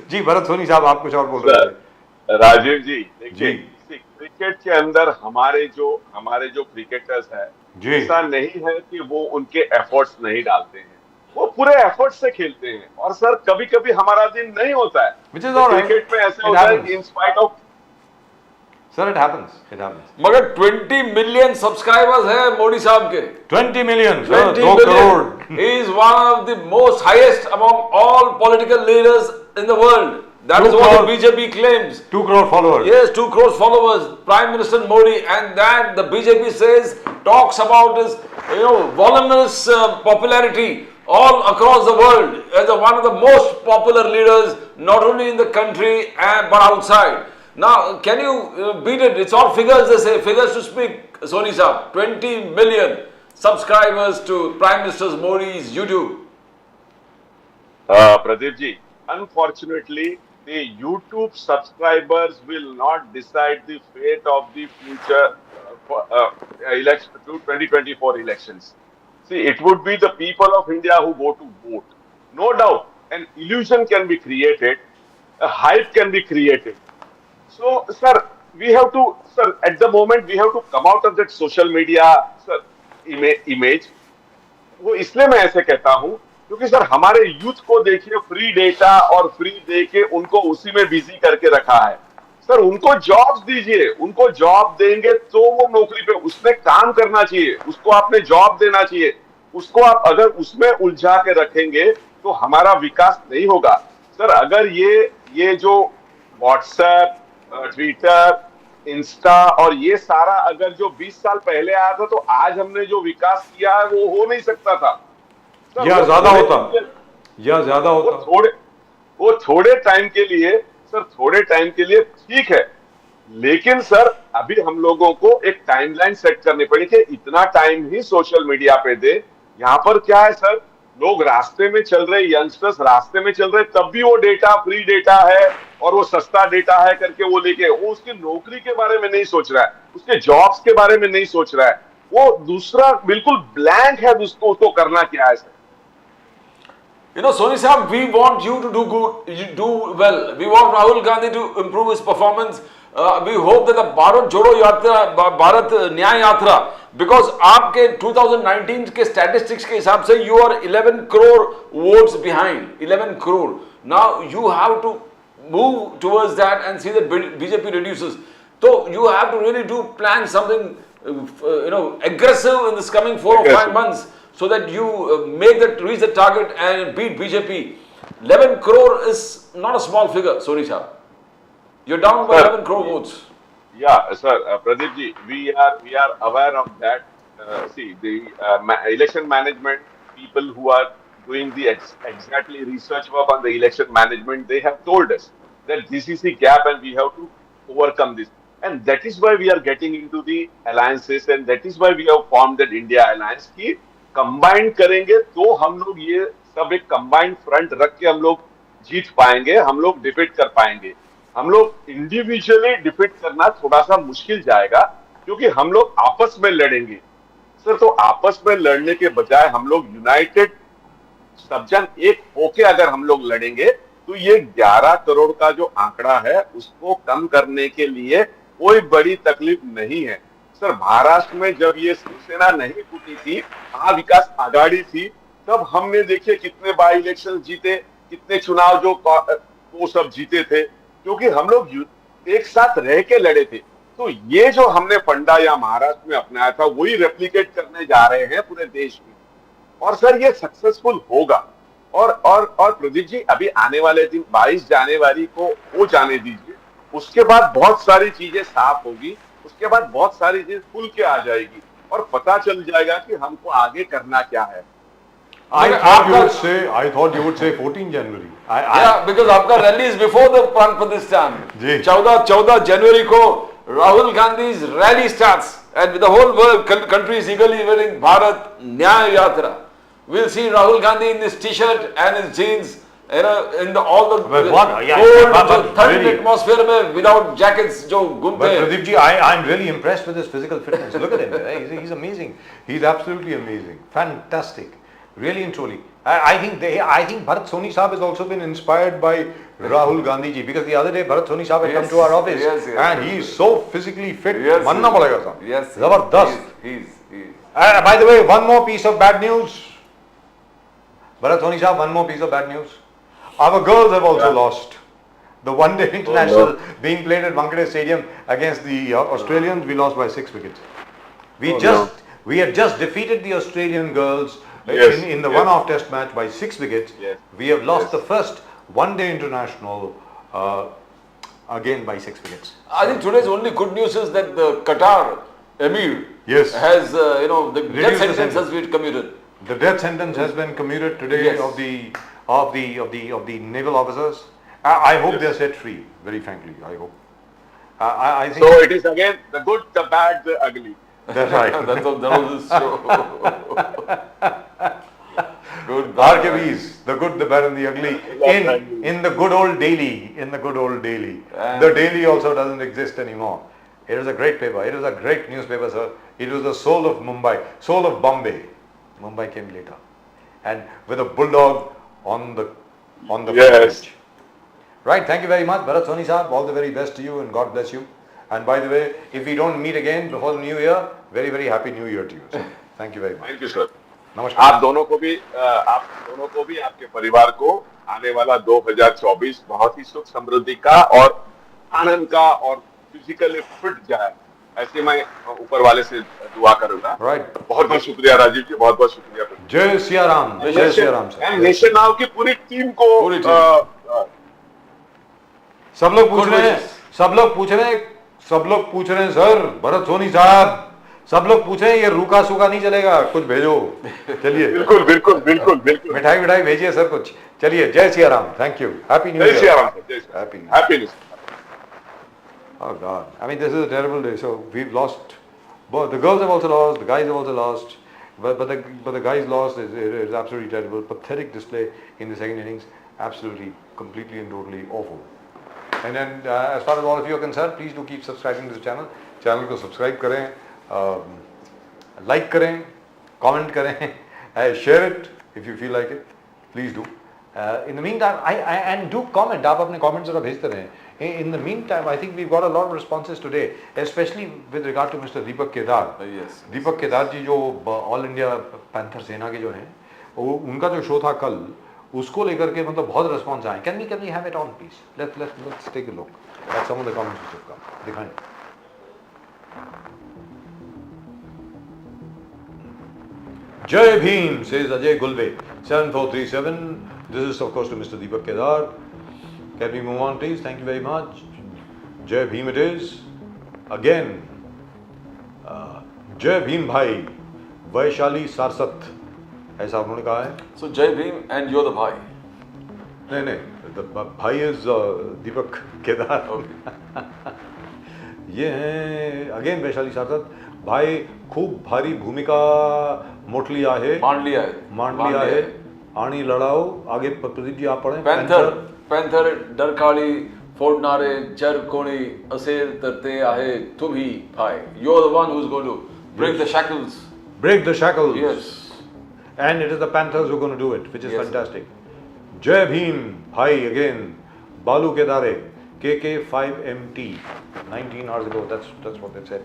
जी भरत सोनी साहब, आप कुछ और बोल रहे थे। राजीव जी देखिए, cricket के अंदर हमारे जो क्रिकेटर्स हैं, ऐसा नहीं है कि वो उनके एफर्ट्स नहीं डालते हैं, वो पूरे एफर्ट से खेलते हैं। और सर कभी कभी हमारा दिन नहीं होता है, क्रिकेट में ऐसे होता है in spite of. Sir it happens. मगर 20 मिलियन सब्सक्राइबर्स है मोदी साहब के। 20 million, 2 crore. He is one of the most highest among all political leaders in the world. That is what the BJP claims. 2 crore followers. Yes, 2 crore followers. Prime Minister Modi, and that the BJP talks about his, voluminous popularity all across the world as one of the most popular leaders, not only in the country but outside. Now, can you beat it? It's all figures, they say, figures to speak. Soni Saab, 20 million subscribers to Prime Minister Modi's YouTube. Pradeep ji, unfortunately, the YouTube subscribers will not decide the fate of the future election to 2024 elections. See, it would be the people of India who go to vote. No doubt, an illusion can be created, a hype can be created. So, sir, at the moment, we have to come out of that social media image. वो इसलिए मैं ऐसे कहता हूं क्योंकि sir हमारे youth को देखिए, फ्री डेटा और फ्री दे के उनको उसी में बिजी करके रखा है। सर उनको जॉब्स दीजिए, उनको जॉब देंगे तो वो नौकरी पे, उसमें काम करना चाहिए, उसको आपने जॉब देना चाहिए। उसको आप अगर उसमें उलझा के रखेंगे तो हमारा विकास नहीं होगा। सर अगर ये जो व्हाट्सएप, ट्विटर, इंस्टा और ये सारा अगर जो 20 साल पहले आया था तो आज हमने जो विकास किया है वो हो नहीं सकता था। या ज्यादा होता। वो थोड़े टाइम के लिए ठीक है, लेकिन सर अभी हम लोगों को एक टाइमलाइन सेट करनी पड़ी कि इतना टाइम ही सोशल मीडिया पे दे। यहाँ पर क्या है सर, लोग रास्ते में चल रहे, यंगस्टर्स रास्ते में चल रहे, तब भी वो डेटा फ्री डेटा है और वो सस्ता डेटा है करके वो लेके, वो उसकी नौकरी के बारे में नहीं सोच रहा है, उसके जॉब्स के बारे में नहीं सोच रहा है, वो दूसरा बिल्कुल ब्लैंक है, उसको करना क्या है sir. Soni Saab, we want you to do good, you do well. We want Rahul Gandhi to improve his performance. We hope that the Bharat Jodo Yatra, Bharat Nyay Yatra, because आपके 2019 के statistics के हिसाब से you are 11 crore votes behind, 11 crore. Now you have to move towards that and see that BJP reduces. So you have to really plan something, aggressive in this coming 4 or 5 months. So that you reach the target and beat BJP. 11 crore is not a small figure, Soni Saab. You're down by 11 crore votes. Yeah, sir, Pradeep ji, we are aware of that. See, the election management people who are doing the exactly research work on the election management, they have told us that this is the gap and we have to overcome this. And that is why we are getting into the alliances, and that is why we have formed that India alliance की combine करेंगे तो हम लोग ये सब एक combined front रख के हम लोग जीत पाएंगे, हम लोग डिफीट कर पाएंगे. हम लोग इंडिविजुअली डिफीट करना थोड़ा सा मुश्किल जाएगा क्योंकि हम लोग आपस में लड़ेंगे सर. तो आपस में लड़ने के बजाय हम लोग यूनाइटेड सब जन एक होके अगर हम लोग लड़ेंगे तो ये 11 करोड़ का जो आंकड़ा है उसको कम करने के लिए कोई बड़ी तकलीफ नहीं है सर. महाराष्ट्र में जब ये शिवसेना नहीं टूटी थी, महाविकास आघाड़ी थी, तब हमने देखिए कितने बाई इलेक्शन जीते, कितने चुनाव जो वो सब जीते थे क्योंकि हम लोग एक साथ रह के लड़े थे. तो ये जो हमने फंडा या महाराष्ट्र में अपनाया था वही रेप्लिकेट करने जा रहे हैं पूरे देश में. और सर ये सक्सेसफुल होगा. और प्रदीप जी अभी आने वाले दिन 22 जनवरी को वो जाने दीजिए, उसके बाद बहुत सारी चीजें साफ होगी, उसके बाद बहुत सारी चीजें खुल के आ जाएगी और पता चल जाएगा कि हमको आगे करना क्या है. I thought you would say 14 January. Yeah, because आपका rally is before the Prant Pratishthan. जी. 14 जनवरी को Rahul Gandhi's rally starts, and the whole world country is eagerly waiting. Bharat Nyaya Yatra. We'll see Rahul Gandhi in this T-shirt and his jeans, you know, in all the cold, third atmosphere में without jackets जो घूमते But हैं. Pradeep ji, I'm really impressed with his physical fitness. Look at him. He's amazing. He's absolutely amazing. Fantastic. Really and truly. I think Bharat Soni Saab has also been inspired by Rahul Gandhi ji, because the other day Bharat Soni Saab had come to our office, yes, and he is so physically fit. Yes, Manna padega sir. Yes, Zabardast. He's. By the way, one more piece of bad news. Bharat Soni Saab, one more piece of bad news. Our girls have also lost. The one-day international being played at Wankhede Stadium against the Australians, we lost by 6 wickets. We had just defeated the Australian girls in the one-off test match by 6 wickets. Yes. We have lost the first one-day international again by 6 wickets. I think today's only good news is that the Qatar Emir Yes. has, the Reduced death the sentence sentence. has been commuted. The death sentence has been commuted today Yes. of the naval officers. I hope they are set free. Very frankly, I hope. I think So it is again the good, the bad, the ugly. that's right. That was his show. Good. RKBs, the good, the bad, and the ugly. In the good old daily. In the good old daily. The daily also doesn't exist anymore. It was a great paper. It was a great newspaper, sir. It was the soul of Mumbai, soul of Bombay. Mumbai came later, and with a bulldog on the front Yes. page. Right. Thank you very much, Bharat Soni Saab. All the very best to you, and God bless you. And by the way, if we don't meet again before the new year, very, very happy new year to you, sir. Thank you very much. Thank you sir. Namaskar. आप दोनों को भी आपके परिवार को आने वाला 2024 बहुत ही सुख समृद्धि का और आनंद का और फिजिकली फिट जाए, ऐसे मैं ऊपर वाले से दुआ करूंगा. Right. बहुत बहुत शुक्रिया राजीव जी, बहुत बहुत शुक्रिया. जय सिया राम. जय Siya Ram, sir. And nation now की पूरी टीम को पूरी टीम. सब लोग पूछ रहे हैं सर, भरत सोनी साहब, सब लोग पूछ रहे हैं ये रूखा सूखा नहीं चलेगा, कुछ भेजो. चलिए बिल्कुल बिल्कुल बिल्कुल बिल्कुल. मिठाई भेजिए सर कुछ. चलिए, जय Siya Ram. Thank you. Happy new जय श्री ईयर. राम सर. जय Shri Ram. Happy New Year. Happy new year. Oh God, I mean this is a terrible day. So we've lost. Both the girls have also lost. The guys have also lost. But the guys lost. It's absolutely terrible. Pathetic display in the second innings. Absolutely, completely and totally awful. And then as far as all of you are concerned, please do keep subscribing to the channel. Channel को subscribe करें, like करें, comment करें, share it if you feel like it. Please do. In the meantime, and do comment. आप अपने comments जरा भेजते रहें. In the meantime, I think we've got a lot of responses today, especially with regard to Mr. Deepak Kedar. Yes. दीपक केदार जी जो all India panther सेना के जो हैं, वो उनका जो शो था कल, उसको लेकर के मतलब बहुत रिस्पॉन्स आए. Can we have it on, please? Let's take a look at some of the comments which have come. दिखाएं. Jai Bhim, says Ajay Gulve. 7437. This is of course to Mr. Deepak Kedar. Can we move on, please? Thank you very much. Jai Bhim it is. Again, Jai Bhim Bhai, Vaishali Sarsat. ऐसा उन्होंने कहा है। So Jai Bhim and you're the bhai. नहीं नहीं, भाई is दीपक केदार। ये हैं again Vaishali सांसद। भाई खूप भारी भूमिका मोठली आहे, मांडली आहे. मांडली आहे आणि लढाऊ आगे प्रदीप जी आप पढ़े। पॅन्थर डरकाळी फोडणारे जर कोणी असेल तर ते आहे तुम्ही भाई. You're the one who's going to break the shackles. Break the shackles. Yes. And it is the Panthers who are going to do it, which is Yes. fantastic. Jai Bhim, Bhai again, Balu Kedare, KK5MT, 19 hours ago, that's what they said.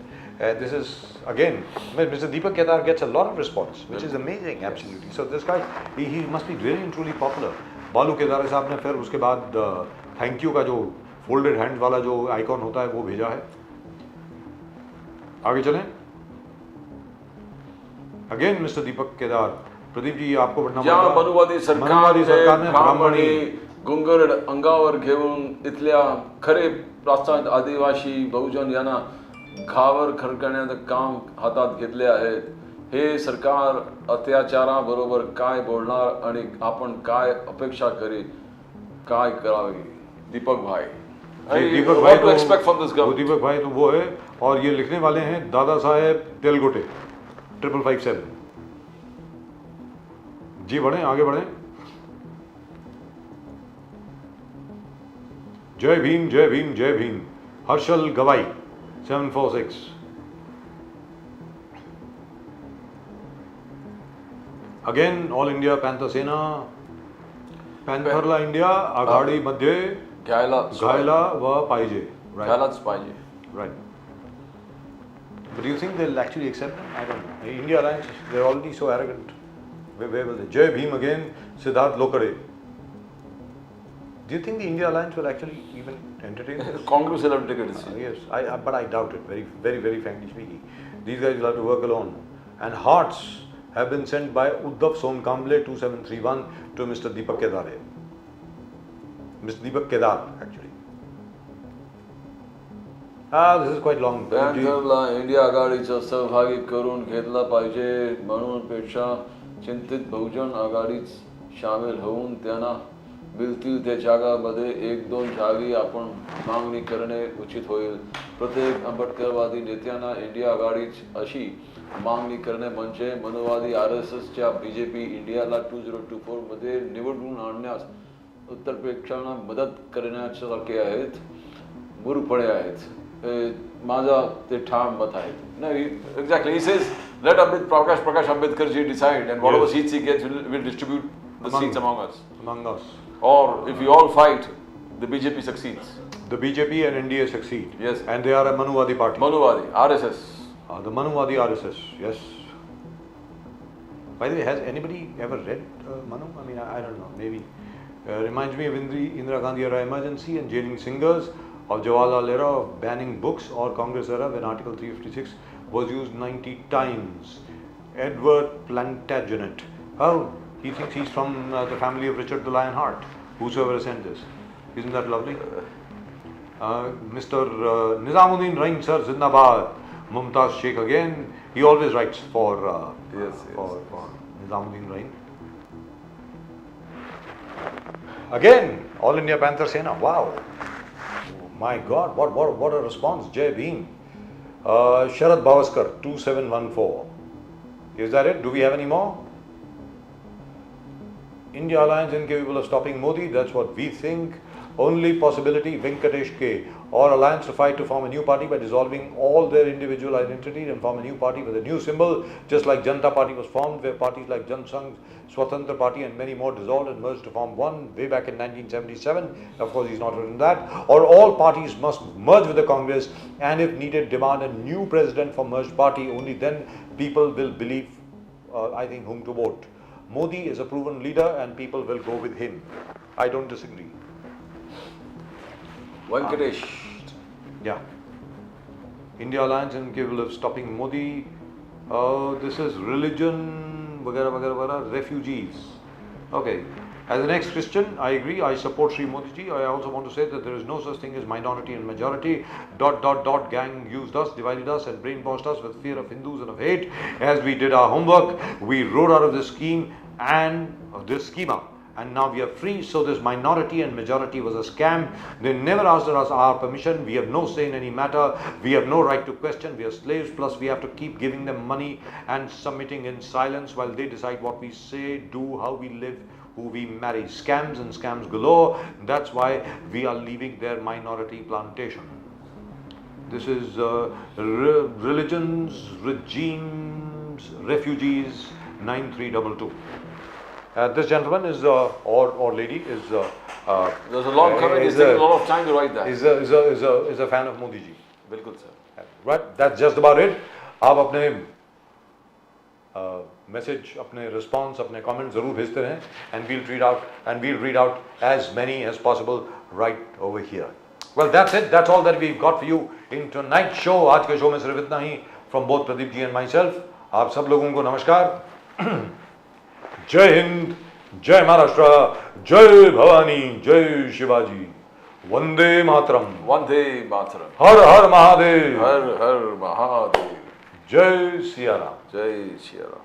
This is, again, Mr. Deepak Kedar gets a lot of response, which is amazing, absolutely. So this guy, he must be really and truly popular. बालू केदारे साहब ने फिर उसके बाद thank you का जो folded hand वाला जो आइकॉन होता है वो भेजा है। आगे चलें। अगेन मिस्टर दीपक केदार, प्रदीप जी आपको बढ़ना ज्या पड़ेगा। मनुवादी सरकारने ब्राह्मणी घुंगड अंगावर घेऊन इथल्या खरे प्रांत आदिवासी बहुजन यांना घावर खरकण्याचं काम हातात घेतले आहेत. हे सरकार अत्याचाराबरोबर काय बोलणार आणि आपण काय अपेक्षा काय करावे? दीपक भाई, दीपक भाई what to expect from this government? दीपक भाई तो वो है, और ये लिखने वाले हैं दादा साहेब तेलगोटे 5557। जी बढ़े, आगे बढ़े। जय भीम जय भीम जय भीम। हर्षल गवाई 746। अगेन ऑल इंडिया पॅन्थर सेना, पॅन्थरला इंडिया आघाडीमध्ये घ्यायला व पाहिजे। घ्यायलाच पाहिजे. Right. But do you think they'll actually accept them? I don't know. India Alliance, they're already so arrogant. Where will they? Jai Bhim again, Siddharth Lokade. Do you think the India Alliance will actually even entertain this? Congress will have to take a decision. Yes, but I doubt it, very frankly speaking. These guys will have to work alone. And hearts have been sent by Uddhav Somkamble 2731 to Mr. Deepak Kedare. Mr. Deepak Kedar, actually. This is quite long. पॅन्थरला India आघाडीचा सहभागी करून घेतला पाहिजे म्हणून पेक्षा चिंतित बहुजन आघाडीत सामील होऊन त्यांना मिळतील त्या जागांमध्ये 1-2 जागी आपण मागणी करणे उचित होईल. प्रत्येक आंबेडकरवादी नेत्यांना इंडिया आघाडीत अशी मागणी करणे म्हणजे मनुवादी RSSच्या बीजेपी इंडियाला 2024 मध्ये निवडून आणण्यास उत्तरपेक्षांना मदत करण्यासारखे आहेत, मूर्खपणे आहेत. माझा ते ठाम मत आहे. No, exactly. He says, let Prakash Ambedkar ji decide, and whatever seats he gets, will distribute the seats among us. Among us. Or if we all fight, the BJP succeeds. The BJP and NDA succeed. Yes. And they are a Manuvadi party. Manuvadi, RSS. The Manuvadi RSS, yes. By the way, has anybody ever read Manu? I mean, I don't know, maybe. Reminds me of Indira Gandhi era emergency and jailing singers, of Jawaharlal era of banning books, or Congress era when Article 356 was used 90 times. Edward Plantagenet. Oh, he thinks he's from the family of Richard the Lionheart, whosoever sent this. Isn't that lovely? Mr. Nizamuddin Rain, sir, Zindabad. Mumtaz Sheikh again. He always writes for Nizamuddin Rain. Again, All India Panther Sena. Wow. My God, what a response. Jai Bhim. Sharad Bavaskar, 2714. Is that it? Do we have any more? India Alliance incapable of stopping Modi, that's what we think. Only possibility, Venkatesh K. Or Alliance to fight to form a new party by dissolving all their individual identities and form a new party with a new symbol, just like Janata Party was formed, where parties like Jansangh, Swatantra Party and many more dissolved and merged to form one way back in 1977. Of course, he's not written that. Or all parties must merge with the Congress and if needed, demand a new president for merged party. Only then people will believe, I think, whom to vote. Modi is a proven leader and people will go with him. I don't disagree. Venkatesh. Yeah. India Alliance incapable of stopping Modi. This is religion, वगैरह वगैरह वगैरह, refugees. Okay. As an ex-Christian, I agree. I support Sri Modi ji. I also want to say that there is no such thing as minority and majority. ... Gang used us, divided us, and brainwashed us with fear of Hindus and of hate. As we did our homework, we rode out of this scheme and this schema. And now we are free. So this minority and majority was a scam. They never asked us our permission. We have no say in any matter. We have no right to question. We are slaves. Plus we have to keep giving them money and submitting in silence while they decide what we say, do, how we live, who we marry. Scams and scams galore. That's why we are leaving their minority plantation. This is religions, regimes, refugees, 9322. This gentleman is, or lady is, There's a long comment. It's taking a lot of time to write that. is a fan of Modi ji. बिल्कुल sir. Right, that's just about it. आप अपने message, अपने response, अपने comment जरूर भेजते रहें. And we'll read out as many as possible right over here. Well, that's it. That's all that we've got for you in tonight's show. आज के show में सिर्फ इतना ही. From both Pradeep ji and myself. आप सब लोगों को नमस्कार. जय हिंद, जय महाराष्ट्र, जय भवानी, जय शिवाजी, वंदे मातरम, वंदे मातरम, हर हर महादेव, हर हर महादेव, जय सिया राम. जय श्री राम.